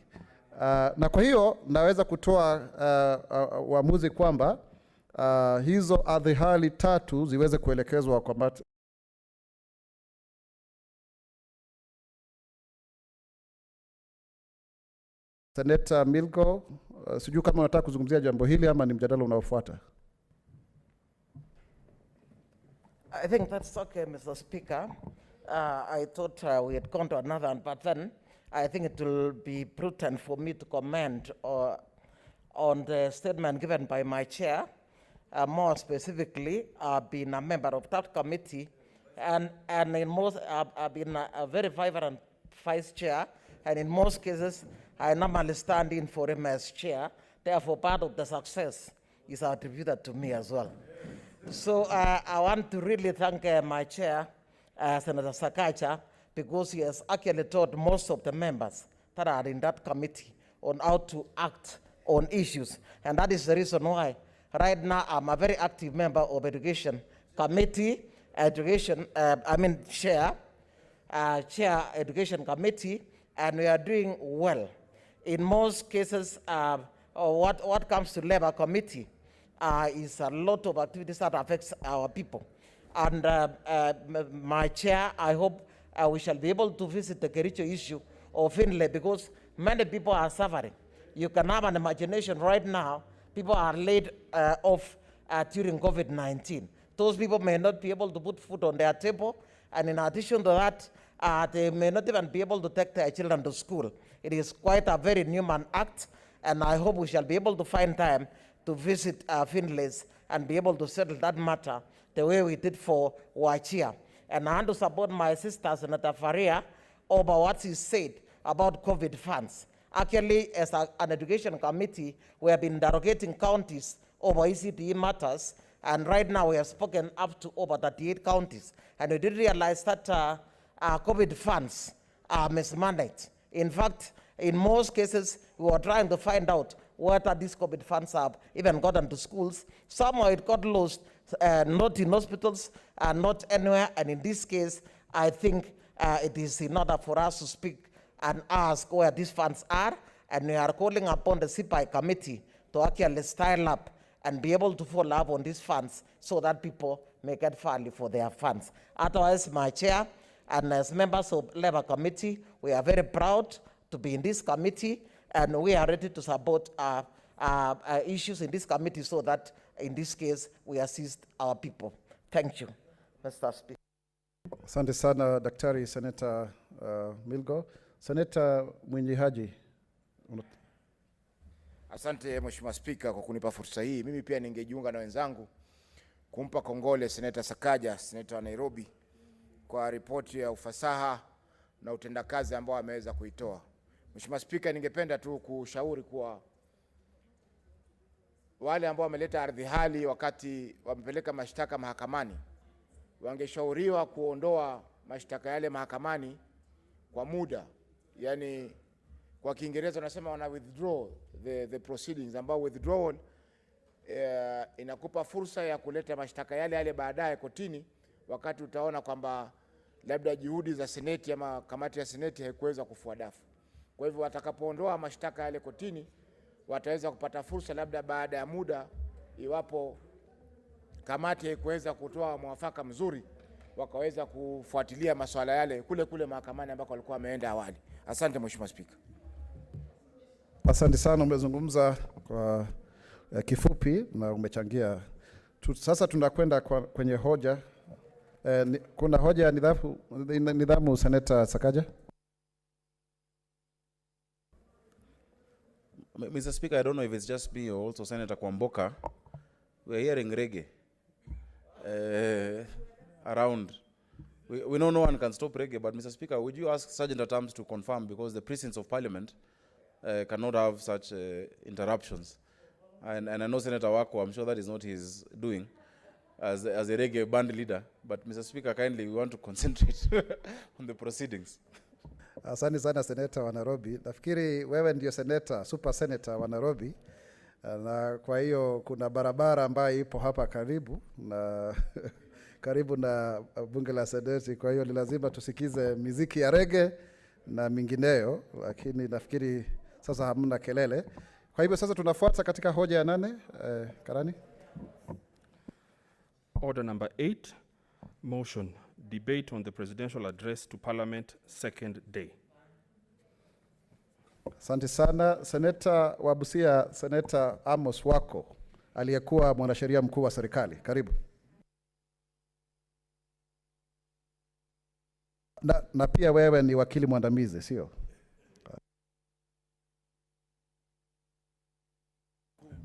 Na kwa hiyo naweza kutoa uamuzi kwamba hizo ardhi hali 3 ziweze kuelekezwa kwa Senator Milgo, sijui kama unataka kuzungumzia jambo hili ama ni mjadala unaofuata. I think that's okay, Mr. Speaker. I thought we had gone to another one, but then I think it will be prudent for me to comment on the statement given by my chair. More specifically, I've been a member of that committee, and in most, I've been a very vibrant vice chair, and in most cases, I normally stand in for him as chair. Therefore, part of the success is attributed to me as well. So I want to really thank my chair, Senator Sakaja, because he has actually taught most of the members that are in that committee on how to act on issues. And that is the reason why right now I'm a very active member of Education Committee, chair Education Committee, and we are doing well. In most cases, what comes to Labor Committee is a lot of activities that affects our people. And my chair, I hope we shall be able to visit the Kericho issue of Finlay, because many people are suffering. You can have an imagination right now, people are laid off during COVID-19. Those people may not be able to put food on their table, and in addition to that, they may not even be able to take their children to school. It is quite a very inhuman act, and I hope we shall be able to find time to visit Finlay's and be able to settle that matter the way we did for Wachia. And I want to support my sister, Senator Faria, over what she said about COVID funds. Actually, as an education committee, we have been interrogating counties over ECDE matters, and right now we have spoken up to over 38 counties. And we did realize that COVID funds are mismanaged. In fact, in most cases, we were trying to find out whether these COVID funds have even gotten to schools. Somehow it got lost, not in hospitals, not anywhere. And in this case, I think it is in order for us to speak and ask where these funds are. And we are calling upon the CPI committee to actually style up and be able to follow up on these funds so that people may get value for their funds. Otherwise, my chair and as members of Labor Committee, we are very proud to be in this committee, and we are ready to support issues in this committee so that, in this case, we assist our people. Thank you, Mr. Speaker. Asante sana, Daktari Senator Milgo. Senator Mwinyi Haji. Asante Mheshimiwa Spika kwa kunipa fursa hii. Mimi pia ningejiunga na wenzangu kumpa kongole Senator Sakaja, Senator wa Nairobi, kwa ripoti ya ufasaha na utendakazi ambao ameweza kuitoa. Mheshimiwa Spika, ningependa tu kushauri kuwa wale ambao wameleta ardhi hali wakati wamepeleka mashtaka mahakamani, wangeshauriwa kuondoa mashtaka yale mahakamani kwa muda. Yani kwa Kiingereza wanasema wana withdraw the proceedings, ambao withdrawal inakupa fursa ya kuleta mashtaka yale baadaye kotini, wakati utaona kwamba labda juhudi za seneti ama kamati ya seneti haikuweza kufua dafu. Kwa hivyo watakapoondoa mashtaka yale kotini, wataweza kupata fursa labda baada ya muda, iwapo kamati haikuweza kutoa mwafaka mzuri, wakaweza kufuatilia masuala yale kule mahakamani ambako walikuwa wameenda awali. Asante Mheshimiwa Spika. Asante sana, umezungumza kwa kifupi na umechangia. Sasa tunakwenda kwenye hoja. Kuna hoja ya nidhamu, Senator Sakaja. Mr. Speaker, I don't know if it's just me or also Senator Kwamboka. We're hearing reggae around. We know no one can stop reggae, but Mr. Speaker, would you ask Sergeant at Arms to confirm, because the precincts of Parliament cannot have such interruptions. And I know Senator Wako, I'm sure that is not his doing as a reggae band leader, but Mr. Speaker, kindly, we want to concentrate on the proceedings. Asante sana Senator wa Nairobi. Nafikiri wewe ndio Senator, super Senator wa Nairobi. Na kwa hiyo kuna barabara ambayo ipo hapa karibu na karibu na bunge la Seneti, kwa hiyo ni lazima tusikize muziki ya reggae na mingineyo, lakini nafikiri sasa hamna kelele. Kwa hivyo sasa tunafuata katika hoja ya 8. Karani. Order number 8, motion, debate on the presidential address to Parliament, second day. Asante sana. Seneta wa Busia, Seneta Amos Wako, aliyekuwa mwanasheria mkuu wa serikali. Karibu. Na pia wewe ni wakili mwandamizi, sio?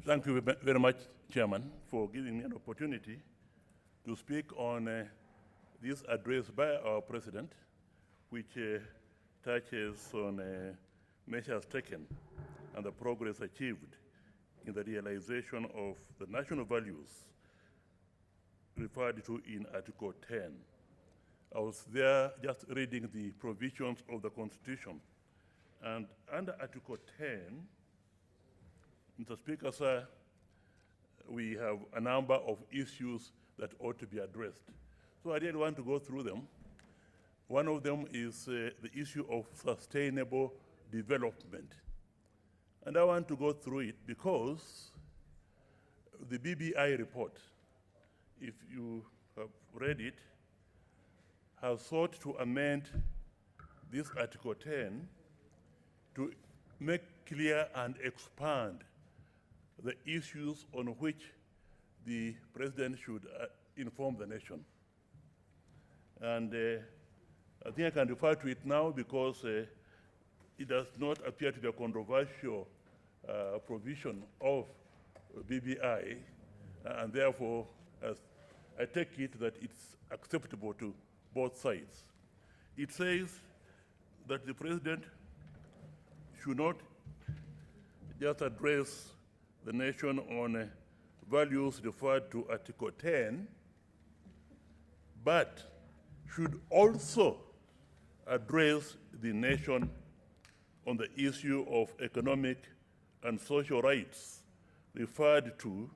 Thank you very much, Chairman, for giving me an opportunity to speak on this address by our President, which touches on measures taken and the progress achieved in the realization of the national values referred to in Article 10. I was there just reading the provisions of the Constitution. And under Article 10, Mr. Speaker, sir, we have a number of issues that ought to be addressed. So I didn't want to go through them. One of them is the issue of sustainable development. And I want to go through it because the BBI report, if you have read it, has sought to amend this Article 10 to make clear and expand the issues on which the President should inform the nation. And I think I can refer to it now because it does not appear to be a controversial provision of BBI, and therefore, as I take it that it's acceptable to both sides. It says that the President should not just address the nation on values referred to Article 10, but should also address the nation on the issue of economic and social rights referred to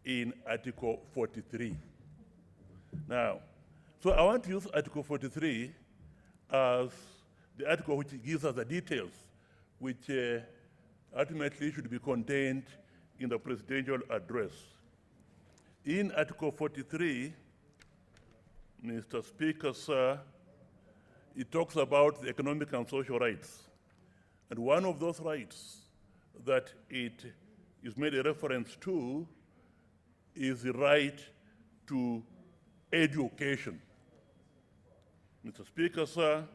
in Article 43. Now, so I want to use Article 43 as the article which gives us the details which ultimately should be contained in the presidential address. In Article 43, Mr. Speaker, sir, it talks about the economic and social rights. And one of those rights that it is made a reference to is the right to education. Mr. Speaker, sir,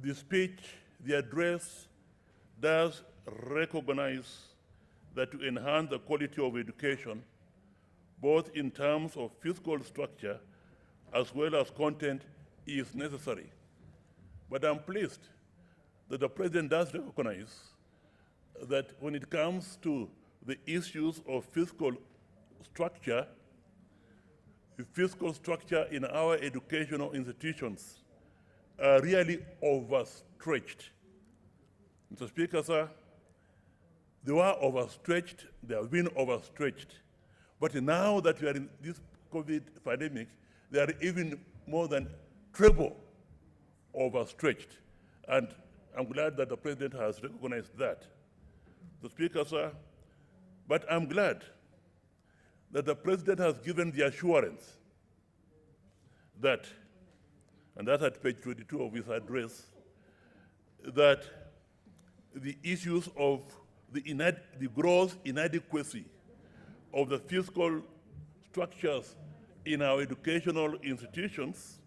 the speech, the address does recognize that to enhance the quality of education, both in terms of physical structure as well as content, is necessary. But I'm pleased that the President does recognize that when it comes to the issues of physical structure, the physical structure in our educational institutions are really overstretched. Mr. Speaker, sir, they were overstretched, they have been overstretched. But now that we are in this COVID pandemic, they are even more than triple overstretched. And I'm glad that the President has recognized that. The Speaker, sir, but I'm glad that the President has given the assurance that, and that's at page 22 of his address, that the issues of the gross inadequacy of the fiscal structures in our educational institutions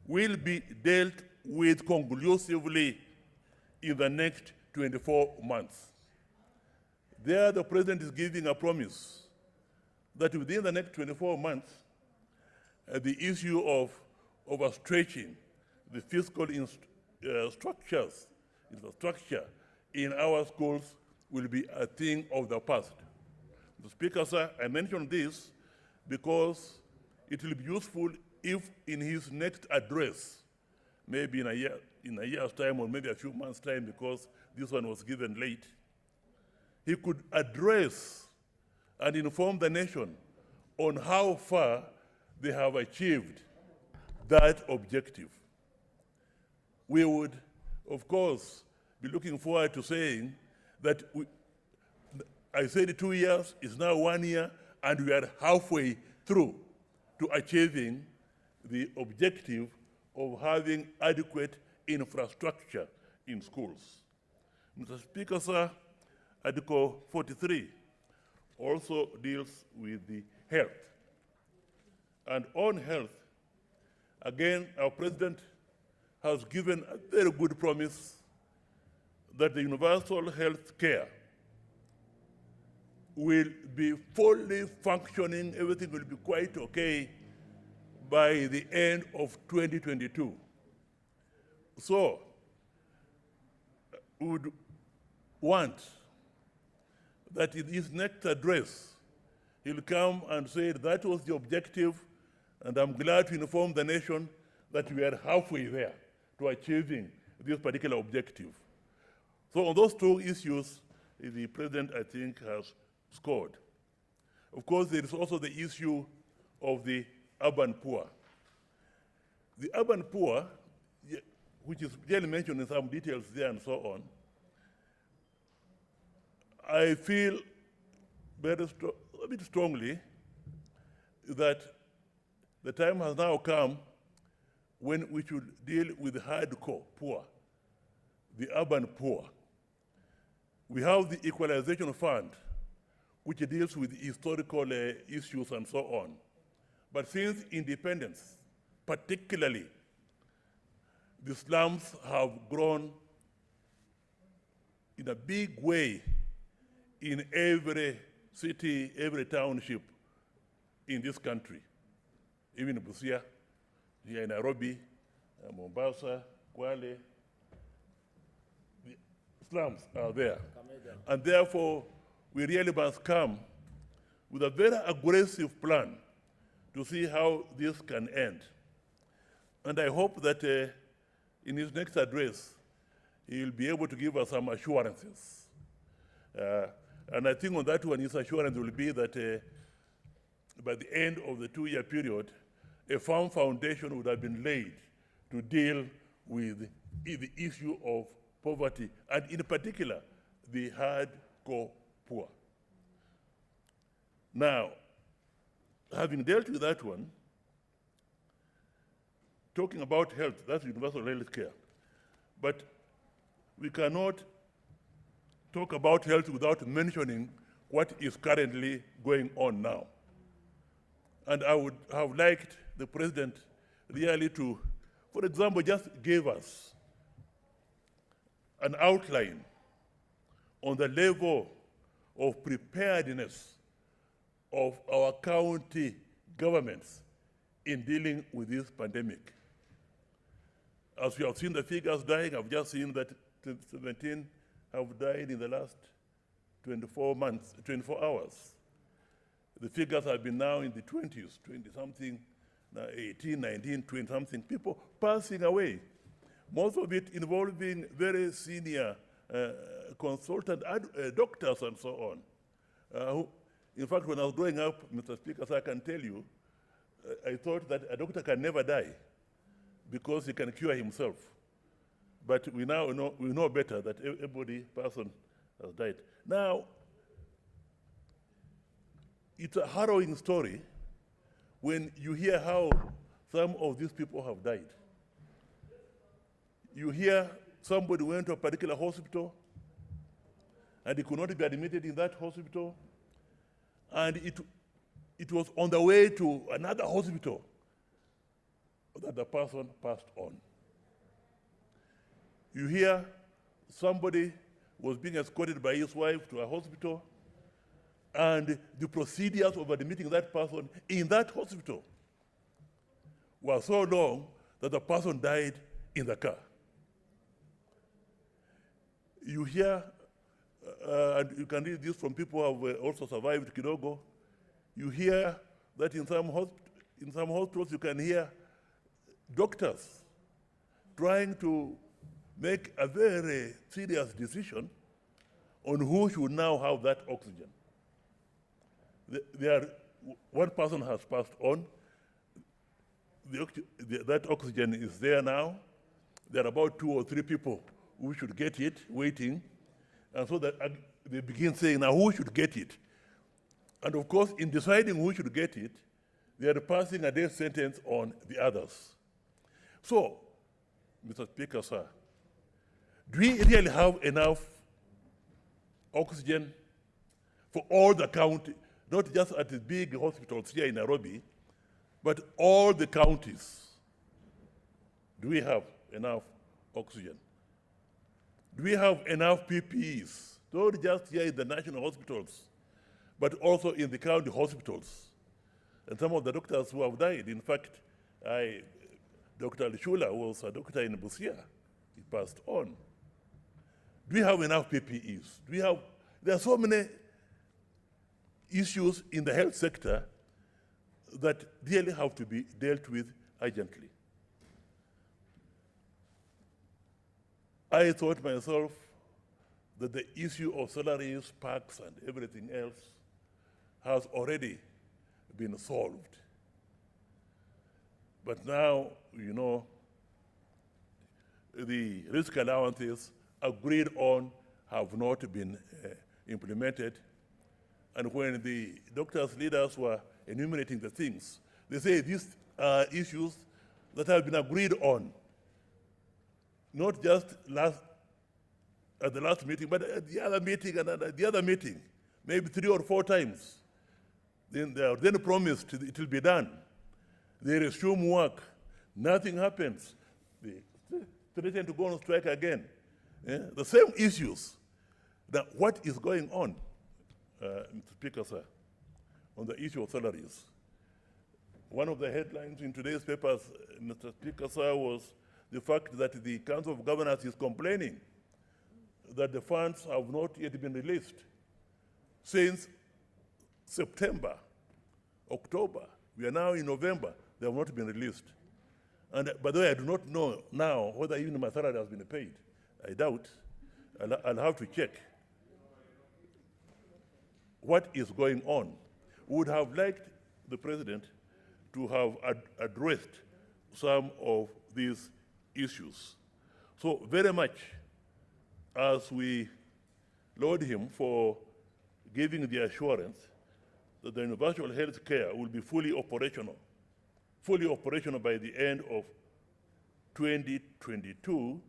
will be dealt with conclusively in the next 24 months. There, the President is giving a promise that within the next 24 months, the issue of overstretching the fiscal infrastructure in our schools will be a thing of the past. The Speaker, sir, I mention this because it will be useful if in his next address, maybe in a year's time or maybe a few months' time, because this one was given late, he could address and inform the nation on how far they have achieved that objective. We would, of course, be looking forward to saying that I said 2 years, it's now 1 year, and we are halfway through to achieving the objective of having adequate infrastructure in schools. Mr. Speaker, sir, Article 43 also deals with the health. And on health, again, our president has given a very good promise that the universal health care will be fully functioning, everything will be quite okay by the end of 2022. So, we would want that in his next address, he'll come and say that was the objective, and I'm glad to inform the nation that we are halfway there to achieving this particular objective. So on those two issues, the president, I think, has scored. Of course, there is also the issue of the urban poor. The urban poor, which is clearly mentioned in some details there and so on, I feel a bit strongly that the time has now come when we should deal with the hardcore poor, the urban poor. We have the Equalization Fund, which deals with historical issues and so on. But since independence, particularly, the slums have grown in a big way in every city, every township in this country, even in Busia, here in Nairobi, Mombasa, Kwale. The slums are there. And therefore, we really must come with a very aggressive plan to see how this can end. And I hope that in his next address, he will be able to give us some assurances. And I think on that one, his assurance will be that by the end of the 2-year period, a firm foundation would have been laid to deal with the issue of poverty, and in particular, the hardcore poor. Now, having dealt with that one, talking about health, that's universal health care. But we cannot talk about health without mentioning what is currently going on now. And I would have liked the president really to, for example, just give us an outline on the level of preparedness of our county governments in dealing with this pandemic. As we have seen the figures dying, I've just seen that 17 have died in the last 24 hours. The figures have been now in the 20s, 20-something, 18, 19, 20-something, people passing away. Most of it involving very senior consultant doctors and so on. In fact, when I was growing up, Mr. Speaker, so I can tell you, I thought that a doctor can never die because he can cure himself. But we now know better that every person has died. Now, it's a harrowing story when you hear how some of these people have died. You hear somebody went to a particular hospital and he could not be admitted in that hospital, and it was on the way to another hospital that the person passed on. You hear somebody was being escorted by his wife to a hospital, and the procedures of admitting that person in that hospital were so long that the person died in the car. You hear, and you can read this from people who have also survived Kidogo, you hear that in some hospitals you can hear doctors trying to make a very serious decision on who should now have that oxygen. One person has passed on. That oxygen is there now. There are about 2 or 3 people who should get it, waiting. And so that they begin saying, now who should get it? And of course, in deciding who should get it, they are passing a death sentence on the others. So, Mr. Speaker, sir, Do we really have enough oxygen for all the county, not just at the big hospitals here in Nairobi, but all the counties? Do we have enough oxygen? Do we have enough PPEs? Not just here in the national hospitals, but also in the county hospitals. And some of the doctors who have died, in fact, Dr. Lishula was a doctor in Busia. He passed on. Do we have enough PPEs? There are so many issues in the health sector that really have to be dealt with urgently. I thought myself that the issue of salaries, parks, and everything else has already been solved. But now, you know, the risk allowances agreed on have not been implemented. And when the doctors' leaders were enumerating the things, they say these are issues that have been agreed on, not just at the last meeting, but at the other meeting and at the other meeting, maybe 3 or 4 times. Then they are then promised it will be done. They resume work. Nothing happens. They threaten to go on strike again. The same issues. Now, what is going on, Mr. Speaker, sir, on the issue of salaries? One of the headlines in today's papers, Mr. Speaker, sir, was the fact that the Council of Governors is complaining that the funds have not yet been released since September, October. We are now in November. They have not been released. And by the way, I do not know now whether even my salary has been paid. I doubt. I'll have to check what is going on. We would have liked the president to have addressed some of these issues. So very much as we laud him for giving the assurance that the universal health care will be fully operational by the end of 2022,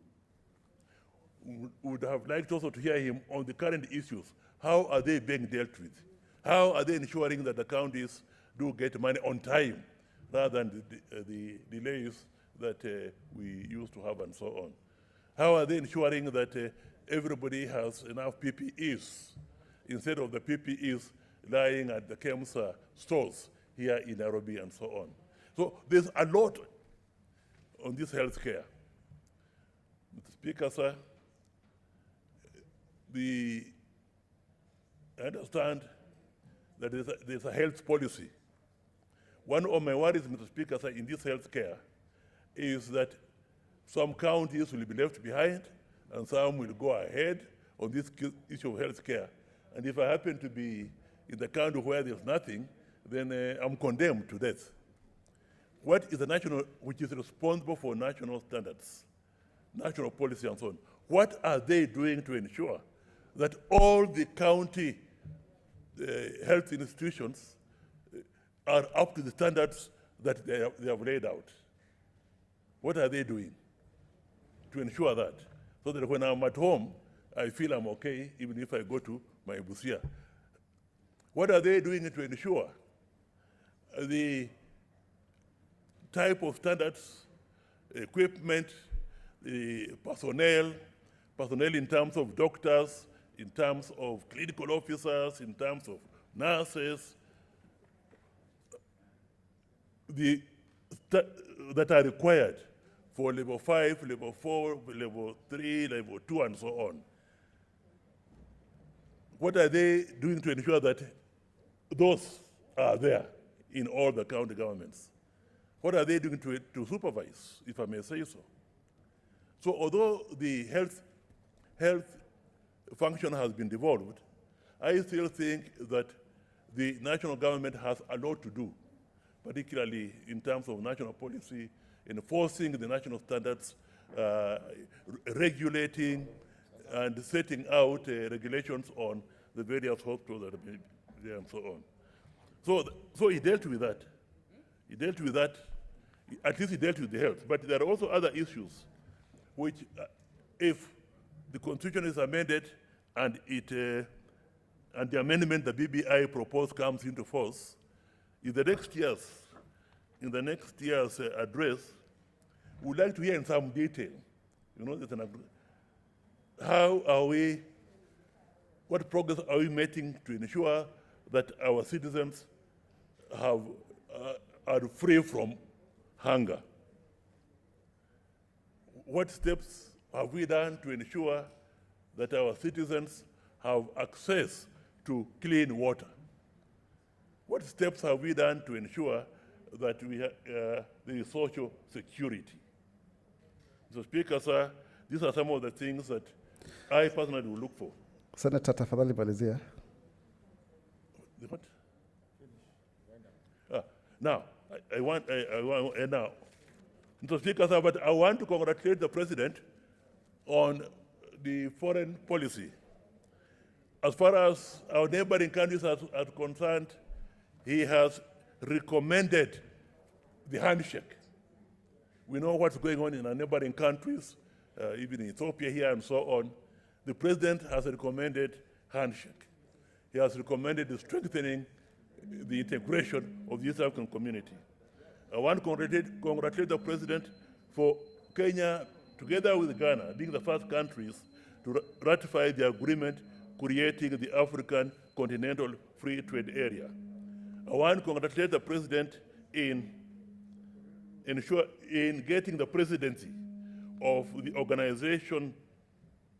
would have liked also to hear him on the current issues. How are they being dealt with? How are they ensuring that the counties do get money on time rather than the delays that we used to have and so on? How are they ensuring that everybody has enough PPEs instead of the PPEs lying at the KEMSA stores here in Nairobi and so on? So there's a lot on this health care. Mr. Speaker, sir, I understand that there's a health policy. One of my worries, Mr. Speaker, sir, in this health care is that some counties will be left behind and some will go ahead on this issue of health care. And if I happen to be in the county where there's nothing, then I'm condemned to death. What is the national, which is responsible for national standards, national policy and so on? What are they doing to ensure that all the county health institutions are up to the standards that they have laid out? What are they doing to ensure that? So that when I'm at home, I feel I'm okay, even if I go to my Busia. What are they doing to ensure the type of standards, equipment, the personnel in terms of doctors, in terms of clinical officers, in terms of nurses, that are required for level 5, level 4, level 3, level 2, and so on? What are they doing to ensure that those are there in all the county governments? What are they doing to supervise, if I may say so? So although the health function has been devolved, I still think that the national government has a lot to do, particularly in terms of national policy, enforcing the national standards, regulating and setting out regulations on the various hospitals that are there and so on. So he dealt with that. He dealt with that. At least he dealt with the health. But there are also other issues which, if the Constitution is amended and and the amendment the BBI proposed comes into force, in the next year's address, we'd like to hear in some detail, how are we, what progress are we making to ensure that our citizens are free from hunger? What steps have we done to ensure that our citizens have access to clean water? What steps have we done to ensure that there is social security? So, Speaker, sir, these are some of the things that I personally will look for. Senator, tafadhali malizia. What? Now, I want now, Mr. Speaker, sir, but I want to congratulate the President on the foreign policy. As far as our neighboring countries are concerned, he has recommended the handshake. We know what's going on in our neighboring countries, even in Ethiopia here and so on. The President has recommended handshake. He has recommended strengthening the integration of the East African community. I want to congratulate the President for Kenya, together with Ghana, being the first countries to ratify the agreement creating the African Continental Free Trade Area. I want to congratulate the President in getting the presidency of the Organization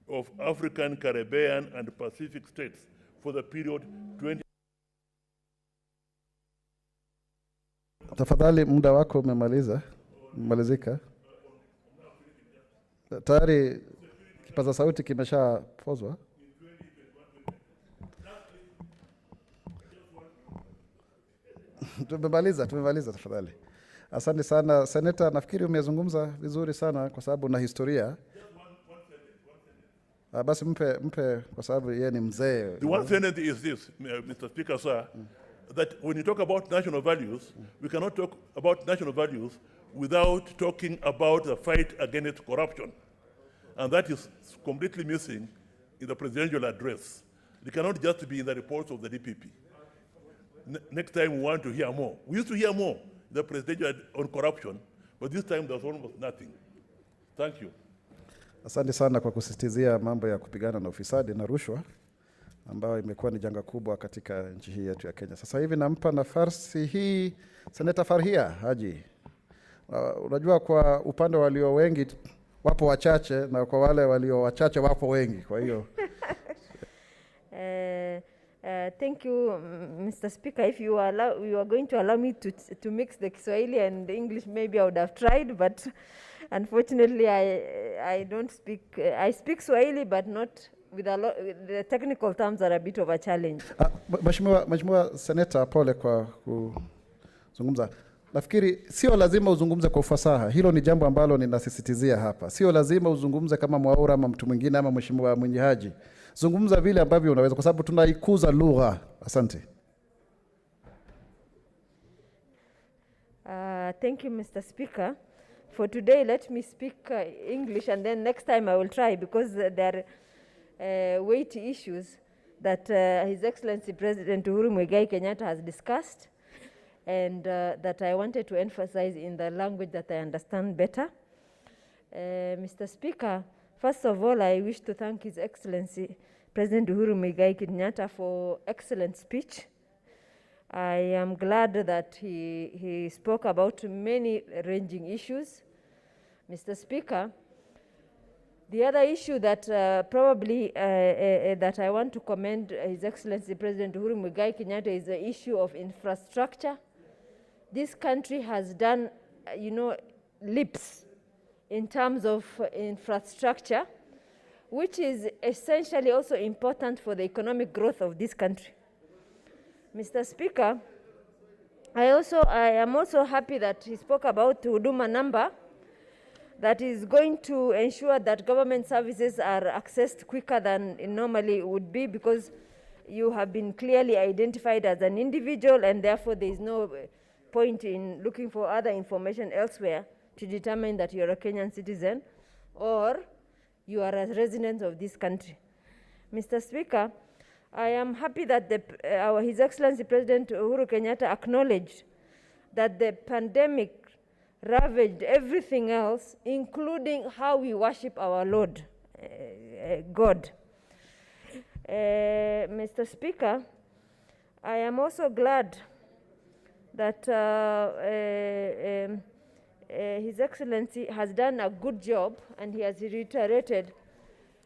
of African, Caribbean, and Pacific States for the period 20. Tafadhali, muda wako umemalizika. Tayari kipaza sauti kimeshapozwa. Tumemaliza tafadhali. Asante sana Senator, nafikiri umezungumza vizuri sana kwa sababu na historia. Basi mpe kwa sababu yeye ni mzee. The one sentence is this, Mr. Speaker, sir, that when you talk about national values, we cannot talk about national values without talking about the fight against corruption. And that is completely missing in the presidential address. It cannot just be in the reports of the DPP. Next time we want to hear more. We used to hear more in the presidential on corruption, but this time there's almost nothing. Thank you. Asante sana kwa kusisitizia mambo ya kupigana na ufisadi na rushwa ambayo imekuwa ni janga kubwa katika nchi hii yetu ya Kenya. Sasa hivi nampa nafasi hii Senator Farhia Haji. Unajua kwa upande walio wengi wapo wachache na kwa wale walio wachache wapo wengi, kwa hiyo thank you, Mr. Speaker. If you are going to allow me to mix the Kiswahili and the English, maybe I would have tried, but unfortunately I don't speak. I speak Swahili, but not with a lot. The technical terms are a bit of a challenge. Mheshimiwa Senator, pole kwa kuzungumza. Nafikiri sio lazima uzungumze kwa ufasaha. Hilo ni jambo ambalo ninasisitizia hapa. Sio lazima uzungumze kama Mwaura ama mtu mwingine ama Mheshimiwa Mwenye Haji. Zungumza vile ambavyo unaweza kwa sababu tunaikuza lugha. Asante. Thank you, Mr. Speaker. For today, let me speak English, and then next time I will try, because there are weighty issues that His Excellency President Uhuru Muigai Kenyatta has discussed, and that I wanted to emphasize in the language that I understand better. Mr. Speaker, first of all, I wish to thank His Excellency President Uhuru Muigai Kenyatta for excellent speech. I am glad that he spoke about many ranging issues. Mr. Speaker, the other issue that probably that I want to commend His Excellency President Uhuru Muigai Kenyatta is the issue of infrastructure. This country has done, leaps in terms of infrastructure, which is essentially also important for the economic growth of this country. Mr. Speaker, I am also happy that he spoke about Huduma number that is going to ensure that government services are accessed quicker than it normally would be, because you have been clearly identified as an individual, and therefore there is no point in looking for other information elsewhere to determine that you're a Kenyan citizen, or you are a resident of this country. Mr. Speaker, I am happy that His Excellency President Uhuru Kenyatta acknowledged that the pandemic ravaged everything else, including how we worship our Lord, God. Mr. Speaker, I am also glad that His Excellency has done a good job, and he has reiterated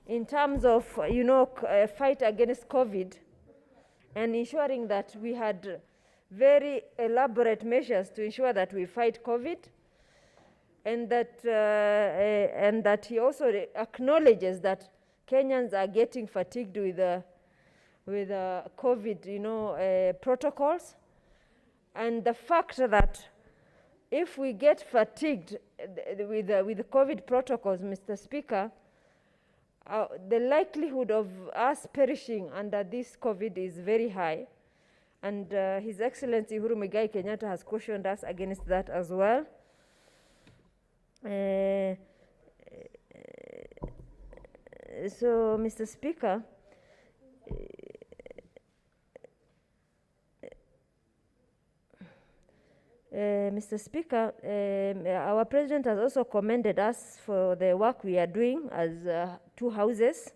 in terms of, fight against COVID and ensuring that we had very elaborate measures to ensure that we fight COVID, and that he also acknowledges that Kenyans are getting fatigued with COVID, protocols, and the fact that if we get fatigued with the COVID protocols, Mr. Speaker, the likelihood of us perishing under this COVID is very high, and His Excellency Uhuru Muigai Kenyatta has cautioned us against that as well. So, Mr. Speaker, our President has also commended us for the work we are doing as two houses,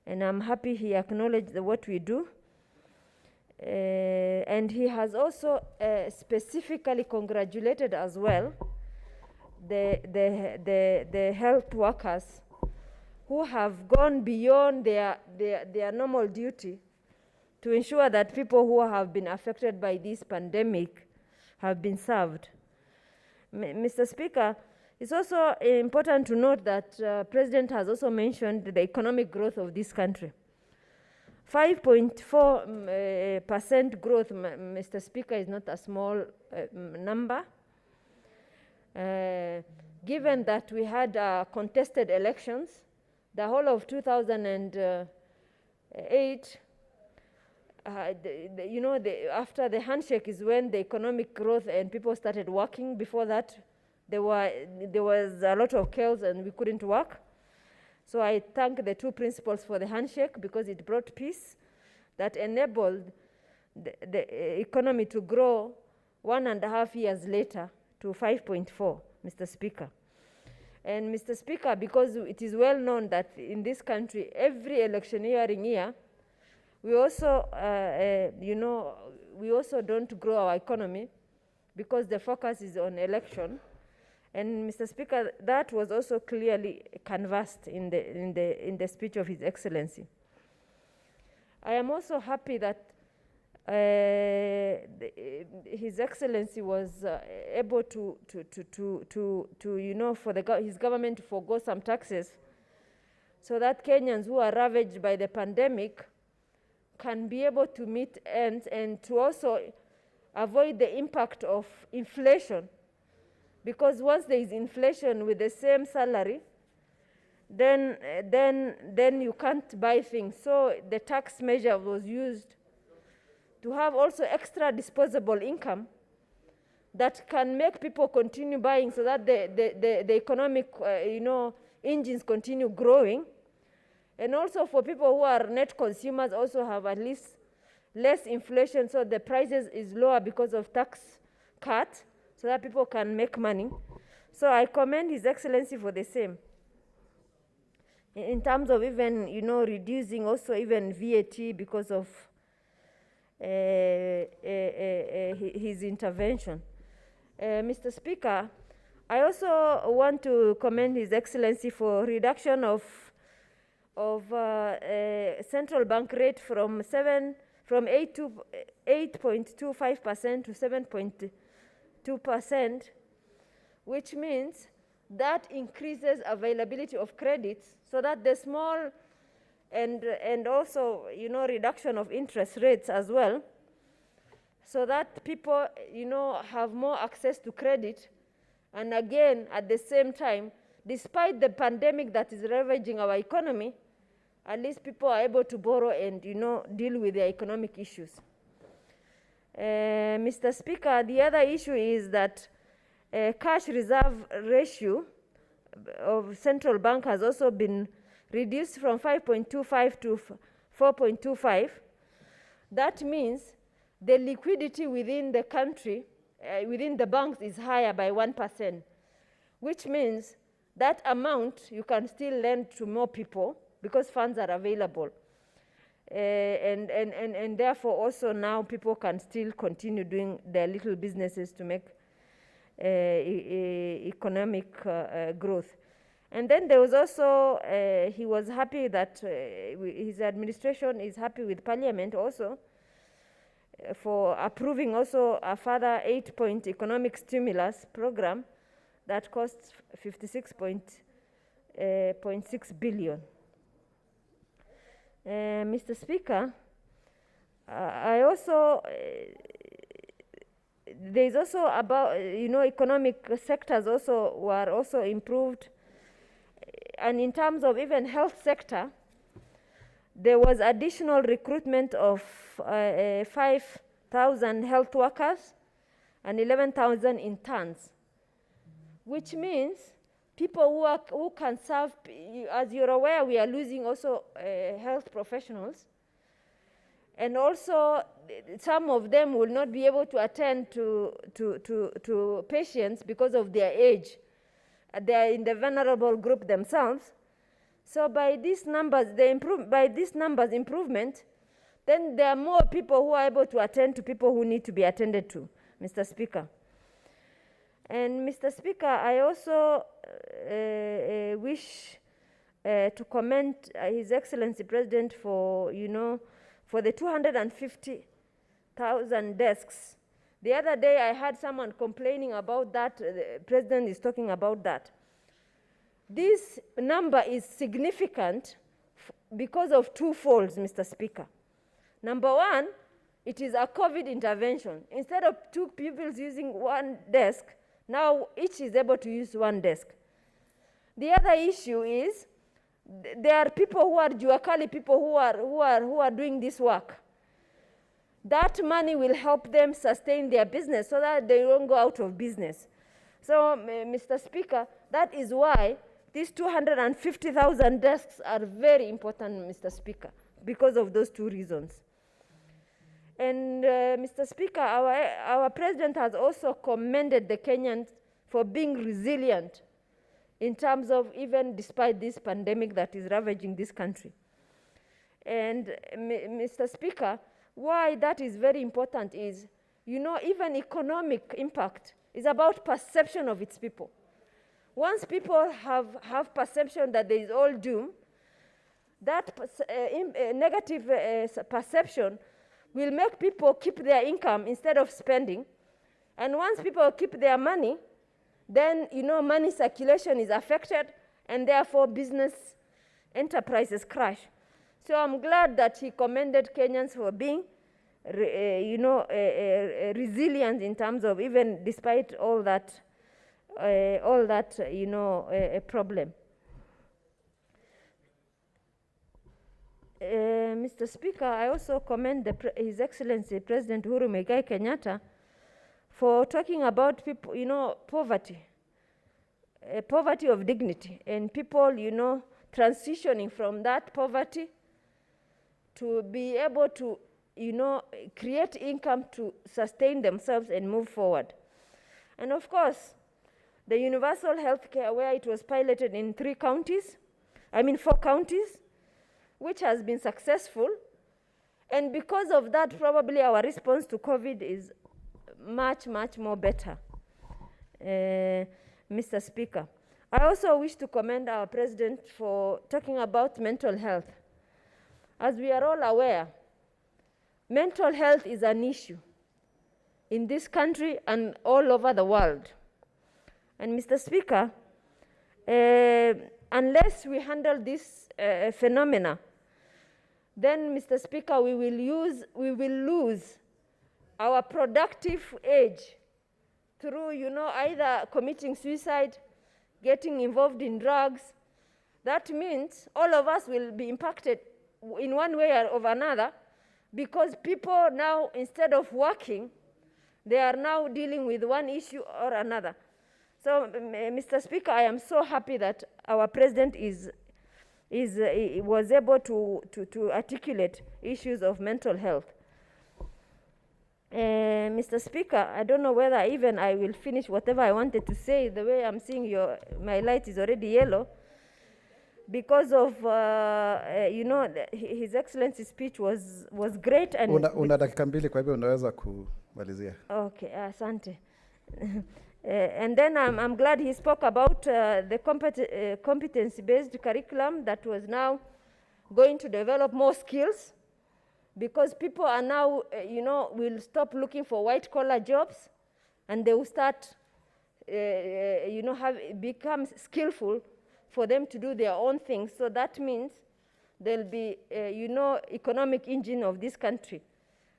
and I'm happy he acknowledged what we do. And he has also specifically congratulated as well the health workers who have gone beyond their normal duty to ensure that people who have been affected by this pandemic have been served. Mr. Speaker, it's also important to note that President has also mentioned the economic growth of this country. 5.4% growth, Mr. Speaker, is not a small number. Given that we had contested elections, the whole of 2008, after the handshake is when the economic growth and people started working. Before that, there was a lot of chaos and we couldn't work. So I thank the two principals for the handshake, because it brought peace that enabled the economy to grow 1.5 years later to 5.4, Mr. Speaker. And Mr. Speaker, because it is well known that in this country, every electioneering year, we also, we also don't grow our economy because the focus is on election. And Mr. Speaker, that was also clearly canvassed in the speech of His Excellency. I am also happy that His Excellency was able to for his government to forgo some taxes, so that Kenyans who are ravaged by the pandemic can be able to meet ends and to also avoid the impact of inflation. Because once there is inflation with the same salary, then you can't buy things. So the tax measure was used to have also extra disposable income that can make people continue buying, so that the economic engines continue growing. And also for people who are net consumers also have at least less inflation, so the prices is lower because of tax cut, so that people can make money. So I commend His Excellency for the same. In terms of even, reducing also even VAT because of his intervention. Mr. Speaker, I also want to commend His Excellency for reduction of central bank rate from 8.25% to 7.2%, which means that increases availability of credits, so that the small and also reduction of interest rates as well, so that people have more access to credit. And again, at the same time, despite the pandemic that is ravaging our economy, at least people are able to borrow and deal with their economic issues. Mr. Speaker, the other issue is that cash reserve ratio of central bank has also been reduced from 5.25 to 4.25. That means the liquidity within the country, within the banks, is higher by 1%, which means that amount you can still lend to more people because funds are available. And therefore also now people can still continue doing their little businesses to make economic growth. And then there was also, he was happy that his administration is happy with Parliament also for approving also a further 8-point economic stimulus program that costs 56.6 billion. Mr. Speaker, I also, there's also about, economic sectors also were also improved. And in terms of even health sector, there was additional recruitment of 5,000 health workers and 11,000 interns, which means people who can serve. As you're aware, we are losing also health professionals, and also some of them will not be able to attend to patients because of their age. They are in the vulnerable group themselves. So by these numbers, improvement, then there are more people who are able to attend to people who need to be attended to, Mr. Speaker. And Mr. Speaker, I also wish to commend His Excellency President for, for the 250,000 desks. The other day I heard someone complaining about that. The President is talking about that. This number is significant because of two folds, Mr. Speaker. Number one, it is a COVID intervention. Instead of two people using one desk, now each is able to use one desk. The other issue is there are people who are Juakali, people who are doing this work. That money will help them sustain their business so that they don't go out of business. So, Mr. Speaker, that is why these 250,000 desks are very important, Mr. Speaker, because of those two reasons. And Mr. Speaker, our president has also commended the Kenyans for being resilient in terms of even despite this pandemic that is ravaging this country. And Mr. Speaker, why that is very important is, even economic impact is about perception of its people. Once people have perception that there is all doom, that negative perception will make people keep their income instead of spending. And once people keep their money, then, money circulation is affected, and therefore business enterprises crash. So I'm glad that he commended Kenyans for being, resilient in terms of even despite all that, problem. Mr. Speaker, I also commend His Excellency President Uhuru Muigai Kenyatta for talking about people, poverty, poverty of dignity, and people, transitioning from that poverty to be able to, create income to sustain themselves and move forward. And of course, the universal health care, where it was piloted in 4 counties, which has been successful. And because of that, probably our response to COVID is much, much more better, Mr. Speaker. I also wish to commend our president for talking about mental health. As we are all aware, mental health is an issue in this country and all over the world. And Mr. Speaker, unless we handle this phenomena, then, Mr. Speaker, we will lose our productive age through, either committing suicide, getting involved in drugs. That means all of us will be impacted in one way or another, because people now, instead of working, they are now dealing with one issue or another. So, Mr. Speaker, I am so happy that our president was able to articulate issues of mental health. Mr. Speaker, I don't know whether even I will finish whatever I wanted to say. The way I'm seeing my light is already yellow. Because of, His Excellency's speech was great. And una dakika mbili, kwa hivyo unaweza kumalizia. Okay, asante. And then I'm glad he spoke about the competency-based curriculum that was now going to develop more skills, because people are now, will stop looking for white-collar jobs, and they will start, become skillful for them to do their own things. So that means there'll be, economic engine of this country.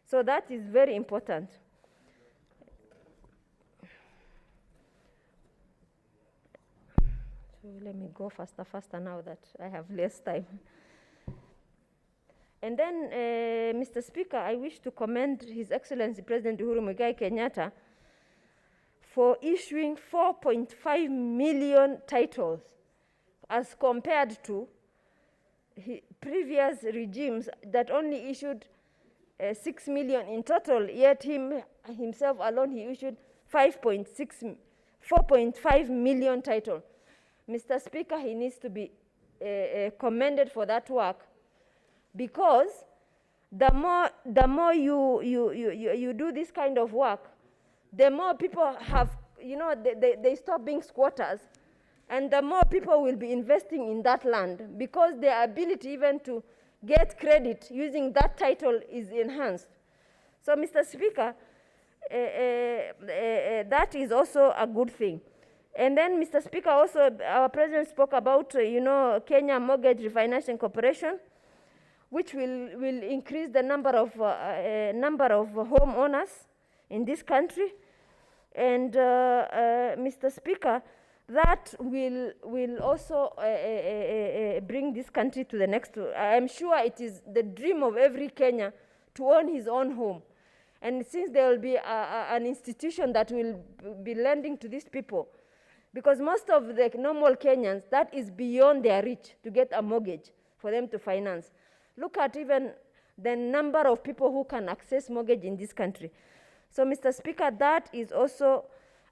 So that is very important. So let me go faster now that I have less time. And then, Mr. Speaker, I wish to commend His Excellency President Uhuru Muigai Kenyatta for issuing 4.5 million titles as compared to previous regimes that only issued 6 million in total, yet himself alone, he issued 4.5 million titles. Mr. Speaker, he needs to be commended for that work, because the more you do this kind of work, the more people have, they stop being squatters, and the more people will be investing in that land, because their ability even to get credit using that title is enhanced. So, Mr. Speaker, that is also a good thing. And then, Mr. Speaker, also our president spoke about, Kenya Mortgage Refinancing Corporation, which will increase the number of homeowners in this country. And Mr. Speaker, that will also bring this country to the next. I am sure it is the dream of every Kenyan to own his own home. And since there will be an institution that will be lending to these people, because most of the normal Kenyans, that is beyond their reach to get a mortgage for them to finance. Look at even the number of people who can access mortgage in this country. So, Mr. Speaker, that is also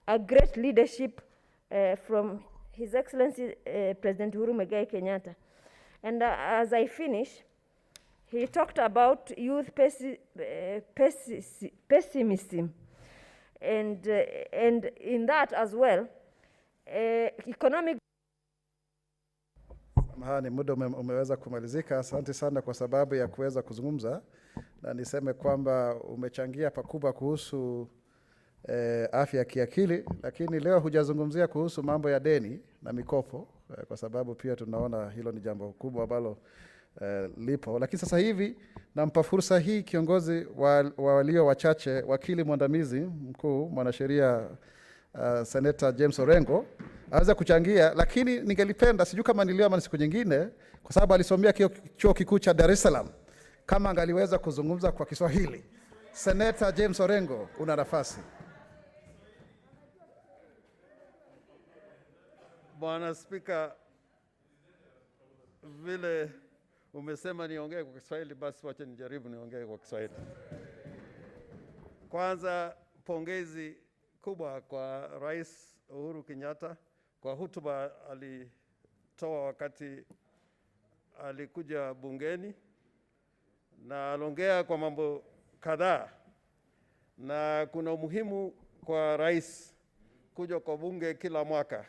a great leadership from His Excellency President Uhuru Muigai Kenyatta. And as I finish, he talked about youth pessimism. And in that as well, economic. Samahani, muda umeweza kumalizika. Asante sana kwa sababu ya kuweza kuzungumza, na niseme kwamba umechangia pakubwa kuhusu afya ya kiakili, lakini leo hujazungumzia kuhusu mambo ya deni na mikopo, kwa sababu pia tunaona hilo ni jambo kubwa ambalo lipo. Lakini sasa hivi nampa fursa hii kiongozi wa walio wachache, wakili mwandamizi mkuu mwanasheria Senator James Orengo aweza kuchangia, lakini ningelipenda, sijui kama nilio ama siku nyingine, kwa sababu alisomea chuo kikuu cha Dar es Salaam, kama angaliweza kuzungumza kwa Kiswahili. Senator James Orengo, una nafasi. Bwana Spika, vile umesema niongee kwa Kiswahili, basi wacha nijaribu niongee kwa Kiswahili. Kwanza, pongezi kubwa kwa Rais Uhuru Kenyatta kwa hotuba alitoa wakati alikuja bungeni, na aliongea kwa mambo kadhaa, na kuna umuhimu kwa rais kuja kwa bunge kila mwaka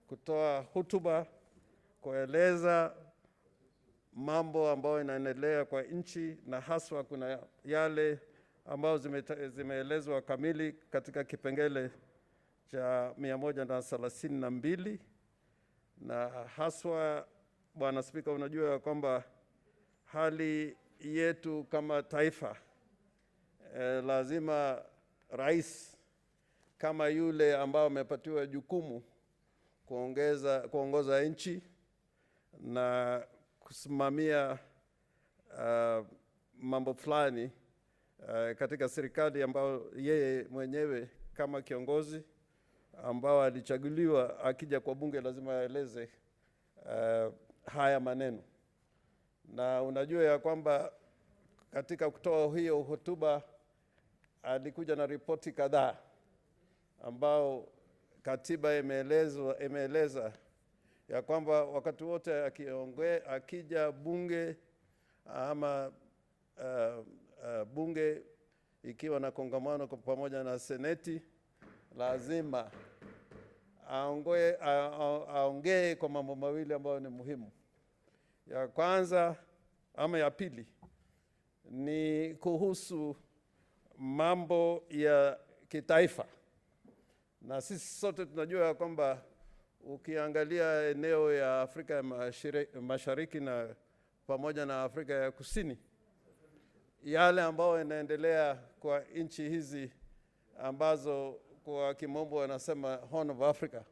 kutoa hotuba, kueleza mambo ambayo inaendelea kwa nchi, na haswa kuna yale ambayo zimeelezwa kamili katika kipengele cha 132, na haswa, Bwana Spika, unajua kwamba hali yetu kama taifa, lazima rais kama yule ambao amepatiwa jukumu kuongoza nchi na kusimamia mambo fulani katika serikali ambayo yeye mwenyewe kama kiongozi ambao alichaguliwa akija kwa bunge lazima aeleze haya maneno. Na unajua ya kwamba katika kutoa hiyo hotuba alikuja na ripoti kadhaa ambao katiba imeeleza ya kwamba wakati wote akija bunge ama bunge ikiwa na kongamano pamoja na seneti, lazima aongee kwa mambo mawili ambayo ni muhimu. Ya kwanza ama ya pili ni kuhusu mambo ya kitaifa. Na sisi sote tunajua ya kwamba ukiangalia eneo ya Afrika ya Mashariki na pamoja na Afrika ya Kusini, yale ambayo yanaendelea kwa nchi hizi ambazo kwa kimombo wanasema Horn of Africa,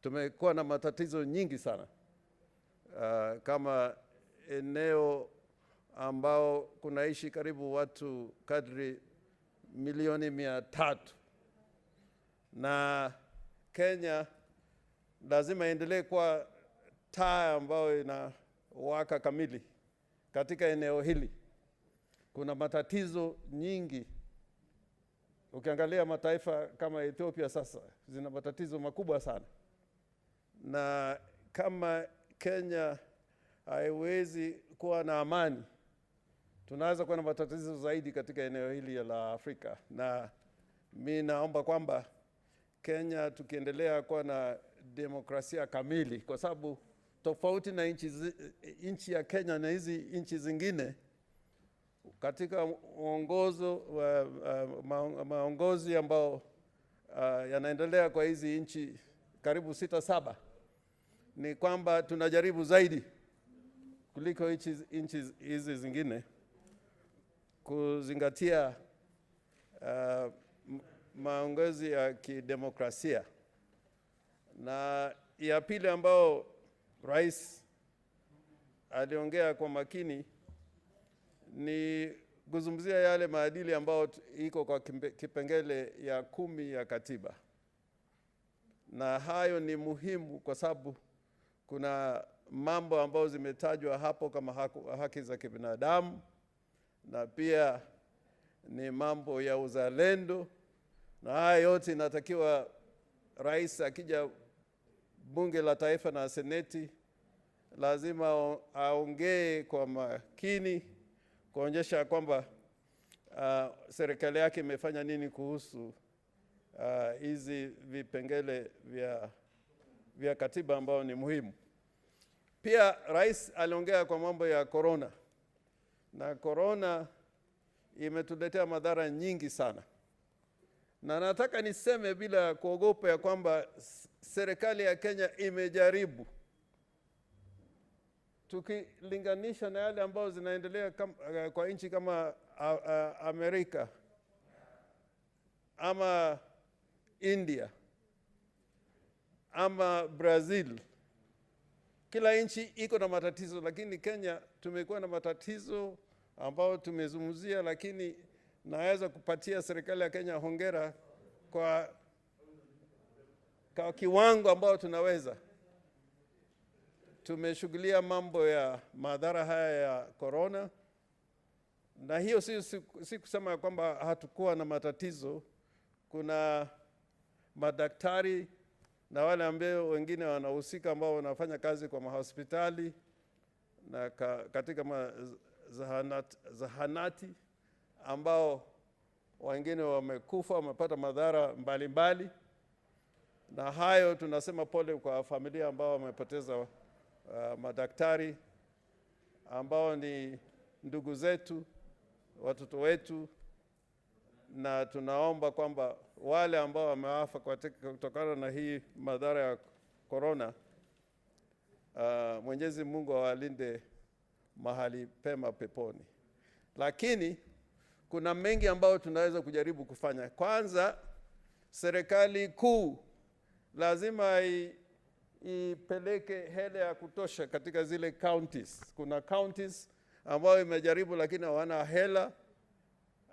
tumekuwa na matatizo nyingi sana. Kama eneo ambao kunaishi karibu watu kadri milioni 300, na Kenya lazima endelee kwa taa ambayo inawaka kamili katika eneo hili. Kuna matatizo nyingi. Ukiangalia mataifa kama Ethiopia sasa zina matatizo makubwa sana, na kama Kenya haiwezi kuwa na amani, tunaweza kuwa na matatizo zaidi katika eneo hili la Afrika. Na mimi naomba kwamba Kenya tukiendelea kuwa na demokrasia kamili, kwa sababu tofauti na nchi ya Kenya na hizi nchi zingine, katika maongozi ambao yanaendelea kwa hizi nchi karibu 6-7, ni kwamba tunajaribu zaidi kuliko nchi hizi zingine kuzingatia maongozi ya kidemokrasia. Na ya pili ambao rais aliongea kwa makini ni kuzungumzia yale maadili ambao iko kwa kipengele ya 10 ya katiba. Na hayo ni muhimu kwa sababu kuna mambo ambayo zimetajwa hapo kama haki za kibinadamu, na pia ni mambo ya uzalendo, na haya yote inatakiwa rais akija bunge la taifa na seneti lazima aongee kwa makini kuonyesha kwamba serikali yake imefanya nini kuhusu hizi vipengele vya katiba ambao ni muhimu. Pia rais aliongea kwa mambo ya corona, na corona imetuletea madhara nyingi sana. Na nataka niseme bila kuogopa ya kwamba serikali ya Kenya imejaribu, tukilinganisha na yale ambao zinaendelea kwa nchi kama Amerika ama India ama Brazil. Kila nchi iko na matatizo, lakini Kenya tumekuwa na matatizo ambao tumezungumzia, lakini naweza kupatia serikali ya Kenya hongera kwa kiwango ambao tunaweza. Tumeshughulia mambo ya madhara haya ya corona, na hiyo si kusema kwamba hatukuwa na matatizo. Kuna madaktari na wale ambao wengine wanahusika ambao wanafanya kazi kwa mahospitali na katika zahanati ambao wengine wamekufa, wamepata madhara mbalimbali. Na hayo tunasema pole kwa familia ambao wamepoteza madaktari ambao ni ndugu zetu, watoto wetu, na tunaomba kwamba wale ambao wameafa kutokana na hii madhara ya corona, Mwenyezi Mungu awalinde mahali pema peponi. Lakini kuna mengi ambao tunaweza kujaribu kufanya. Kwanza, serikali kuu lazima ipeleke hela ya kutosha katika zile counties. Kuna counties ambao imejaribu lakini hawana hela,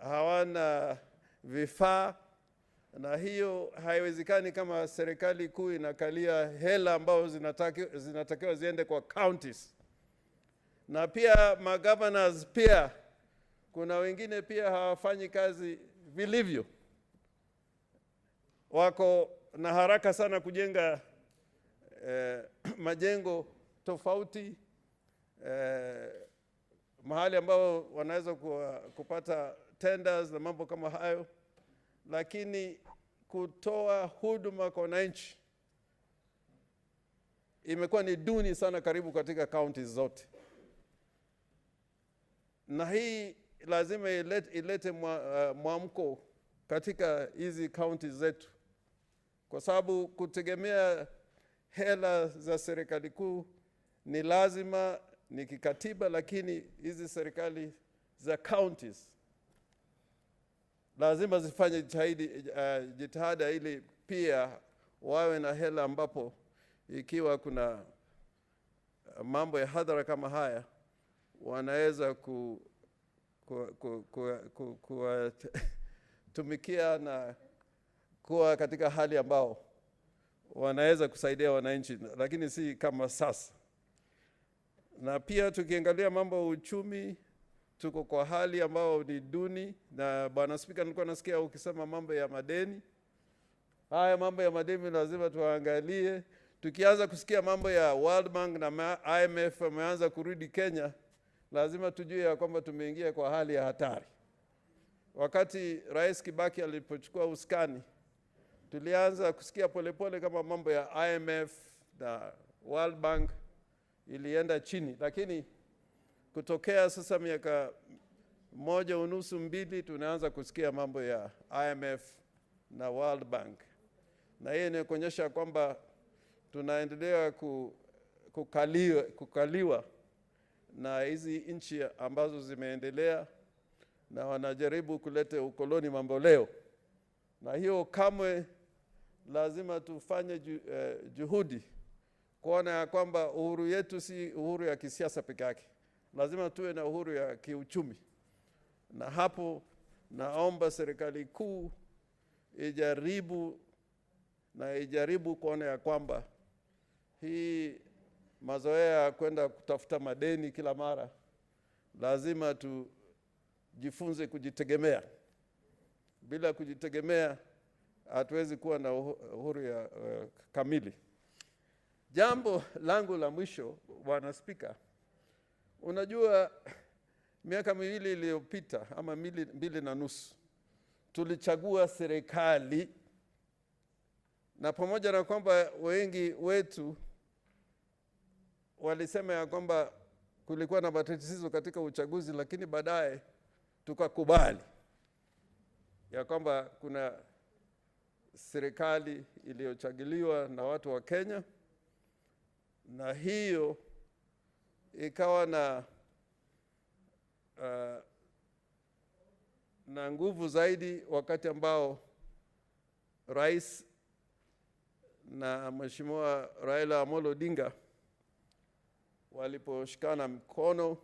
hawana vifaa, na hiyo haiwezekani kama serikali kuu inakalia hela ambao zinatakiwa ziende kwa counties. Na pia magovernors pia, kuna wengine pia hawafanyi kazi vilivyo. Wako na haraka sana kujenga majengo tofauti, mahali ambao wanaweza kupata tenders na mambo kama hayo, lakini kutoa huduma kwa wananchi imekuwa ni duni sana karibu katika counties zote. Na hii lazima ilete mwamko katika hizi counties zetu, kwa sababu kutegemea hela za serikali kuu ni lazima, ni kikatiba, lakini hizi serikali za counties lazima zifanye jitihada ili pia wawe na hela, ambapo ikiwa kuna mambo ya hadhara kama haya wanaweza kutumikia na kuwa katika hali ambao wanaweza kusaidia wananchi, lakini si kama sasa. Na pia tukiangalia mambo ya uchumi, tuko kwa hali ambao ni duni. Na Bwana Spika, nilikuwa nasikia ukisema mambo ya madeni. Haya mambo ya madeni lazima tuangalie. Tukianza kusikia mambo ya World Bank na IMF wameanza kurudi Kenya, lazima tujue ya kwamba tumeingia kwa hali ya hatari. Wakati Rais Kibaki alipochukua usukani, tulianza kusikia polepole kama mambo ya IMF na World Bank ilienda chini, lakini kutokea sasa miaka 1.5 2 tunaanza kusikia mambo ya IMF na World Bank, na hii ni kuonyesha kwamba tunaendelea kukaliwa na hizi nchi ambazo zimeendelea na wanajaribu kuleta ukoloni mambo leo. Na hiyo kamwe lazima tufanye juhudi kuona ya kwamba uhuru yetu si uhuru ya kisiasa peke yake, lazima tuwe na uhuru ya kiuchumi. Na hapo naomba serikali kuu ijaribu kuona ya kwamba hii mazoea ya kwenda kutafuta madeni kila mara, lazima tujifunze kujitegemea. Bila kujitegemea hatuwezi kuwa na uhuru ya kamili. Jambo langu la mwisho, Bwana Spika, unajua miaka 2 iliyopita ama 2.5 tulichagua serikali, na pamoja na kwamba wengi wetu walisema ya kwamba kulikuwa na matatizo katika uchaguzi, lakini baadaye tukakubali ya kwamba kuna serikali iliyochaguliwa na watu wa Kenya, na hiyo ikawa na nguvu zaidi wakati ambao Rais na Mheshimiwa Raila Amolo Odinga waliposhikana mkono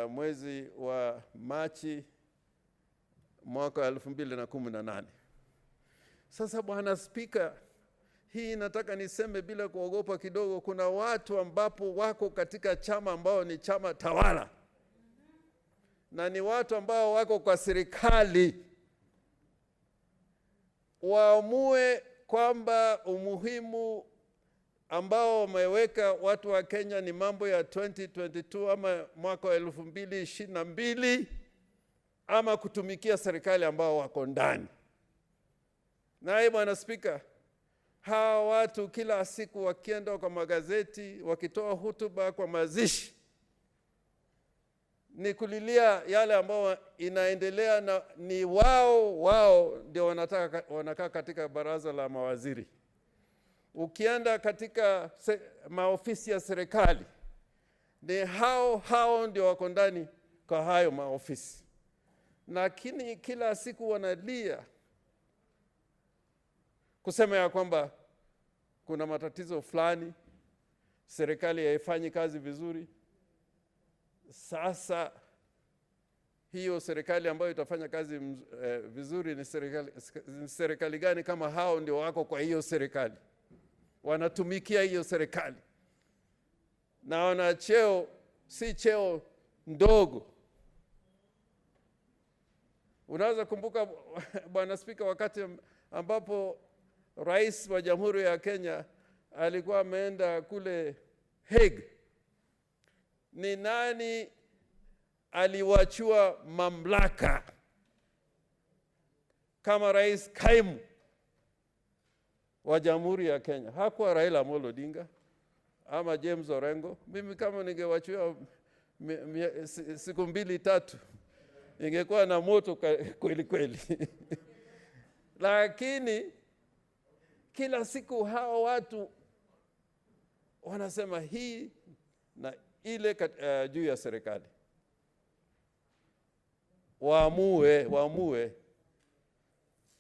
mwezi wa Machi mwaka 2018. Sasa Bwana Spika, hii nataka niseme bila kuogopa kidogo, kuna watu ambapo wako katika chama ambao ni chama tawala, na ni watu ambao wako kwa serikali, waamue kwamba umuhimu ambao wameweka watu wa Kenya ni mambo ya 2022 ama mwaka wa 2022 ama kutumikia serikali ambao wako ndani. Naye Bwana Spika, hawa watu kila siku wakienda kwa magazeti, wakitoa hotuba kwa mazishi, ni kulilia yale ambao inaendelea, na ni wao ndio wanakaa katika baraza la mawaziri. Ukienda katika maofisi ya serikali, ni hao ndio wako ndani kwa hayo maofisi. Lakini kila siku wanalia kusema ya kwamba kuna matatizo fulani, serikali haifanyi kazi vizuri. Sasa hiyo serikali ambayo itafanya kazi vizuri ni serikali gani kama hao ndio wako kwa hiyo serikali, wanatumikia hiyo serikali na wana cheo, si cheo ndogo. Unaweza kumbuka Bwana Spika, wakati ambapo Rais wa Jamhuri ya Kenya alikuwa ameenda kule Hague, ni nani aliwachua mamlaka kama rais kaimu wa Jamhuri ya Kenya? Hakuwa Raila Amolo Odinga ama James Orengo. Mimi kama ningewachua siku 2-3 ingekuwa na moto kweli kweli. Lakini kila siku hao watu wanasema hii na ile juu ya serikali. Waamue.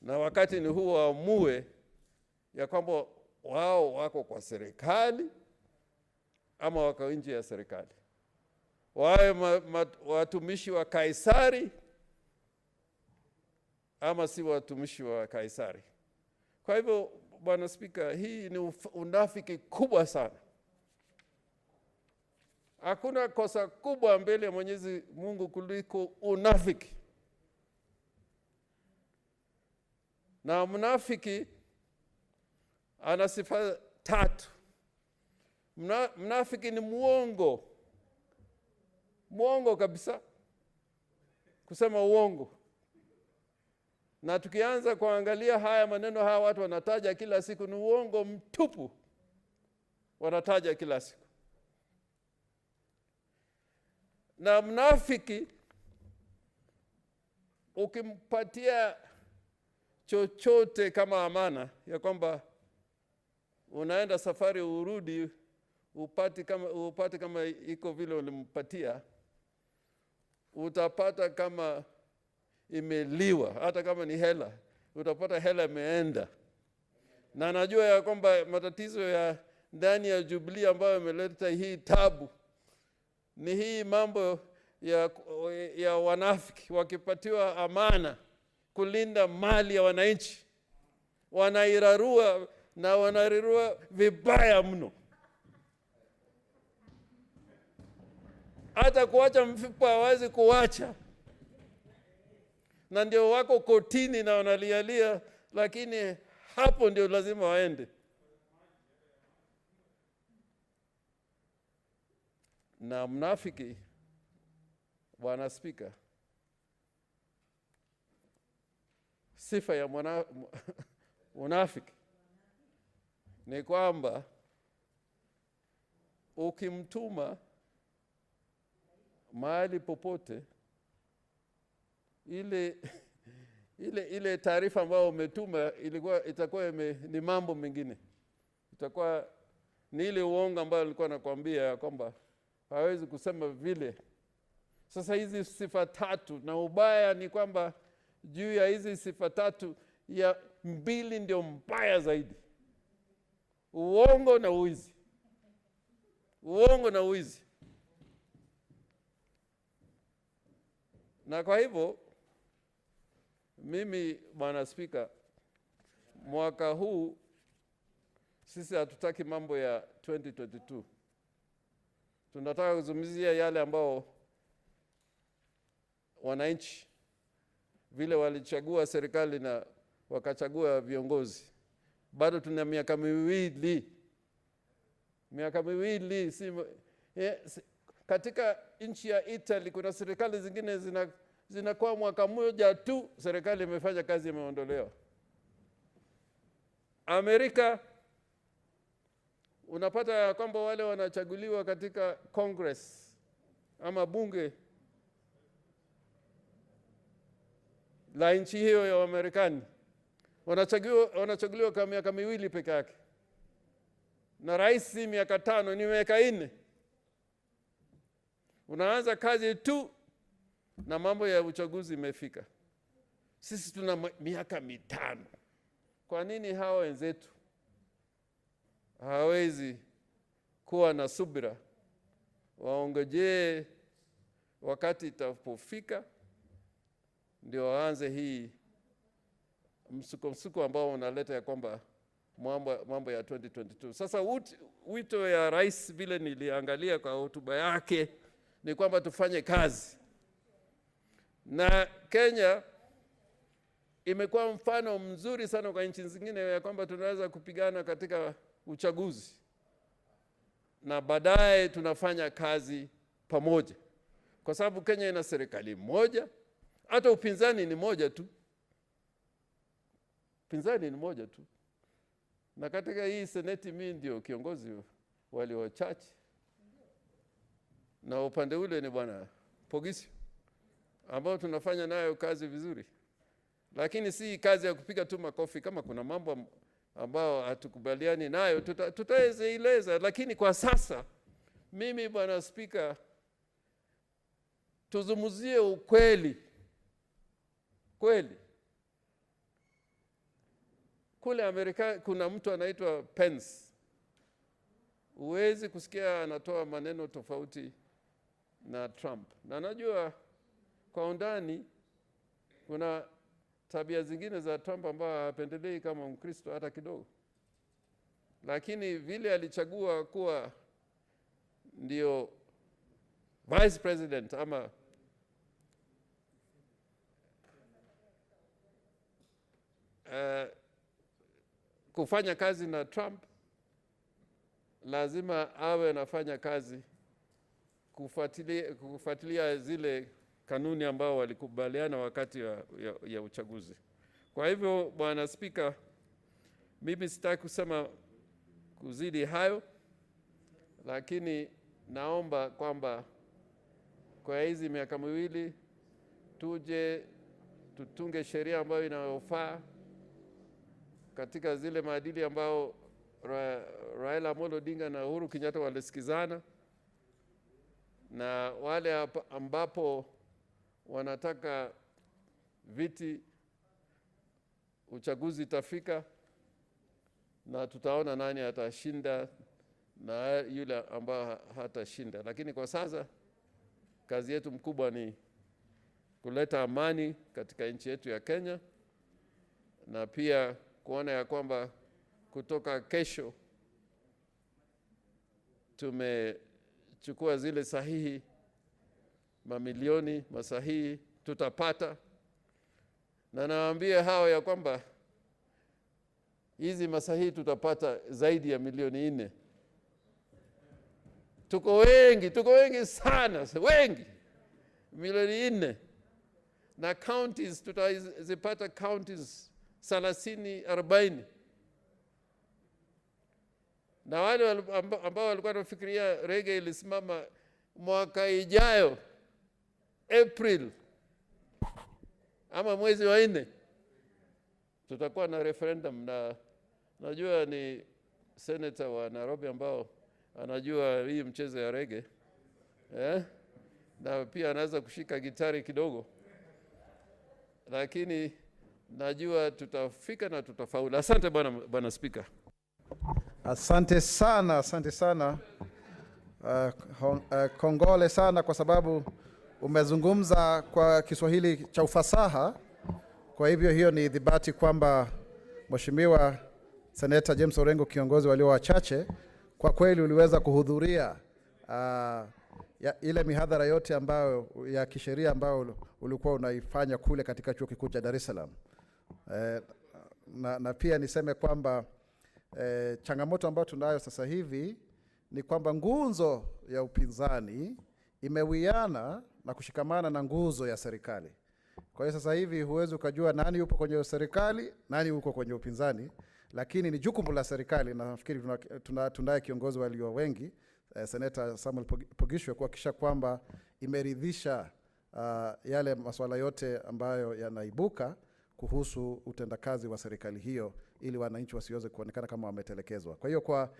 Na wakati ni huo waamue ya kwamba wao wako kwa serikali ama wako nje ya serikali. Wawe watumishi wa Kaisari ama si watumishi wa Kaisari. Kwa hivyo Bwana Spika, hii ni unafiki kubwa sana. Hakuna kosa kubwa mbele ya Mwenyezi Mungu kuliko unafiki. Na mnafiki ana sifa 3. Mnafiki ni muongo. Muongo kabisa. Kusema uongo. Na tukianza kuangalia haya maneno haya watu wanataja kila siku, ni uongo mtupu. Wanataja kila siku. Na mnafiki ukimpatia chochote kama amana ya kwamba unaenda safari urudi upate kama iko vile ulimpatia, utapata kama imeliwa. Hata kama ni hela, utapata hela imeenda. Na najua ya kwamba matatizo ya ndani ya Jubilee ambayo imeleta hii tabu ni hii mambo ya wanafiki. Wakipatiwa amana kulinda mali ya wananchi, wanairarua na wanarirua vibaya mno. Hata kuacha mfupa hawezi kuacha. Na ndio wako kotini na wanalialia, lakini hapo ndio lazima waende. Na mnafiki, Bwana Spika, sifa ya unafiki ni kwamba ukimtuma mahali popote, ile taarifa ambayo umetuma itakuwa ni mambo mengine. Itakuwa ni ile uongo ambayo alikuwa anakuambia kwamba hawezi kusema vile. Sasa hizi sifa 3, na ubaya ni kwamba juu ya hizi sifa 3 ya 2 ndio mbaya zaidi. Uongo na uizi. Uongo na uizi. Na kwa hivyo mimi Bwana Spika, mwaka huu sisi hatutaki mambo ya 2022. Tunataka kuzungumzia yale ambao wananchi vile walichagua serikali na wakachagua viongozi. Bado tuna miaka miwili. Miaka miwili. Katika nchi ya Italy kuna serikali zingine zinakuwa mwaka mmoja tu serikali imefanya kazi, imeondolewa. Amerika unapata kwamba wale wanachaguliwa katika Congress ama bunge la nchi hiyo ya Marekani wanachaguliwa kwa miaka miwili peke yake. Na rais miaka 5, ni miaka 4. Unaanza kazi tu na mambo ya uchaguzi imefika. Sisi tuna miaka 5. Kwa nini hawa wenzetu hawezi kuwa na subira, waongojee wakati itapofika ndio waanze hii msuko ambao unaleta ya kwamba mambo ya 2022. Sasa wito ya rais vile niliangalia kwa hotuba yake ni kwamba tufanye kazi. Na Kenya imekuwa mfano mzuri sana kwa nchi zingine ya kwamba tunaweza kupigana katika uchaguzi na baadaye tunafanya kazi pamoja. Kwa sababu Kenya ina serikali moja, hata upinzani ni moja tu. Upinzani ni moja tu. Na katika hii seneti mimi ndio kiongozi wale wachache. Na upande ule ni bwana Pogisi ambao tunafanya nayo kazi vizuri. Lakini si kazi ya kupiga tu makofi. Kama kuna mambo ambao hatukubaliani nayo tutaeleza, lakini kwa sasa mimi bwana Spika, tuzungumzie ukweli. Kweli. Kule Amerika kuna mtu anaitwa Pence. Huwezi kusikia anatoa maneno tofauti na Trump. Na najua kwa undani kuna tabia zingine za Trump ambao hapendelei kama Mkristo hata kidogo. Lakini vile alichagua kuwa ndio vice president ama kufanya kazi na Trump, lazima awe anafanya kazi kufuatilia zile kanuni ambao walikubaliana wakati ya uchaguzi. Kwa hivyo bwana Spika, mimi sitaki kusema kuzidi hayo, lakini naomba kwamba kwa hizi miaka miwili tutunge sheria ambayo inayofaa katika zile maadili ambao Raila Amolo Odinga na Uhuru Kenyatta walisikizana, na wale ambapo wanataka viti uchaguzi itafika na tutaona nani atashinda na yule ambao hatashinda. Lakini kwa sasa kazi yetu mkubwa ni kuleta amani katika nchi yetu ya Kenya, na pia kuona ya kwamba kutoka kesho tumechukua zile sahihi, mamilioni masahihi tutapata, na nawaambia hao ya kwamba hizi masahihi tutapata zaidi ya milioni 4. Tuko wengi sana, wengi, milioni 4. Na counties tutazipata counties 30-40. Na wale ambao walikuwa wanafikiria rege ilisimama mwaka ijayo April ama mwezi wa 4 tutakuwa na referendum, na najua ni senator wa Nairobi ambao anajua hii mchezo ya rege, na pia anaweza kushika gitari kidogo, lakini najua tutafika na tutafaulu. Asante bwana Spika. Asante sana. Kongole sana kwa sababu umezungumza kwa Kiswahili cha ufasaha. Kwa hivyo hiyo ni dhibati kwamba Mheshimiwa Seneta James Orengo, kiongozi walio wachache, kwa kweli uliweza kuhudhuria ile mihadhara yote ambayo ya kisheria ambayo ulikuwa unaifanya kule katika Chuo Kikuu cha Dar es Salaam. Na pia niseme kwamba changamoto ambayo tunayo sasa hivi ni kwamba nguzo ya upinzani imewiana na kushikamana na nguzo ya serikali. Kwa hiyo sasa hivi huwezi ukajua nani yupo kwenye serikali, nani yuko kwenye upinzani, lakini ni jukumu la serikali, na nafikiri tunaye kiongozi walio wengi, Seneta Samuel Pogishwe, kuhakikisha kwamba imeridhisha yale masuala yote ambayo yanaibuka kuhusu utendakazi wa serikali hiyo, ili wananchi wasiweze kuonekana kama wametelekezwa. Kwa hiyo kwa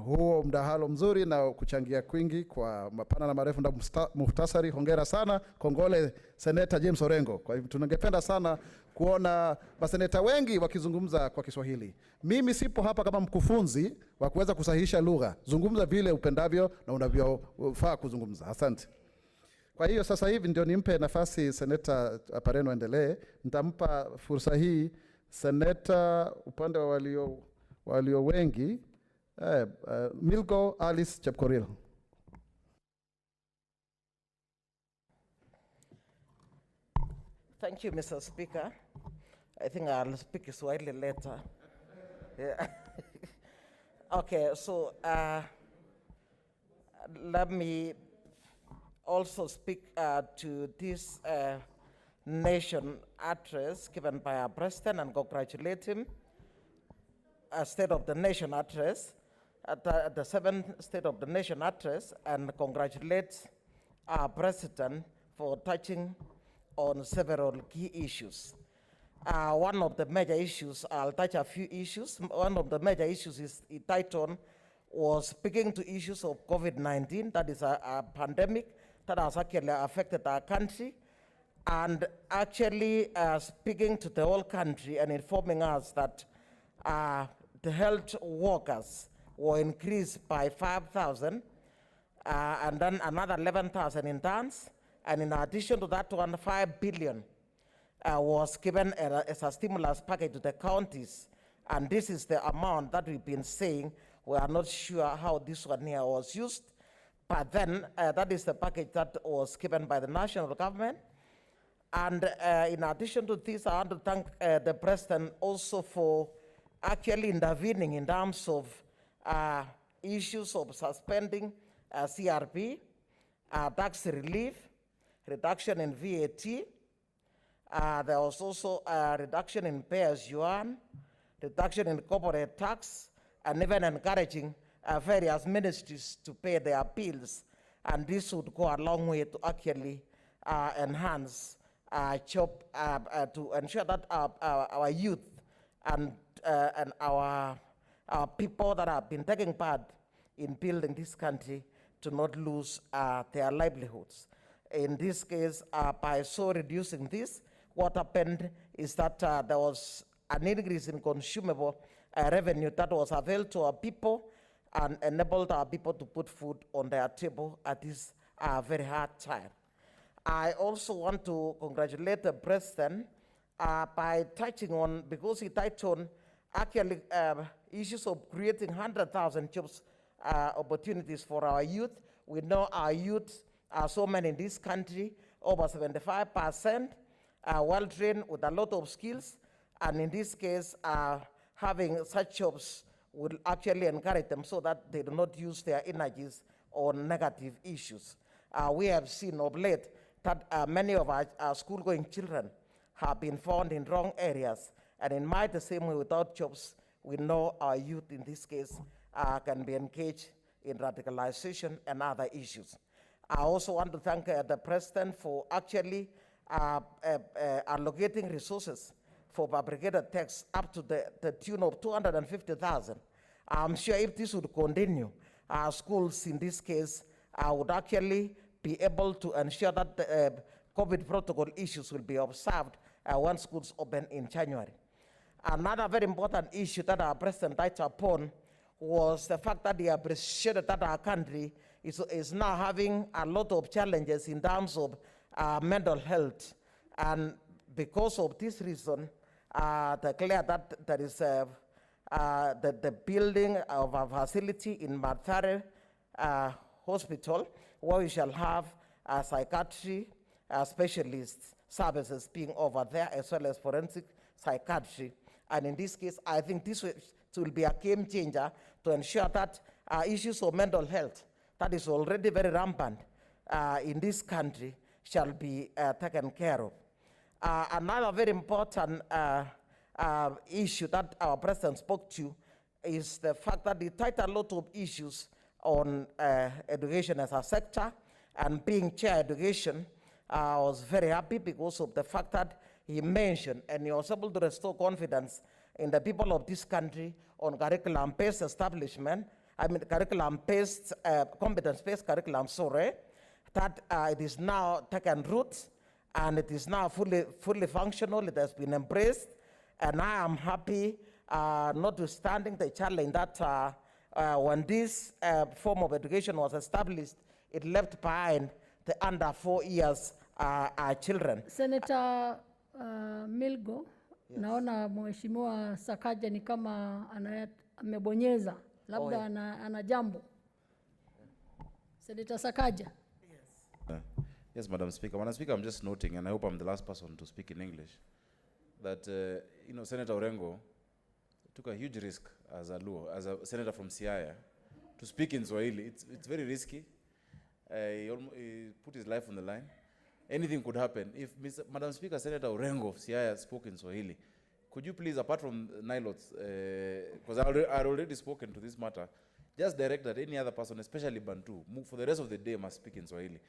huo mdahalo mzuri na kuchangia kwingi kwa mapana na marefu na muhtasari, hongera sana. Kongole Seneta James Orengo. Kwa hivyo tunangependa sana kuona maseneta wengi wakizungumza kwa Kiswahili. Mimi sipo hapa kama mkufunzi wa kuweza kusahihisha lugha. Zungumza vile upendavyo na unavyofaa kuzungumza. Asante. Kwa hiyo sasa hivi ndio nimpe nafasi Seneta Pareno endelee. Nitampa fursa hii Seneta upande wa walio wengi, Milgo Alice Chepkorir. Thank you, Mr. Speaker. I think I'll speak slightly later. Yeah. Okay, so let me also speak to this nation address given by our president and congratulate him. A State of the Nation address, the 7th State of the Nation address, and congratulate our president for touching on several key issues. One of the major issues, I'll touch a few issues. One of the major issues is titled was speaking to issues of COVID-19, that is a pandemic that has actually affected our country, and actually speaking to the whole country and informing us that the health workers were increased by 5,000, and then another 11,000 interns, and in addition to that one, 5 billion was given as a stimulus package to the counties, and this is the amount that we've been saying. We are not sure how this one here was used, but then that is the package that was given by the national government. And in addition to this, I want to thank the president also for actually intervening in terms of issues of suspending CRP, tax relief, reduction in VAT. There was also a reduction in pay-as-you-earn, reduction in corporate tax, and even encouraging various ministries to pay their bills. And this would go a long way to actually enhance to ensure that our youth and our people that have been taking part in building this country to not lose their livelihoods. In this case, by so reducing this, what happened is that there was an increase in consumable revenue that was available to our people and enabled our people to put food on their table at this very hard time. I also want to congratulate the president by touching on, because he touched on actually issues of creating 100,000 jobs opportunities for our youth. We know our youth are so many in this country, over 75%, well-trained with a lot of skills, and in this case, having such jobs will actually encourage them so that they do not use their energies on negative issues. We have seen of late that many of our school-going children have been found in wrong areas, and in much the same way without jobs, we know our youth in this case can be engaged in radicalization and other issues. I also want to thank the president for actually allocating resources for fabricated texts up to the tune of 250,000. I'm sure if this would continue, our schools in this case would actually be able to ensure that the COVID protocol issues will be observed once schools open in January. Another very important issue that our president touched upon was the fact that he appreciated that our country is now having a lot of challenges in terms of mental health. And because of this reason, declared that there is the building of a facility in Mathare Hospital where we shall have psychiatry specialist services being over there, as well as forensic psychiatry. And in this case, I think this will be a game changer to ensure that issues of mental health that is already very rampant in this country shall be taken care of. Another very important issue that our president spoke to is the fact that he touched a lot of issues on education as a sector, and being chair education, I was very happy because of the fact that he mentioned and he was able to restore confidence in the people of this country on curriculum-based establishment, curriculum-based, competence-based curriculum, that it is now taken root and it is now fully functional, it has been embraced, and I am happy, notwithstanding the challenge that when this form of education was established, it left behind the under 4 years children. Senator Milgo, naona Mheshimiwa Sakaja ni kama amebonyeza, labda ana jambo. Senator Sakaja. Yes, Madam Speaker. Madam Speaker, I'm just noting, and I hope I'm the last person to speak in English, that Senator Orengo took a huge risk as a Luo, as a senator from Siaya, to speak in Swahili. It's very risky. He put his life on the line. Anything could happen. If Madam Speaker, Senator Orengo of Siaya spoke in Swahili, could you please, apart from Nilots, because I already spoken to this matter, just direct that any other person, especially Bantu, for the rest of the day must speak in Swahili.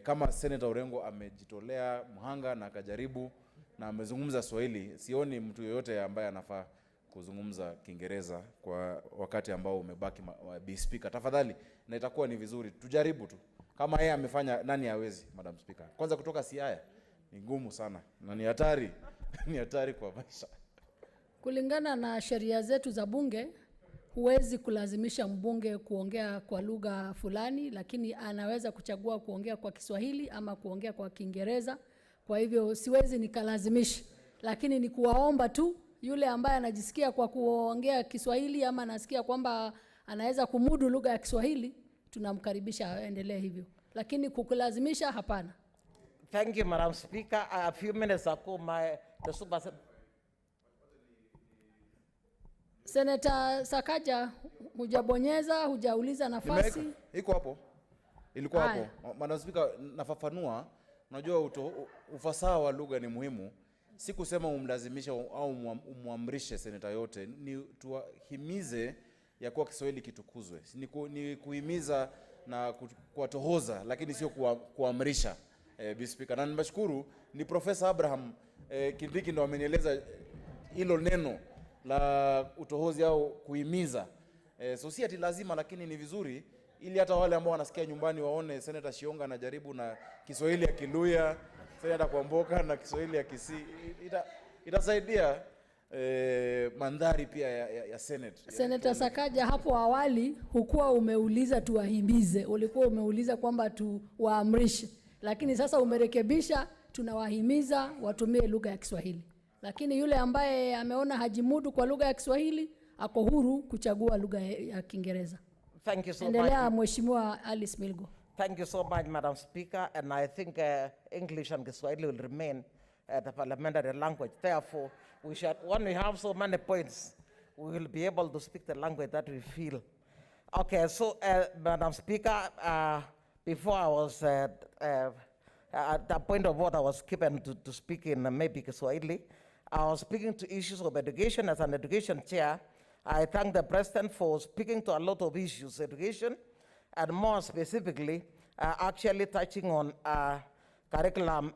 Kama Senator Orengo amejitolea mhanga na akajaribu na amezungumza Swahili, sioni mtu yoyote ambaye anafaa kuzungumza Kiingereza kwa wakati ambao umebaki. Be Speaker, tafadhali, na itakuwa ni vizuri tujaribu tu. Kama yeye amefanya, nani hawezi, Madam Speaker? Kwanza kutoka Siaya ni ngumu sana na ni hatari ni hatari kwa maisha. Kulingana na sheria zetu za bunge, huwezi kulazimisha mbunge kuongea kwa lugha fulani, lakini anaweza kuchagua kuongea kwa Kiswahili ama kuongea kwa Kiingereza. Kwa hivyo siwezi nikalazimisha, lakini ni kuwaomba tu yule ambaye anajisikia kwa kuongea Kiswahili ama anasikia kwamba anaweza kumudu lugha ya Kiswahili, tunamkaribisha aendelee hivyo. Lakini kukulazimisha, hapana. Thank you, Madam Speaker. A few minutes ago, the super Senator Sakaja, hujabonyeza, hujauliza nafasi. Iko hapo. Ilikuwa hapo. Madam Speaker, nafafanua, unajua ufasaha wa lugha ni muhimu. Si kusema umlazimisha au umwamrishe senator yote, ni tuwahimize ya kuwa Kiswahili kitukuzwe. Ni kuhimiza na kuwatohoza, lakini sio kuamrisha. Be Speaker, na nimeshukuru ni Professor Abraham Kindiki ndo amenieleza hilo neno la utohozi au kuhimiza. So si ati lazima, lakini ni vizuri ili hata wale ambao wanasikia nyumbani waone Senator Shionga anajaribu na Kiswahili ya Kiluya, Senator Kwamboka na Kiswahili ya Kisii. Itasaidia mandhari pia ya Senate. Senator Sakaja, hapo awali hukuwa umeuliza tuwahimize, ulikuwa umeuliza kwamba tuwaamrishe, lakini sasa umerekebisha, tunawahimiza watumie lugha ya Kiswahili. Lakini yule ambaye ameona hajimudu kwa lugha ya Kiswahili, ako huru kuchagua lugha ya Kiingereza. Thank you so Endelea, much. Mheshimiwa Alice Milgo. Thank you so much, Madam Speaker, and I think English and Kiswahili will remain the parliamentary language. Therefore, when we have so many points, we will be able to speak the language that we feel. Okay, so Madam Speaker, before I was at the point of what I was given to speak in maybe Kiswahili, I was speaking to issues of education as an education chair. I thank the President for speaking to a lot of issues, education, and more specifically, actually touching on curriculum,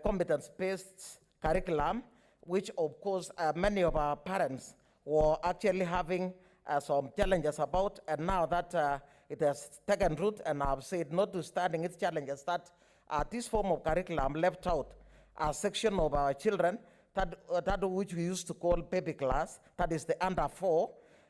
competence-based curriculum, which of course many of our parents were actually having some challenges about, and now that it has taken root, and I've said notwithstanding its challenges, that this form of curriculum left out a section of our children that which we used to call baby class, that is the under 4,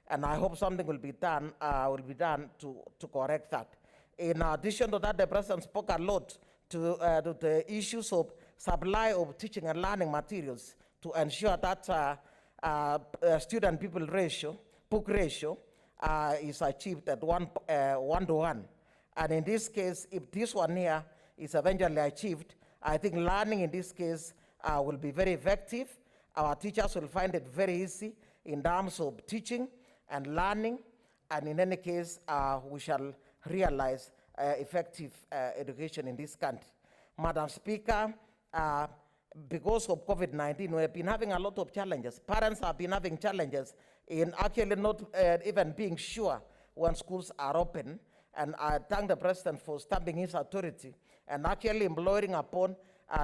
and I hope something will be done to correct that. In addition to that, the President spoke a lot to the issues of supply of teaching and learning materials to ensure that student-pupil ratio, book ratio, is achieved at 1:1. And in this case, if this one here is eventually achieved, I think learning in this case will be very effective. Our teachers will find it very easy in terms of teaching and learning, and in any case, we shall realize effective education in this country. Madam Speaker, because of COVID-19, we have been having a lot of challenges. Parents have been having challenges in actually not even being sure when schools are open, and I thank the President for stamping his authority and actually imploring upon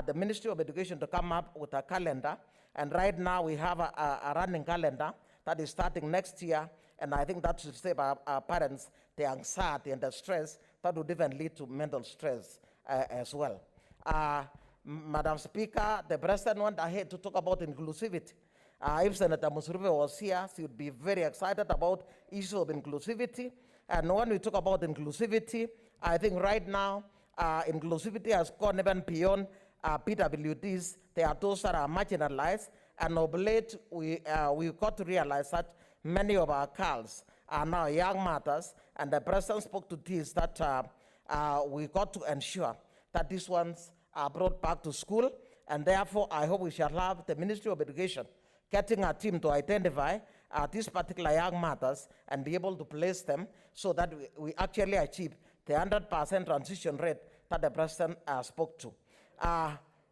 the Ministry of Education to come up with a calendar. And right now we have a running calendar that is starting next year, and I think that should save our parents the anxiety and the stress that would even lead to mental stress as well. Madam Speaker, the President went ahead to talk about inclusivity. If Senator Musruve was here, she would be very excited about issues of inclusivity. And when we talk about inclusivity, I think right now inclusivity has gone even beyond PWDs. There are those that are marginalized, and of late, we got to realize that many of our girls are now young mothers, and the president spoke to this, that we got to ensure that these ones are brought back to school, and therefore I hope we shall have the Ministry of Education getting a team to identify these particular young mothers and be able to place them so that we actually achieve the 100% transition rate that the president spoke to.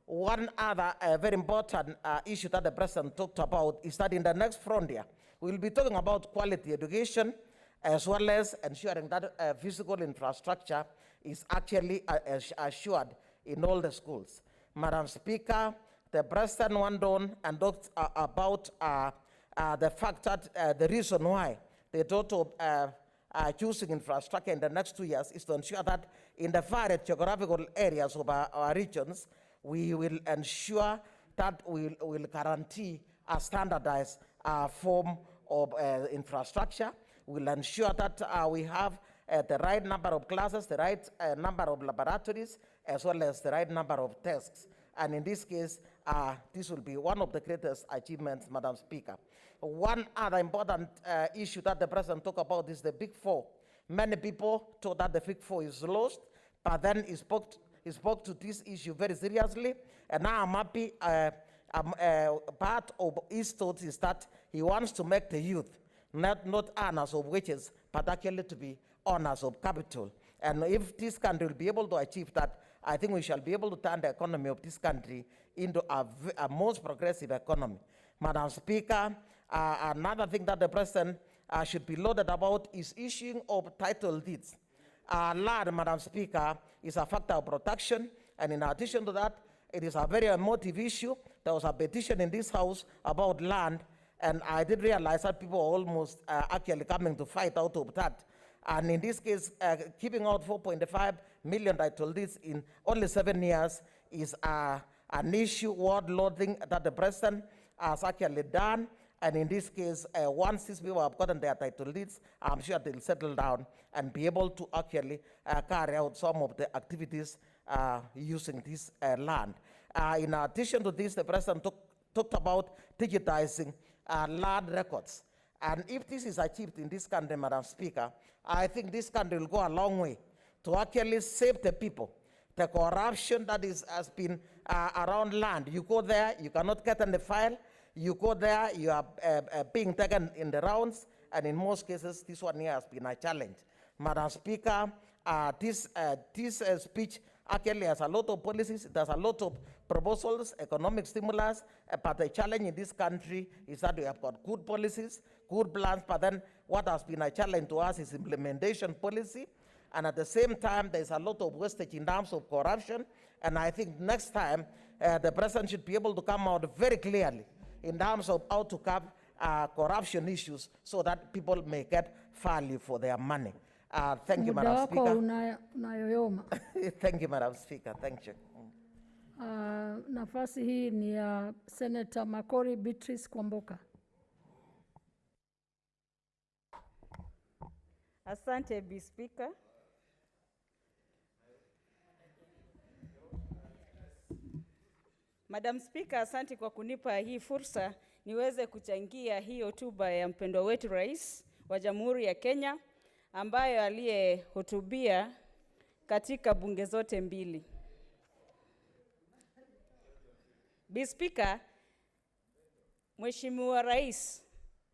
One other very important issue that the president talked about is that in the next frontier, we'll be talking about quality education as well as ensuring that physical infrastructure is actually assured in all the schools. Madam Speaker, the president went on and talked about the fact that the reason why they thought of choosing infrastructure in the next 2 years is to ensure that in the varied geographical areas of our regions, we will ensure that we will guarantee a standardized form of infrastructure. We'll ensure that we have the right number of classes, the right number of laboratories, as well as the right number of tests. And in this case, this will be one of the greatest achievements, Madam Speaker. One other important issue that the president talked about is the Big Four. Many people thought that the Big Four is lost, but then he spoke to this issue very seriously, and now I'm happy. Part of his thoughts is that he wants to make the youth not earners of wages, but actually to be owners of capital. And if this country will be able to achieve that, I think we shall be able to turn the economy of this country into a most progressive economy. Madam Speaker, another thing that the president should be lauded about is issuing of title deeds. Land, Madam Speaker, is a factor of protection, and in addition to that, it is a very emotive issue. There was a petition in this house about land, and I did realize that people are almost actually coming to fight out of that. And in this case, keeping out 4.5 million title deeds in only 7 years is an issue worth lauding that the president has actually done. And in this case, once these people have gotten their title deeds, I'm sure they'll settle down and be able to actually carry out some of the activities using this land. In addition to this, the president talked about digitizing land records. And if this is achieved in this country, Madam Speaker, I think this country will go a long way to actually save the people. The corruption that has been around land, you go there, you cannot get on the file, you go there, you are being taken in the rounds, and in most cases, this one here has been a challenge. Madam Speaker, this speech actually has a lot of policies, there's a lot of proposals, economic stimulus, but the challenge in this country is that we have got good policies, good plans, but then what has been a challenge to us is implementation policy, and at the same time, there's a lot of wastage in terms of corruption, and I think next time, the president should be able to come out very clearly in terms of how to curb corruption issues so that people may get value for their money. Thank you, Madam Speaker. Unayoyoma. Thank you, Madam Speaker. Thank you. Nafasi hii ni ya Senator Makori Beatrice Kwamboka. Asante, Bi Speaker. Madam Speaker, asante kwa kunipa hii fursa niweze kuchangia hii hotuba ya mpendwa wetu Rais wa Jamhuri ya Kenya ambayo aliyehutubia katika bunge zote mbili. Bi Speaker, Mheshimiwa Rais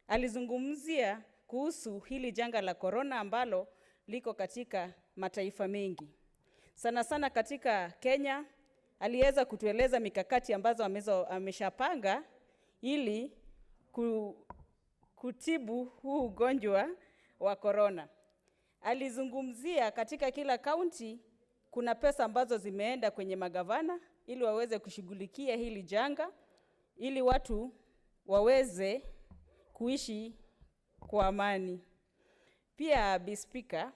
alizungumzia kuhusu hili janga la corona ambalo liko katika mataifa mengi. Sana sana katika Kenya aliweza kutueleza mikakati ambazo ameshapanga ili kutibu huu ugonjwa wa corona. Alizungumzia katika kila kaunti kuna pesa ambazo zimeenda kwenye magavana ili waweze kushughulikia hili janga, ili watu waweze kuishi kwa amani. Pia, Bi Speaker,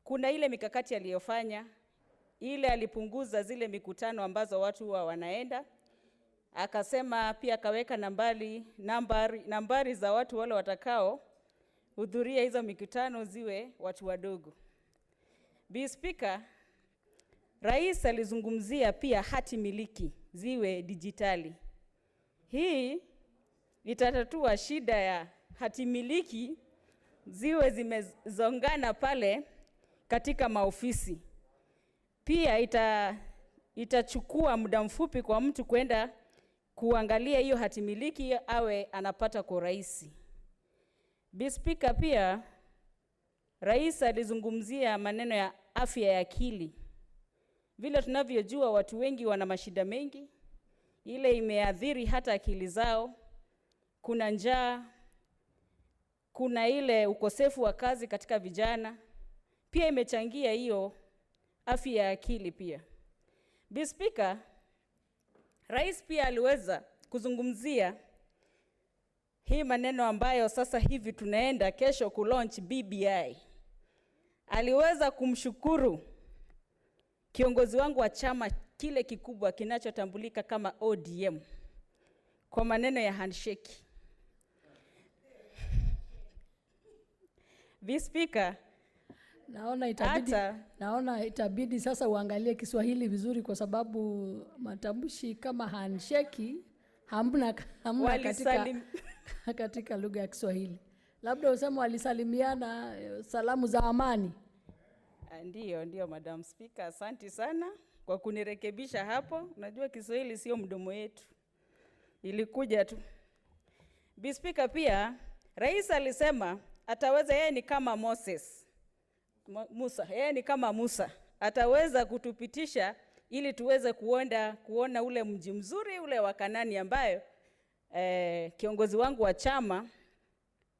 kuna ile mikakati aliyofanya, ile alipunguza zile mikutano ambazo watu huwa wanaenda. Akasema pia akaweka nambari za watu wale watakao hudhuria hizo mikutano ziwe watu wadogo. Bi Speaker, Rais alizungumzia pia hati miliki ziwe dijitali. Hii itatatua shida ya hati miliki ziwe zimezongana pale katika maofisi. Pia itachukua muda mfupi kwa mtu kwenda kuangalia hiyo hati miliki awe anapata kwa urahisi. Speaker, pia rais alizungumzia maneno ya afya ya akili. Vile tunavyojua watu wengi wana mashida mengi, ile imeathiri hata akili zao. Kuna njaa, kuna ile ukosefu wa kazi katika vijana, pia imechangia hiyo afya ya akili pia. Speaker, rais pia aliweza kuzungumzia hii maneno ambayo sasa hivi tunaenda kesho kulaunch BBI. Aliweza kumshukuru kiongozi wangu wa chama kile kikubwa kinachotambulika kama ODM kwa maneno ya handshake. Speaker, naona itabidi sasa uangalie Kiswahili vizuri, kwa sababu matamshi kama handshake hamna katika lugha ya Kiswahili. Labda useme walisalimiana salamu za amani. Ndio Madam Speaker, asante sana kwa kunirekebisha hapo. Unajua Kiswahili sio mdomo yetu, ilikuja tu. Speaker, pia rais alisema ataweza, yeye ni kama Musa, yeye ni kama Musa, ataweza kutupitisha ili tuweze kuona ule mji mzuri ule wa Kanani ambayo kiongozi wangu wa chama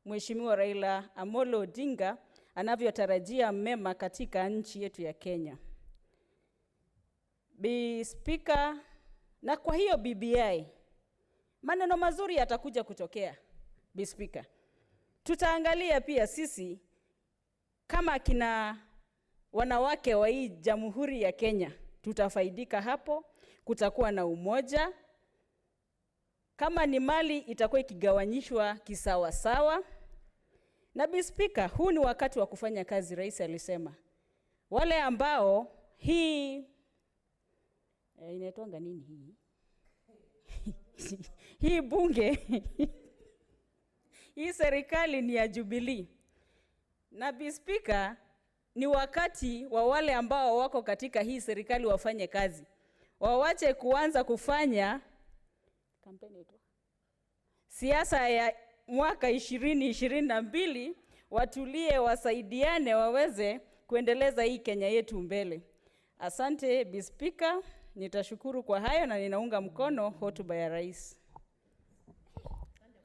Mheshimiwa Raila Amolo Odinga anavyotarajia mema katika nchi yetu ya Kenya. Speaker, na kwa hiyo BBI maneno mazuri yatakuja kutokea. Speaker, tutaangalia pia sisi kama kina wanawake wa hii Jamhuri ya Kenya, tutafaidika hapo, kutakuwa na umoja. Kama ni mali itakuwa ikigawanyishwa kisawa sawa. Na Speaker, huu ni wakati wa kufanya kazi, rais alisema. Wale ambao hii inaitwanga nini hii? Hii bunge hii serikali ni ya Jubilee. Na Speaker, ni wakati wa wale ambao wako katika hii serikali wafanye kazi. Wawache kuanza kufanya kampeni tu. Siasa ya mwaka 2022, watulie, wasaidiane waweze kuendeleza hii Kenya yetu mbele. Asante Speaker, nitashukuru kwa hayo na ninaunga mkono hotuba ya rais.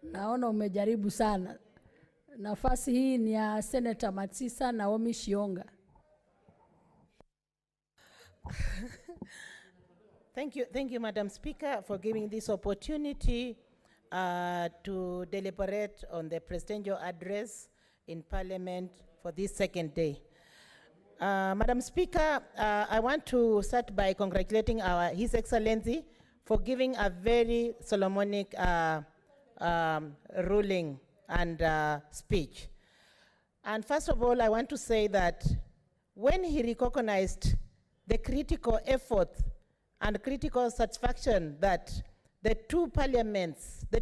Naona umejaribu sana. Nafasi hii ni ya Senator Matsisa Naomi Shionga. Thank you, Madam Speaker, for giving this opportunity to deliberate on the presidential address in Parliament for this second day. Madam Speaker, I want to start by congratulating His Excellency for giving a very Solomonic ruling and speech. And first of all, I want to say that when he recognized the critical effort and critical satisfaction that the two parliaments, the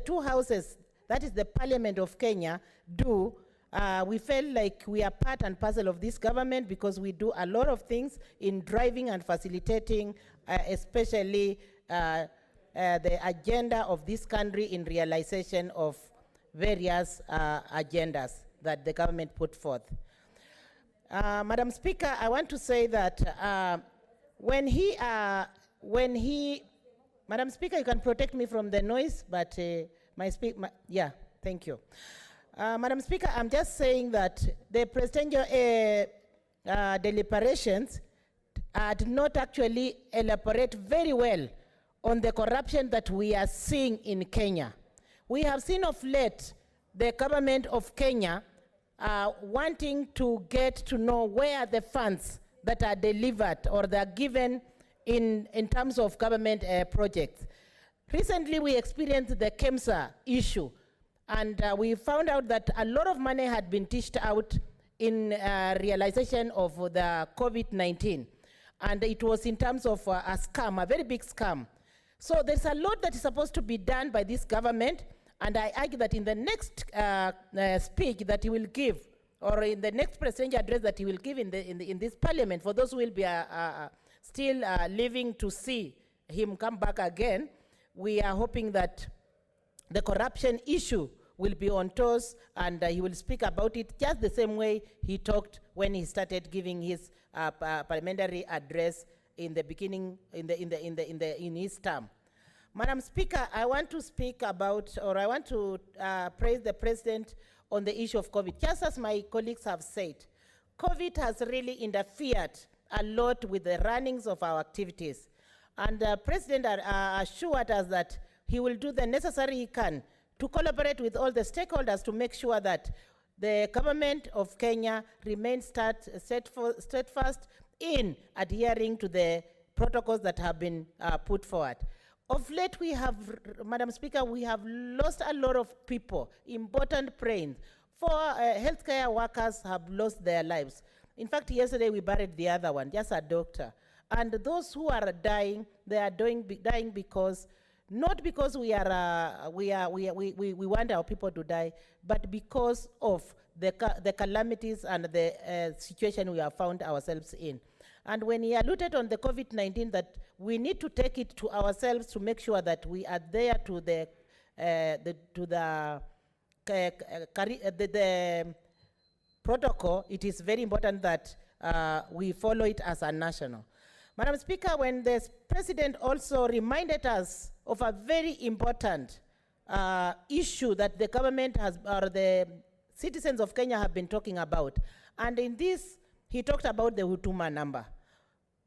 two houses, that is the Parliament of Kenya, do, we felt like we are part and parcel of this government, because we do a lot of things in driving and facilitating, especially the agenda of this country in realization of various agendas that the government put forth. Madam Speaker, I want to say that Madam Speaker, you can protect me from the noise, but yeah, thank you. Madam Speaker, I'm just saying that the presidential deliberations did not actually elaborate very well on the corruption that we are seeing in Kenya. We have seen of late the government of Kenya wanting to get to know where the funds that are delivered or they are given in terms of government projects. Recently, we experienced the KEMSA issue, and we found out that a lot of money had been dished out in realization of the COVID-19. and it was in terms of a scam, a very big scam. So there's a lot that is supposed to be done by this government, and I argue that in the next speech that he will give, or in the next presidential address that he will give in this parliament, for those who will be still living to see him come back again, we are hoping that the corruption issue will be on toes, and he will speak about it just the same way he talked when he started giving his parliamentary address in the beginning, in his term. Madam Speaker, I want to speak about, or I want to praise the President on the issue of COVID. Just as my colleagues have said, COVID has really interfered a lot with the runnings of our activities. And the President assured us that he will do the necessary he can to collaborate with all the stakeholders to make sure that the government of Kenya remains steadfast in adhering to the protocols that have been put forward. Of late, we have, Madam Speaker, we have lost a lot of people, important brains. Healthcare workers have lost their lives. In fact, yesterday we buried the other one, just a doctor. And those who are dying, they are dying because, not because we want our people to die, but because of the calamities and the situation we have found ourselves in. And when he alluded on the COVID-19 that we need to take it to ourselves to make sure that we are there to the protocol, it is very important that we follow it as a national. Madam Speaker, when the President also reminded us of a very important issue that the government has, or the citizens of Kenya have been talking about, and in this, he talked about the Huduma number.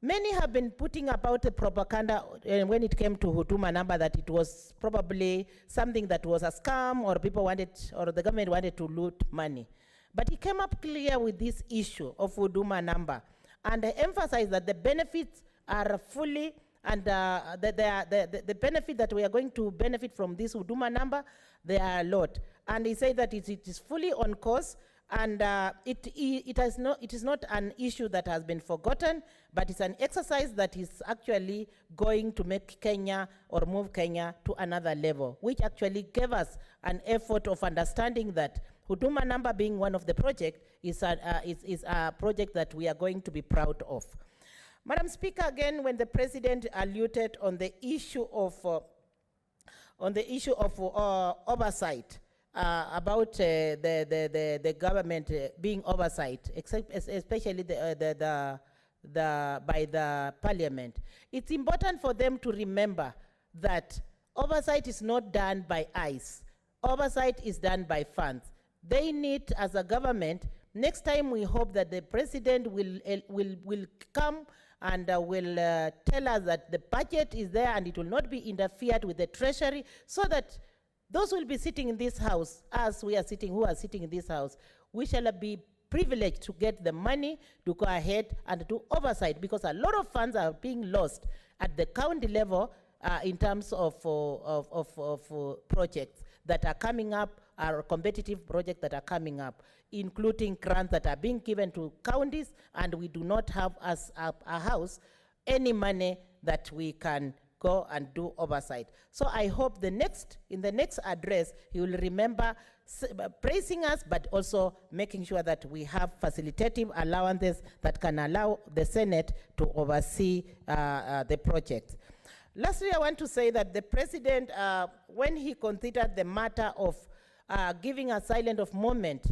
Many have been putting about the propaganda when it came to Huduma number that it was probably something that was a scam, or people wanted, or the government wanted to loot money. But he came up clear with this issue of Huduma number and emphasized that the benefits are fully, and the benefit that we are going to benefit from this Huduma number, there are a lot. And he said that it is fully on course, and it is not an issue that has been forgotten, but it's an exercise that is actually going to make Kenya, or move Kenya to another level, which actually gave us an effort of understanding that Huduma number, being one of the projects, is a project that we are going to be proud of. Madam Speaker, again, when the President alluded on the issue of oversight, about the government being oversight, especially by the parliament, it's important for them to remember that oversight is not done by eyes. Oversight is done by funds. They need, as a government, next time we hope that the President will come and will tell us that the budget is there and it will not be interfered with the treasury, so that those who will be sitting in this house, as we are sitting, who are sitting in this house, we shall be privileged to get the money to go ahead and do oversight, because a lot of funds are being lost at the county level in terms of projects that are coming up, are competitive projects that are coming up, including grants that are being given to counties, and we do not have, as a house, any money that we can go and do oversight. So I hope in the next address, he will remember praising us, but also making sure that we have facilitative allowances that can allow the Senate to oversee the project. Lastly, I want to say that the President, when he considered the matter of giving a silent of moment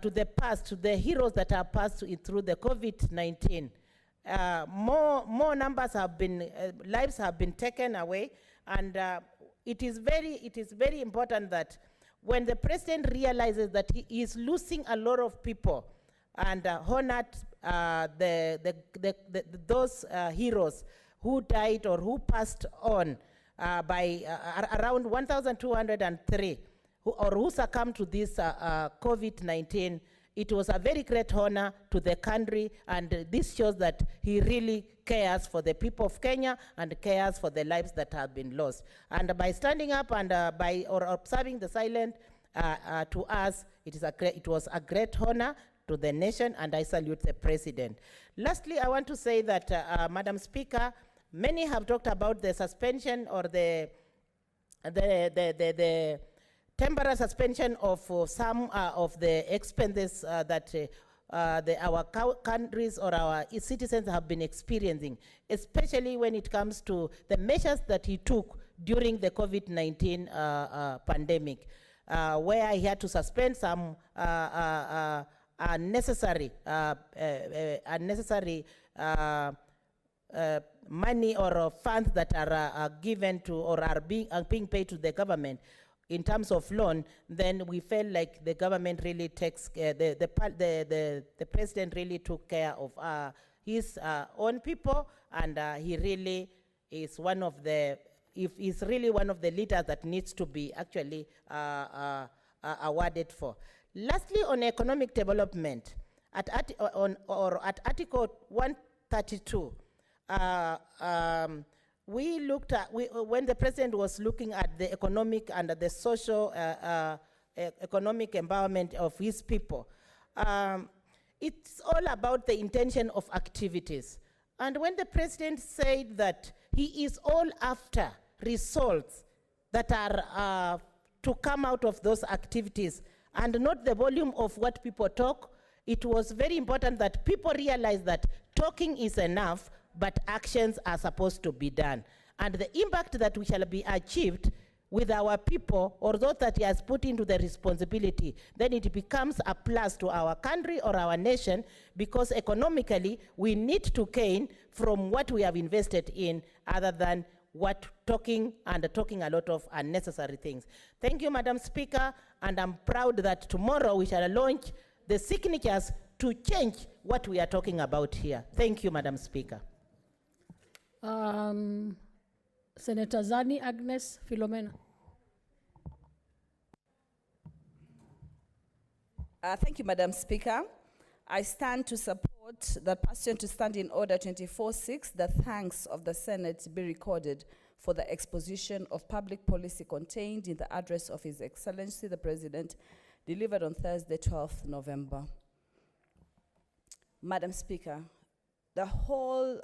to the past, to the heroes that are passed through the COVID-19, more numbers have been, lives have been taken away, and it is very important that when the President realizes that he is losing a lot of people, and honored those heroes who died or who passed on by around 1,203, who succumbed to this COVID-19. It was a very great honor to the country, and this shows that he really cares for the people of Kenya and cares for the lives that have been lost. And by standing up and by observing the silent to us, it was a great honor to the nation, and I salute the president. Lastly, I want to say that, Madam Speaker, many have talked about the suspension or the temporary suspension of some of the expenses that our countries or our citizens have been experiencing, especially when it comes to the measures that he took during the COVID-19 pandemic, where he had to suspend some unnecessary money or funds that are given to or are being paid to the government in terms of loan. Then we felt like the government really takes the president really took care of his own people, and he really is one of the leaders that needs to be actually awarded for. Lastly, on economic development, at Article 132, we looked at, when the president was looking at the economic and the social economic empowerment of his people, it's all about the intention of activities. And when the president said that he is all after results that are to come out of those activities and not the volume of what people talk, it was very important that people realize that talking is enough, but actions are supposed to be done. And the impact that we shall be achieved with our people, or those that he has put into the responsibility, then it becomes a plus to our country or our nation, because economically we need to gain from what we have invested in, other than what talking a lot of unnecessary things. Thank you, Madam Speaker, and I'm proud that tomorrow we shall launch the signatures to change what we are talking about here. Thank you, Madam Speaker. Senator Zani Agnes Philomena. Thank you, Madam Speaker. I stand to support that pursuant to Standing Order 24-6, the thanks of the Senate be recorded for the exposition of public policy contained in the address of His Excellency the President, delivered on Thursday, 12th November. Madam Speaker, the whole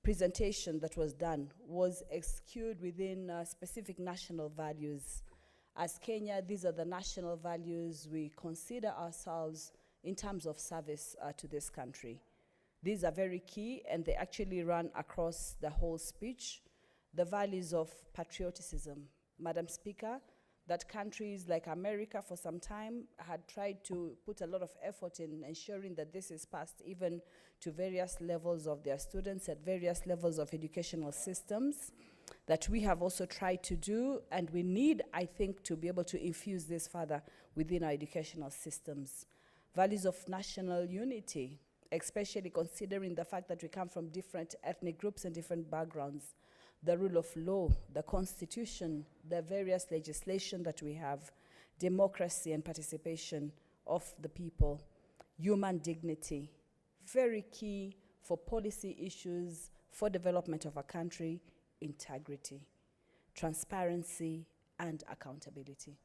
presentation that was done was skewed within specific national values. As Kenya, these are the national values we consider ourselves in terms of service to this country. These are very key, and they actually run across the whole speech. The values of patriotism. Madam Speaker, that countries like America for some time had tried to put a lot of effort in ensuring that this is passed even to various levels of their students at various levels of educational systems, that we have also tried to do, and we need, I think, to be able to infuse this further within our educational systems. Values of national unity, especially considering the fact that we come from different ethnic groups and different backgrounds. The rule of law, the constitution, the various legislation that we have, democracy and participation of the people, human dignity, very key for policy issues, for development of a country, integrity, transparency, and accountability.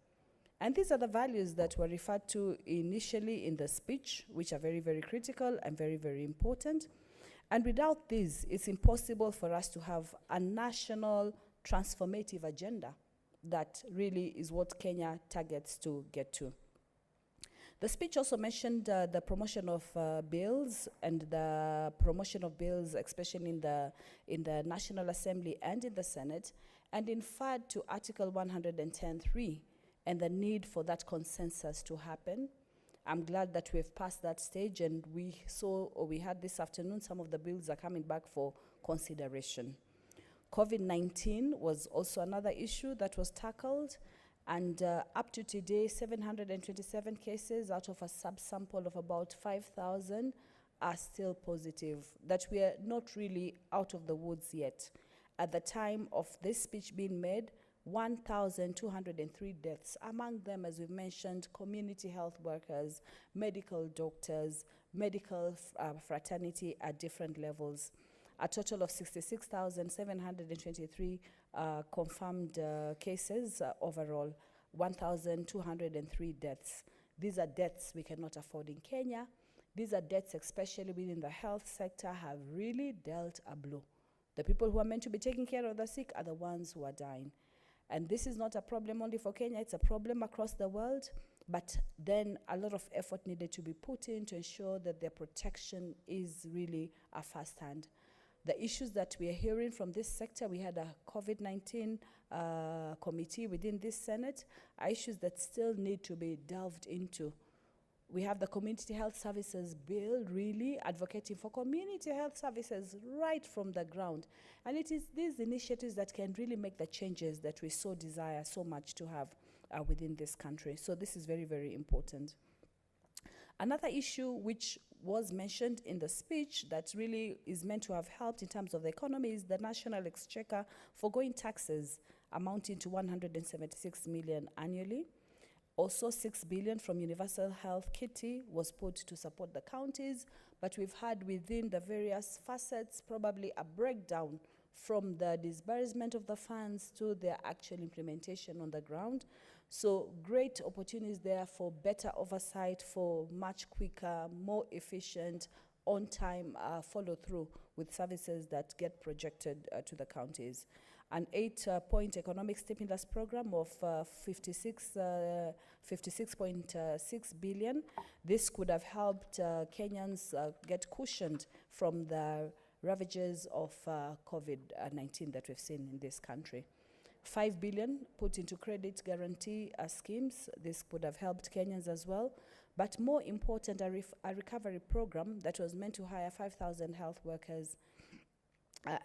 And these are the values that were referred to initially in the speech, which are very, very critical and very, very important. And without these, it's impossible for us to have a national transformative agenda that really is what Kenya targets to get to. The speech also mentioned the promotion of bills and the promotion of bills, especially in the National Assembly and in the Senate, and inferred to Article 110(3) and the need for that consensus to happen. I'm glad that we've passed that stage, and we saw, or we had this afternoon, some of the bills are coming back for consideration. COVID-19 was also another issue that was tackled, and up to today, 727 cases out of a subsample of about 5,000 are still positive, that we are not really out of the woods yet. At the time of this speech being made, 1,203 deaths, among them, as we've mentioned, community health workers, medical doctors, medical fraternity at different levels. A total of 66,723 confirmed cases overall, 1,203 deaths. These are debts we cannot afford in Kenya. These are debts, especially within the health sector, have really dealt a blow. The people who are meant to be taking care of the sick are the ones who are dying. And this is not a problem only for Kenya, it's a problem across the world. But then a lot of effort needed to be put in to ensure that their protection is really a first-hand. The issues that we are hearing from this sector, we had a COVID-19 committee within this Senate, are issues that still need to be delved into. We have the Community Health Services Bill really advocating for community health services right from the ground. And it is these initiatives that can really make the changes that we so desire so much to have within this country. So this is very, very important. Another issue which was mentioned in the speech that really is meant to have helped in terms of the economy is the National Exchequer foregoing taxes amounting to 176 million annually. Also 6 billion from Universal Health Kitty was put to support the counties, but we've had within the various facets probably a breakdown from the disbursement of the funds to their actual implementation on the ground. So great opportunities there for better oversight, for much quicker, more efficient, on-time follow-through with services that get projected to the counties. An 8-point economic stimulus program of 56.6 billion. This could have helped Kenyans get cushioned from the ravages of COVID-19 that we've seen in this country. 5 billion put into credit guarantee schemes. This could have helped Kenyans as well. But more important, a recovery program that was meant to hire 5,000 health workers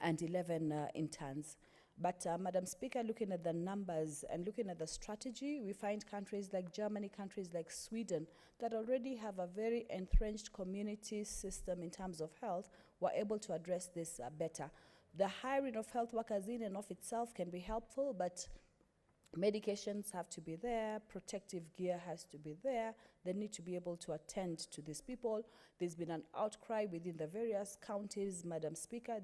and 11 interns. But Madam Speaker, looking at the numbers and looking at the strategy, we find countries like Germany, countries like Sweden, that already have a very entrenched community system in terms of health, were able to address this better. The hiring of health workers in and of itself can be helpful, but medications have to be there, protective gear has to be there, they need to be able to attend to these people. There's been an outcry within the various counties, Madam Speaker,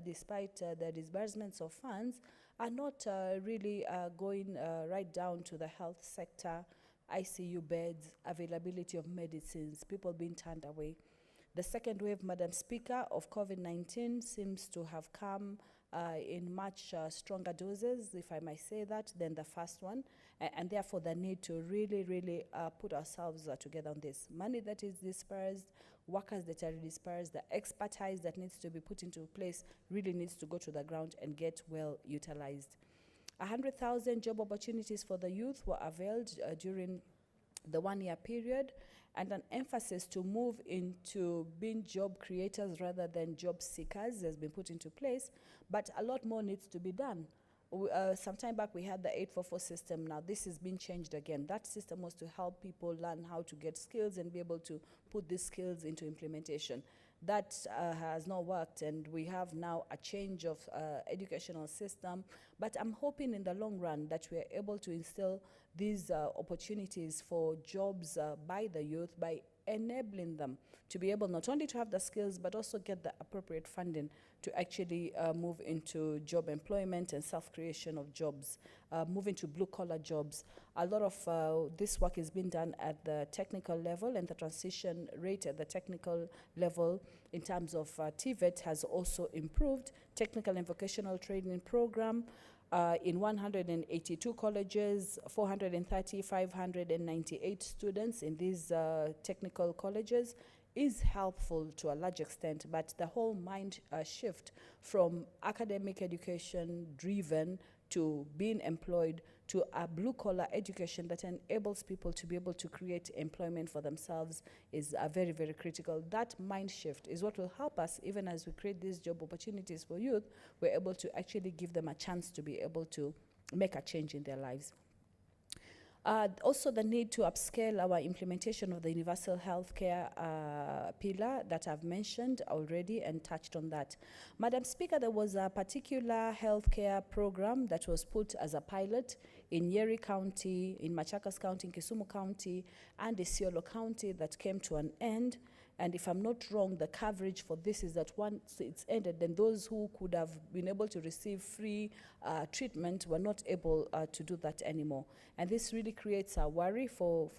despite the disbursements of funds, are not really going right down to the health sector, ICU beds, availability of medicines, people being turned away. The second wave, Madam Speaker, of COVID-19 seems to have come in much stronger doses, if I might say that, than the first one, and therefore the need to really put ourselves together on this. Money that is dispersed, workers that are dispersed, the expertise that needs to be put into place really needs to go to the ground and get well utilized. 100,000 job opportunities for the youth were availed during the one-year period, and an emphasis to move into being job creators rather than job seekers has been put into place, but a lot more needs to be done. Some time back we had the 844 system. Now this is being changed again. That system was to help people learn how to get skills and be able to put these skills into implementation. That has not worked, and we have now a change of educational system, but I'm hoping in the long run that we are able to instill these opportunities for jobs by the youth by enabling them to be able not only to have the skills but also get the appropriate funding to actually move into job employment and self-creation of jobs, move into blue-collar jobs. A lot of this work is being done at the technical level, and the transition rate at the technical level in terms of TVET has also improved. Technical and vocational training program in 182 colleges, 598 students in these technical colleges is helpful to a large extent, but the whole mind shift from academic education driven to being employed to a blue-collar education that enables people to be able to create employment for themselves is very, very critical. That mind shift is what will help us, even as we create these job opportunities for youth, we're able to actually give them a chance to be able to make a change in their lives. Also the need to upscale our implementation of the universal healthcare pillar that I've mentioned already and touched on that. Madam Speaker, there was a particular healthcare program that was put as a pilot in Nyeri County, in Machakos County, in Kisumu County, and Isiolo County that came to an end. And if I'm not wrong, the coverage for this is that once it's ended, then those who could have been able to receive free treatment were not able to do that anymore. And this really creates a worry for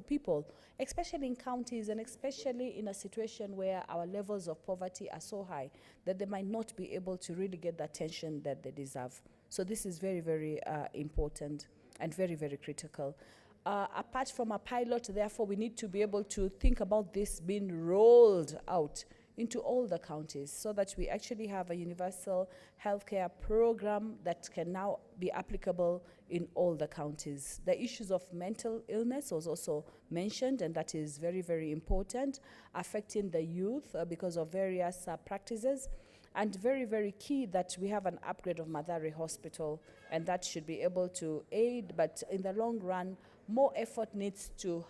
people, especially in counties and especially in a situation where our levels of poverty are so high that they might not be able to really get the attention that they deserve. So this is very, very important and very, very critical. Apart from a pilot, therefore, we need to be able to think about this being rolled out into all the counties so that we actually have a universal healthcare program that can now be applicable in all the counties. The issues of mental illness was also mentioned, and that is very, very important, affecting the youth because of various practices. And very, very key that we have an upgrade of Mathare Hospital, and that should be able to aid, but in the long run, more effort needs to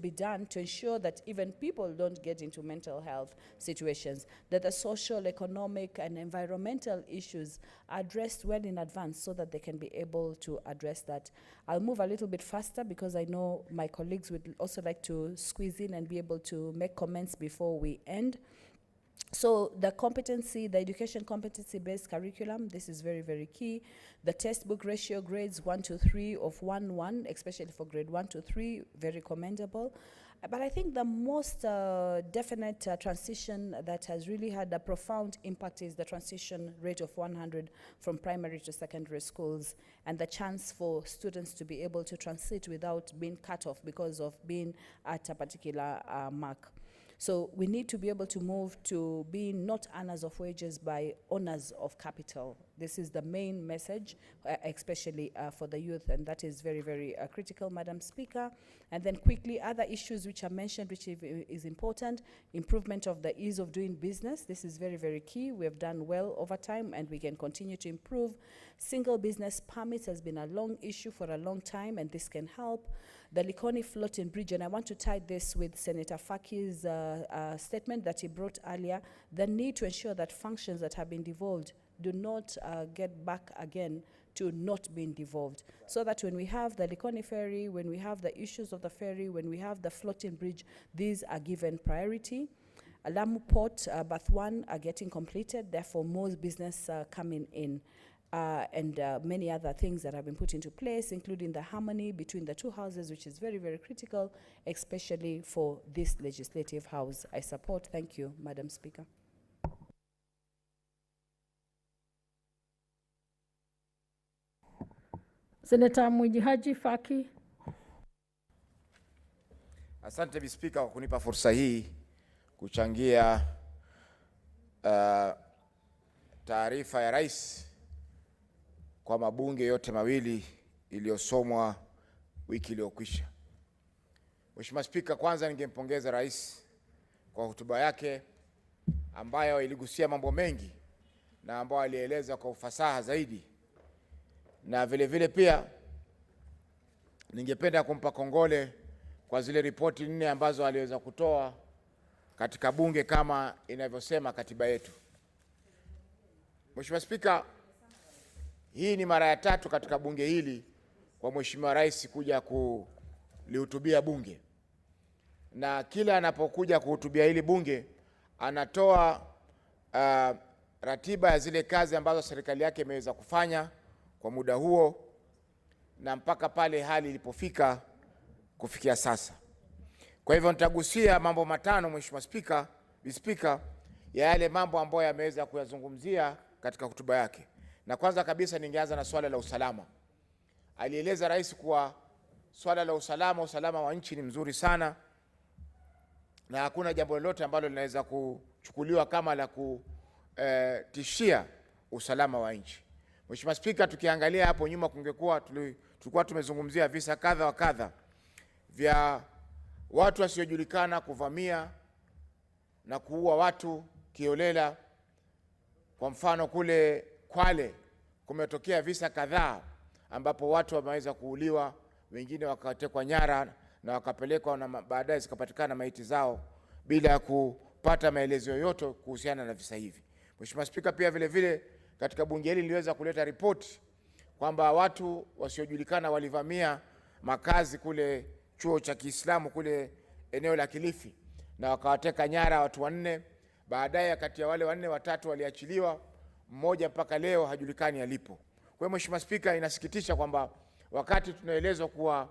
be done to ensure that even people don't get into mental health situations, that the social, economic, and environmental issues are addressed well in advance so that they can be able to address that. I'll move a little bit faster because I know my colleagues would also like to squeeze in and be able to make comments before we end. So the competency, the education competency-based curriculum, this is very, very key. The textbook ratio grades 1 to 3 of 1:1, especially for grade 1 to 3, very commendable. But I think the most definite transition that has really had a profound impact is the transition rate of 100 from primary to secondary schools, and the chance for students to be able to transit without being cut off because of being at a particular mark. So we need to be able to move to being not earners of wages by owners of capital. This is the main message, especially for the youth, and that is very, very critical, Madam Speaker. And then quickly, other issues which are mentioned, which is important, improvement of the ease of doing business. This is very, very key. We have done well over time, and we can continue to improve. Single business permits has been a long issue for a long time, and this can help. The Likoni floating bridge, and I want to tie this with Senator Faki's statement that he brought earlier, the need to ensure that functions that have been devolved do not get back again to not being devolved, so that when we have the Likoni ferry, when we have the issues of the ferry, when we have the floating bridge, these are given priority. Lamu Port, Bath 1 are getting completed, therefore more business coming in. And many other things that have been put into place, including the harmony between the two houses, which is very, very critical, especially for this legislative house. I support. Thank you, Madam Speaker. Senator Mwijihaji Faki. Asante Spika kwa kunipa fursa hii kuchangia taarifa ya Rais kwa mabunge yote mawili iliyosomwa wiki iliyokwisha. Mheshimiwa Spika, kwanza ningempongeza Rais kwa hotuba yake ambayo iligusia mambo mengi na ambayo alieleza kwa ufasaha zaidi. Na vile vile pia ningependa kumpa kongole kwa zile ripoti 4 ambazo aliweza kutoa katika bunge kama inavyosema katiba yetu. Mheshimiwa Spika, hii ni mara ya 3 katika bunge hili kwa Mheshimiwa Rais kuja kulihutubia bunge. Na kila anapokuja kuhutubia hili bunge anatoa ratiba ya zile kazi ambazo serikali yake imeweza kufanya kwa muda huo na mpaka pale hali ilipofika kufikia sasa. Kwa hivyo nitagusia mambo 5 Mheshimiwa Spika, ya yale mambo ambayo yameweza kuyazungumzia katika hotuba yake. Na kwanza kabisa ningeanza na swala la usalama. Alieleza Rais kuwa swala la usalama wa nchi ni mzuri sana na hakuna jambo lolote ambalo linaweza kuchukuliwa kama la kutishia usalama wa nchi. Mheshimiwa Spika, tukiangalia hapo nyuma tulikuwa tumezungumzia visa kadha wa kadha vya watu wasiojulikana kuvamia na kuua watu kiolela. Kwa mfano kule Kwale kumetokea visa kadhaa ambapo watu wameweza kuuliwa, wengine wakatekwa nyara na wakapelekwa na baadaye zikapatikana maiti zao bila kupata maelezo yoyote kuhusiana na visa hivi. Mheshimiwa Spika, pia vile vile katika bunge hili niliweza kuleta ripoti kwamba watu wasiojulikana walivamia makazi kule chuo cha Kiislamu kule eneo la Kilifi na wakawateka nyara watu 4. Baadaye kati ya wale 4, 3 waliachiliwa, mmoja mpaka leo hajulikani alipo. Kwa hiyo Mheshimiwa Spika, inasikitisha kwamba wakati tunaelezwa kuwa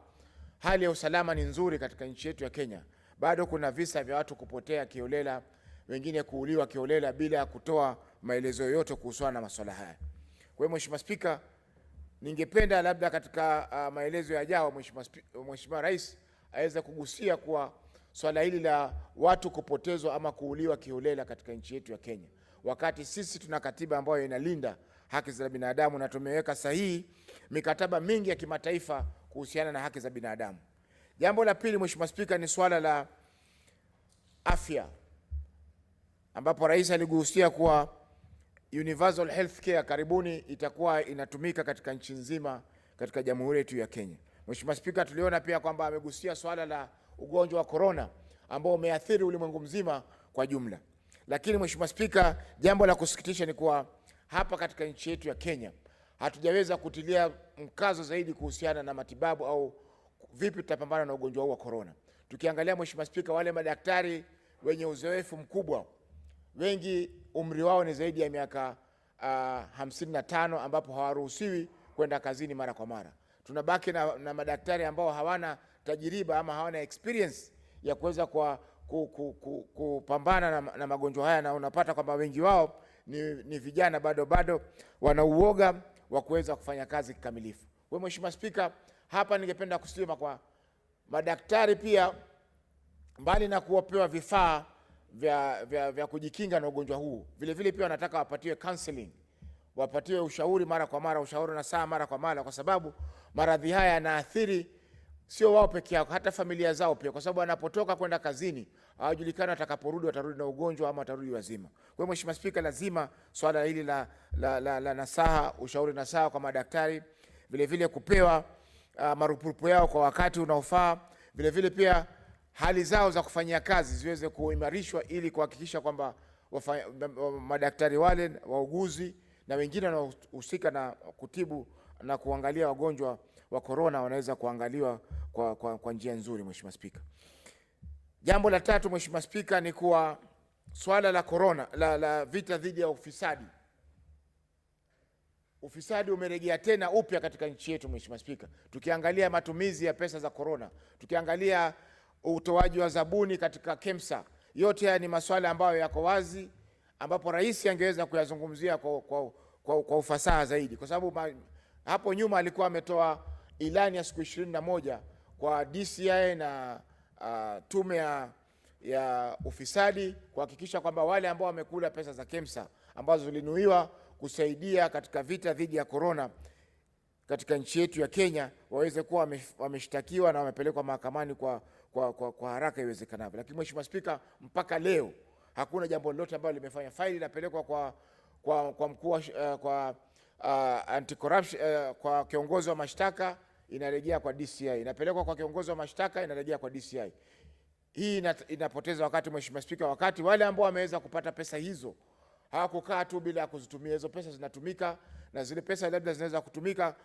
hali ya usalama ni nzuri katika nchi yetu ya Kenya, bado kuna visa vya watu kupotea kiolela, wengine kuuliwa kiolela bila kutoa maelezo yoyote kuhusiana na masuala haya. Kwa hiyo Mheshimiwa Spika, ningependa labda katika maelezo yajao Mheshimiwa Rais aweze kugusia kuwa swala hili la watu kupotezwa ama kuuliwa kiolela katika nchi yetu ya Kenya, wakati sisi tuna katiba ambayo inalinda haki za binadamu na tumeweka sahihi mikataba mingi ya kimataifa kuhusiana na haki za binadamu. Jambo la pili Mheshimiwa Spika ni swala la afya, ambapo Rais aligusia kuwa universal health care karibuni itakuwa inatumika katika nchi nzima katika jamhuri yetu ya Kenya. Mheshimiwa Spika, tuliona pia kwamba amegusia swala la ugonjwa wa corona ambao umeathiri ulimwengu mzima kwa jumla. Lakini Mheshimiwa Spika, jambo la kusikitisha ni kuwa hapa katika nchi yetu ya Kenya hatujaweza kutilia mkazo zaidi kuhusiana na matibabu au vipi tutapambana na ugonjwa huu wa corona. Tukiangalia Mheshimiwa Spika, wale madaktari wenye uzoefu mkubwa, wengi umri wao ni zaidi ya miaka 55 ambapo hawaruhusiwi kwenda kazini mara kwa mara. Tunabaki na madaktari ambao hawana tajiriba ama hawana experience ya kuweza kupambana na magonjwa haya, na unapata kwamba wengi wao ni vijana bado wana uoga wa kuweza kufanya kazi kikamilifu. Kwa hiyo Mheshimiwa Spika, hapa ningependa kusema kwa madaktari pia, mbali na kuwapewa vifaa vya kujikinga na ugonjwa huu, vile vile pia wanataka wapatiwe counseling, wapatiwe ushauri mara kwa mara, ushauri na saa mara kwa mara, kwa sababu maradhi haya yanaathiri sio wao peke yao, hata familia zao pia, kwa sababu wanapotoka kwenda kazini hawajulikani watakaporudi watarudi na ugonjwa ama watarudi wazima. Kwa hiyo Mheshimiwa Spika, lazima swala hili la nasaha, ushauri nasaha kwa madaktari, vile vile kupewa marupurupu yao kwa wakati unaofaa, vile vile pia hali zao za kufanyia kazi ziweze kuimarishwa ili kuhakikisha kwamba madaktari wale, wauguzi na wengine wanaohusika na kutibu na kuangalia wagonjwa wa corona wanaweza kuangaliwa kwa njia nzuri. Mheshimiwa Spika, jambo la tatu Mheshimiwa Spika ni kuwa swala la corona la vita dhidi ya ufisadi. Ufisadi umerejea tena upya katika nchi yetu Mheshimiwa Spika. Tukiangalia matumizi ya pesa za corona, tukiangalia utoaji wa zabuni katika KEMSA, yote haya ni masuala ambayo yako wazi, ambapo rais angeweza kuyazungumzia kwa ufasaha zaidi, kwa sababu hapo nyuma alikuwa ametoa ilani ya siku 21 kwa DCI na tume ya ufisadi kuhakikisha kwamba wale ambao wamekula pesa za KEMSA ambazo zilinuiwa kusaidia katika vita dhidi ya corona katika nchi yetu ya Kenya waweze kuwa wameshtakiwa na wamepelekwa mahakamani kwa haraka iwezekanavyo. Lakini Mheshimiwa Spika, mpaka leo hakuna jambo lolote ambalo limefanya. Faili inapelekwa kwa mkuu anti corruption, kwa kiongozi wa mashtaka, inarejea kwa DCI, inapelekwa kwa kiongozi wa mashtaka, inarejea kwa DCI. Hii inapoteza wakati Mheshimiwa Spika, wakati wale ambao wameweza kupata pesa hizo hawakukaa tu bila kuzitumia. Hizo pesa zinatumika, na zile pesa labda zinaweza kutumika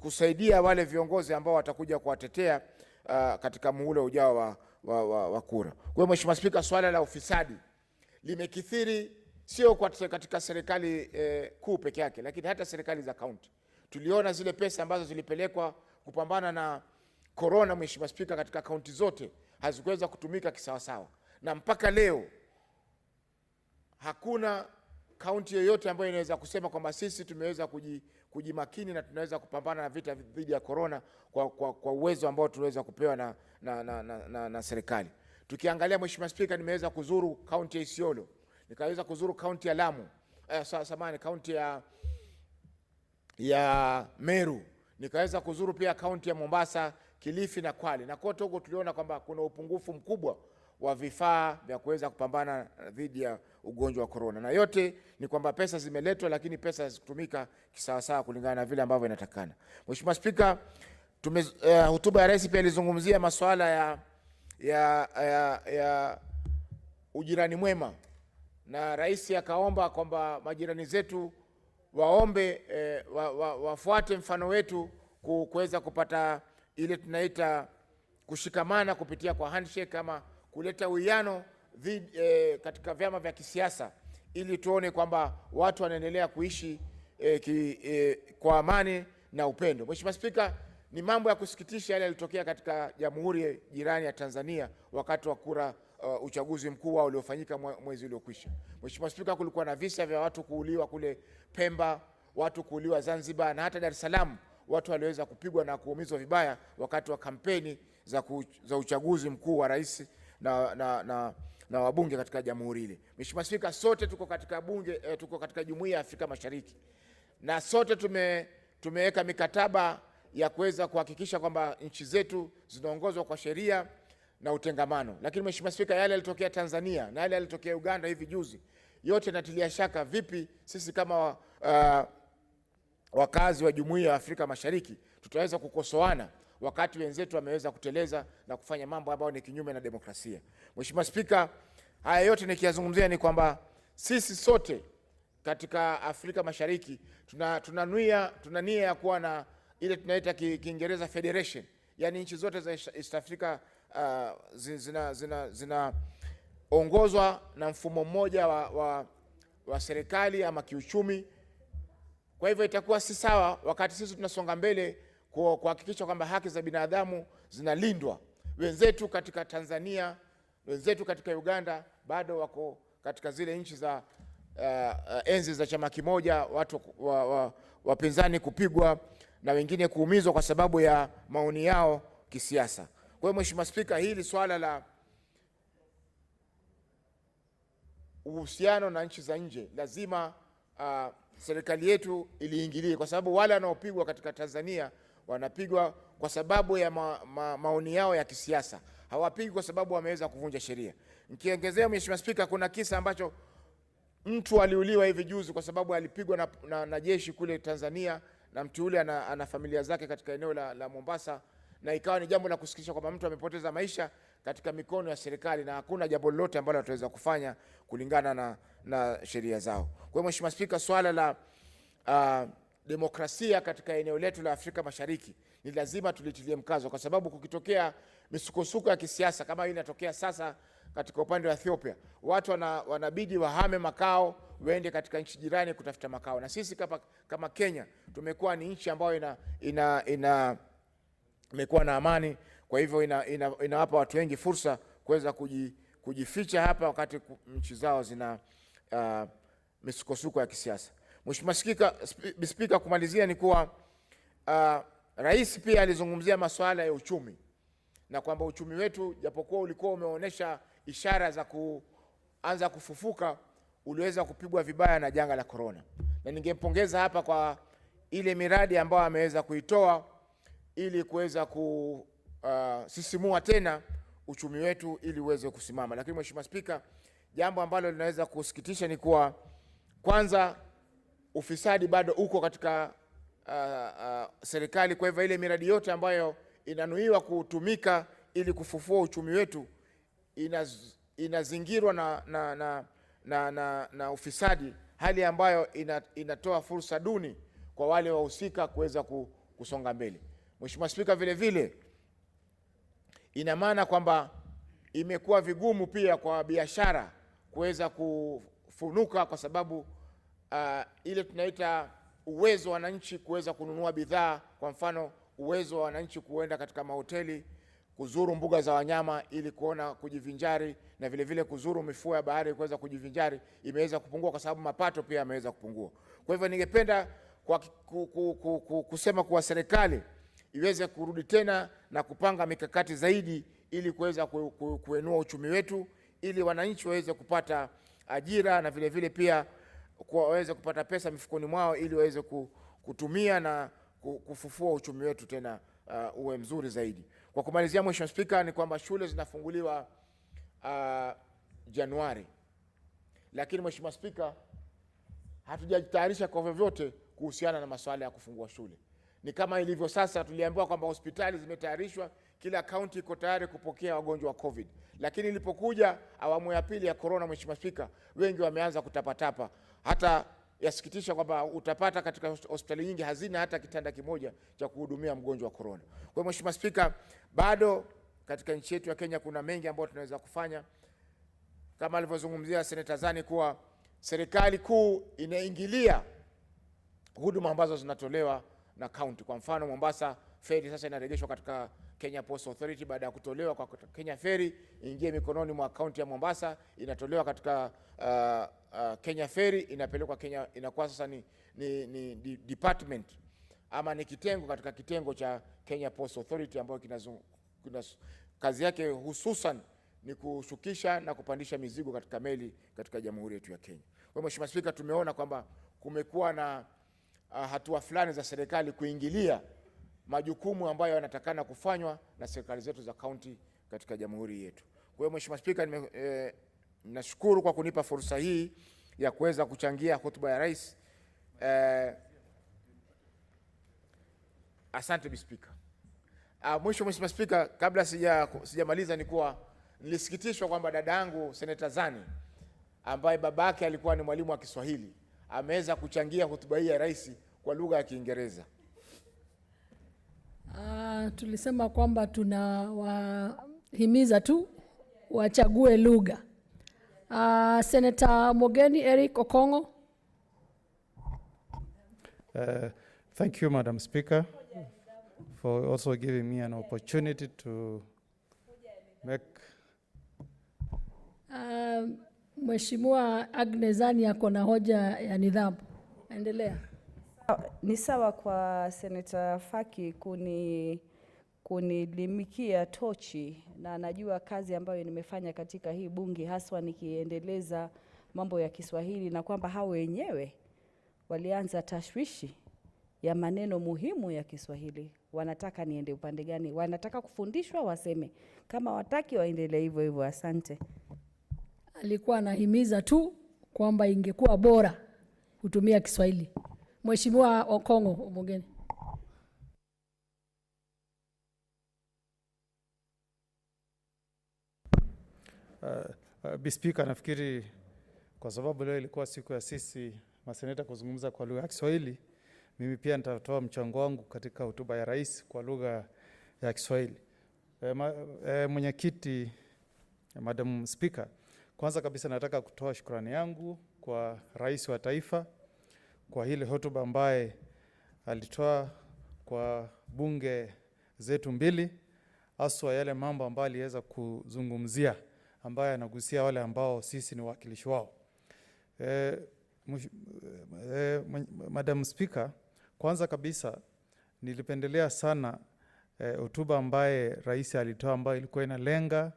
kusaidia wale viongozi ambao watakuja kuwatetea katika muhula ujao wa kura. Kwa hiyo Mheshimiwa Spika, swala la ufisadi limekithiri sio katika serikali kuu peke yake, lakini hata serikali za kaunti. Tuliona zile pesa ambazo zilipelekwa kupambana na corona Mheshimiwa Spika, katika kaunti zote hazikuweza kutumika kisawasawa, na mpaka leo hakuna kaunti yoyote ambayo inaweza kusema kwamba sisi tumeweza kujimakini na tunaweza kupambana na vita dhidi ya corona kwa uwezo ambao tunaweza kupewa na serikali. Tukiangalia Mheshimiwa Spika, nimeweza kuzuru kaunti ya Isiolo, nikaweza kuzuru kaunti ya Lamu, kaunti ya Meru, nikaweza kuzuru pia kaunti ya Mombasa, Kilifi na Kwale, na kote huko tuliona kwamba kuna upungufu mkubwa wa vifaa vya kuweza kupambana dhidi ya ugonjwa wa corona, na yote ni kwamba pesa zimeletwa lakini pesa hazitumika kisawasawa kulingana na vile ambavyo inatakana. Mheshimiwa Spika, hotuba ya rais pia ilizungumzia masuala ya ujirani mwema, na rais akaomba kwamba majirani zetu waombe wafuate mfano wetu kuweza kupata ile tunaita kushikamana kupitia kwa handshake ama kuleta uwiano katika vyama vya kisiasa, ili tuone kwamba watu wanaendelea kuishi kwa amani na upendo. Mheshimiwa Spika, ni mambo ya kusikitisha yale yalitokea katika Jamhuri jirani ya Tanzania wakati wa kura uchaguzi mkuu wao uliofanyika mwezi uliokwisha. Mheshimiwa Spika, kulikuwa na visa vya watu kuuliwa kule Pemba, watu kuuliwa Zanzibar, na hata Dar es Salaam watu waliweza kupigwa na kuumizwa vibaya wakati wa kampeni za uchaguzi mkuu wa rais na wabunge katika jamhuri ile. Mheshimiwa Spika, sote tuko katika tuko katika Jumuiya ya Afrika Mashariki, na sote tumeweka mikataba ya kuweza kuhakikisha kwamba nchi zetu zinaongozwa kwa sheria na utengamano. Lakini Mheshimiwa Spika, yale yalitokea Tanzania na yale yalitokea Uganda hivi juzi, yote natilia shaka vipi sisi kama wakazi wa Jumuiya ya Afrika Mashariki tutaweza kukosoana wakati wenzetu wameweza kuteleza na kufanya mambo ambayo ni kinyume na demokrasia. Mheshimiwa Spika, haya yote nikiyazungumzia ni kwamba sisi sote katika Afrika Mashariki tuna nia ya kuwa na ile tunaita Kiingereza federation, yani nchi zote za East Africa zinaongozwa na mfumo mmoja wa serikali ama kiuchumi. Kwa hivyo itakuwa si sawa wakati sisi tunasonga mbele kuhakikisha kwamba haki za binadamu zinalindwa. Wenzetu katika Tanzania, wenzetu katika Uganda bado wako katika zile nchi za enzi za chama kimoja, watu wapinzani kupigwa na wengine kuumizwa kwa sababu ya maoni yao kisiasa. Kwa hiyo Mheshimiwa Spika, hili swala la uhusiano na nchi za nje lazima serikali yetu iliingilie, kwa sababu wale wanaopigwa katika Tanzania wanapigwa kwa sababu ya maoni yao ya kisiasa, hawapigwi kwa sababu wameweza kuvunja sheria. Nikiongezea Mheshimiwa Spika, kuna kisa ambacho mtu aliuliwa hivi juzi kwa sababu alipigwa na jeshi kule Tanzania, na mtu yule ana familia zake katika eneo la Mombasa, na ikawa ni jambo la kusikitisha kwamba mtu amepoteza maisha katika mikono ya serikali na hakuna jambo lolote ambalo wataweza kufanya kulingana na sheria zao. Kwa hiyo Mheshimiwa Spika, swala la demokrasia katika eneo letu la Afrika Mashariki ni lazima tulitilie mkazo, kwa sababu kukitokea misukosuko ya kisiasa kama hii inatokea sasa katika upande wa Ethiopia, watu wanabidi wahame makao waende katika nchi jirani kutafuta makao, na sisi kama Kenya tumekuwa ni nchi ambayo imekuwa na amani. Kwa hivyo inawapa watu wengi fursa kuweza kujificha hapa wakati nchi zao zina misukosuko ya kisiasa. Mheshimiwa Spika, kumalizia ni kuwa rais pia alizungumzia masuala ya uchumi, na kwamba uchumi wetu japokuwa ulikuwa umeonyesha ishara za kuanza kufufuka, uliweza kupigwa vibaya na janga la corona, na ningempongeza hapa kwa ile miradi ambayo ameweza kuitoa ili kuweza kusisimua tena uchumi wetu ili uweze kusimama. Lakini Mheshimiwa Spika, jambo ambalo linaweza kusikitisha ni kuwa kwanza ufisadi bado uko katika serikali. Kwa hivyo ile miradi yote ambayo inanuiwa kutumika ili kufufua uchumi wetu inazingirwa na ufisadi, hali ambayo inatoa fursa duni kwa wale wahusika kuweza kusonga mbele. Mheshimiwa Spika, vile vile ina maana kwamba imekuwa vigumu pia kwa biashara kuweza kufunuka, kwa sababu ile tunaita uwezo wa wananchi kuweza kununua bidhaa, kwa mfano uwezo wa wananchi kuenda katika mahoteli, kuzuru mbuga za wanyama ili kuona kujivinjari, na vile vile kuzuru mifuo ya bahari kuweza kujivinjari, imeweza kupungua kwa sababu mapato pia yameweza kupungua. Kwa hivyo ningependa kusema kuwa serikali iweze kurudi tena na kupanga mikakati zaidi ili kuweza kuinua uchumi wetu, ili wananchi waweze kupata ajira na vile vile pia waweze kupata pesa mifukoni mwao ili waweze kutumia na kufufua uchumi wetu tena uwe mzuri zaidi. Kwa kumalizia Mheshimiwa Spika, ni kwamba shule zinafunguliwa Januari, lakini Mheshimiwa Spika, hatujajitayarisha kwa vyovyote kuhusiana na masuala ya kufungua shule. Ni kama ilivyo sasa, tuliambiwa kwamba hospitali zimetayarishwa, kila kaunti iko tayari kupokea wagonjwa wa COVID, lakini ilipokuja awamu ya pili ya corona, Mheshimiwa Spika, wengi wameanza kutapatapa. Hata yasikitisha kwamba utapata katika hospitali nyingi hazina hata kitanda kimoja cha kuhudumia mgonjwa wa corona. Kwa hiyo Mheshimiwa Spika, bado katika nchi yetu ya Kenya kuna mengi ambayo tunaweza kufanya, kama alivyozungumzia Senator Zani kuwa serikali kuu inaingilia huduma ambazo zinatolewa na county. Kwa mfano Mombasa Ferry sasa inarejeshwa katika Kenya Post Authority baada ya kutolewa kwa Kenya Ferry ingie mikononi mwa county ya Mombasa, inatolewa katika Kenya Ferry inapelekwa Kenya, inakuwa sasa ni department ama ni kitengo katika kitengo cha Kenya Post Authority ambayo kazi yake hususan ni kushukisha na kupandisha mizigo katika meli katika jamhuri yetu ya Kenya. Kwa Mheshimiwa Spika, tumeona kwamba kumekuwa na hatua fulani za serikali kuingilia majukumu ambayo yanatakana kufanywa na serikali zetu za county katika jamhuri yetu. Kwa hiyo Mheshimiwa Spika, nashukuru kwa kunipa fursa hii ya kuweza kuchangia hotuba ya rais. Asante Bi Spika. Mwisho Mheshimiwa Spika, kabla sijamaliza ni kuwa nilisikitishwa kwamba dada yangu Senator Zani ambaye babake alikuwa ni mwalimu wa Kiswahili ameweza kuchangia hotuba hii ya rais kwa lugha ya Kiingereza. Tulisema kwamba tunawahimiza tu wachague lugha. Senator Mogeni Eric Okongo. Thank you, Madam Speaker, for also giving me an opportunity to make... Mheshimiwa Agnes Zani ako na hoja ya nidhamu. Endelea. Ni sawa kwa Senator Faki kunilimikia tochi, na najua kazi ambayo nimefanya katika hii bunge haswa nikiendeleza mambo ya Kiswahili, na kwamba hao wenyewe walianza tashwishi ya maneno muhimu ya Kiswahili. Wanataka niende upande gani? Wanataka kufundishwa, waseme. Kama wataki waendelee hivyo hivyo. Asante. Alikuwa anahimiza tu kwamba ingekuwa bora kutumia Kiswahili. Mheshimiwa Okongo Mogeni. Bi Speaker, nafikiri kwa sababu leo ilikuwa siku ya sisi maseneta kuzungumza kwa lugha ya Kiswahili, mimi pia nitatoa mchango wangu katika hotuba ya rais kwa lugha ya Kiswahili. Mwenyekiti, Madam Speaker, kwanza kabisa nataka kutoa shukrani yangu kwa rais wa taifa kwa ile hotuba ambaye alitoa kwa bunge zetu mbili, haswa yale mambo ambayo aliweza kuzungumzia ambayo yanagusia wale ambao sisi ni wakilishi wao. Madam Speaker, kwanza kabisa nilipendelea sana hotuba ambaye rais alitoa ambayo ilikuwa inalenga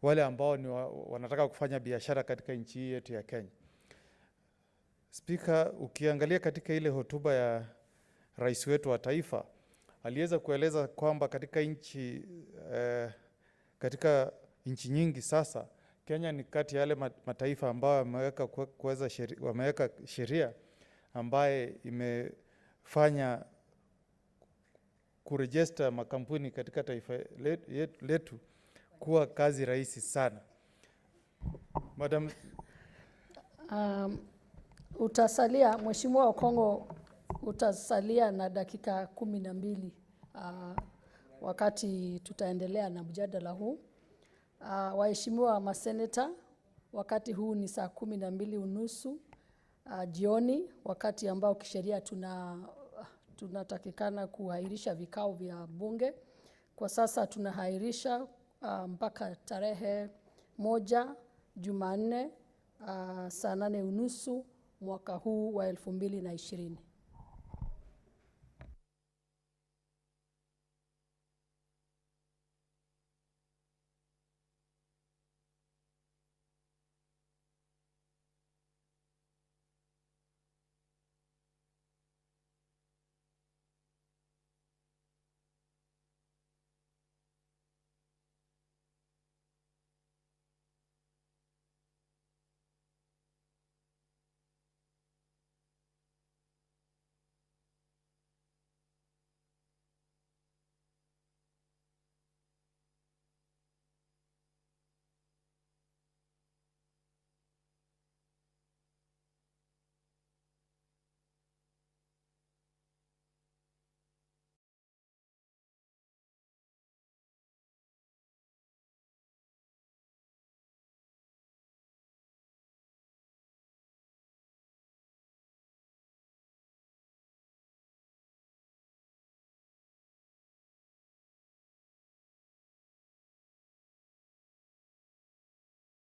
wale ambao ni wanataka kufanya biashara katika nchi yetu ya Kenya. Speaker, ukiangalia katika ile hotuba ya rais wetu wa taifa, aliweza kueleza kwamba katika nchi nyingi sasa Kenya ni kati ya yale mataifa ambayo wameweka sheria ambaye imefanya kurejista makampuni katika taifa letu kuwa kazi rahisi sana. Madam, utasalia Mheshimiwa Okongo, utasalia na dakika 12 wakati tutaendelea na mjadala huu. Waheshimiwa maseneta, wakati huu ni saa 12:30 jioni, wakati ambao kisheria tunatakikana kuhairisha vikao vya bunge. Kwa sasa tunahairisha mpaka tarehe 1 Jumanne saa 8:30 mwaka huu wa 2020.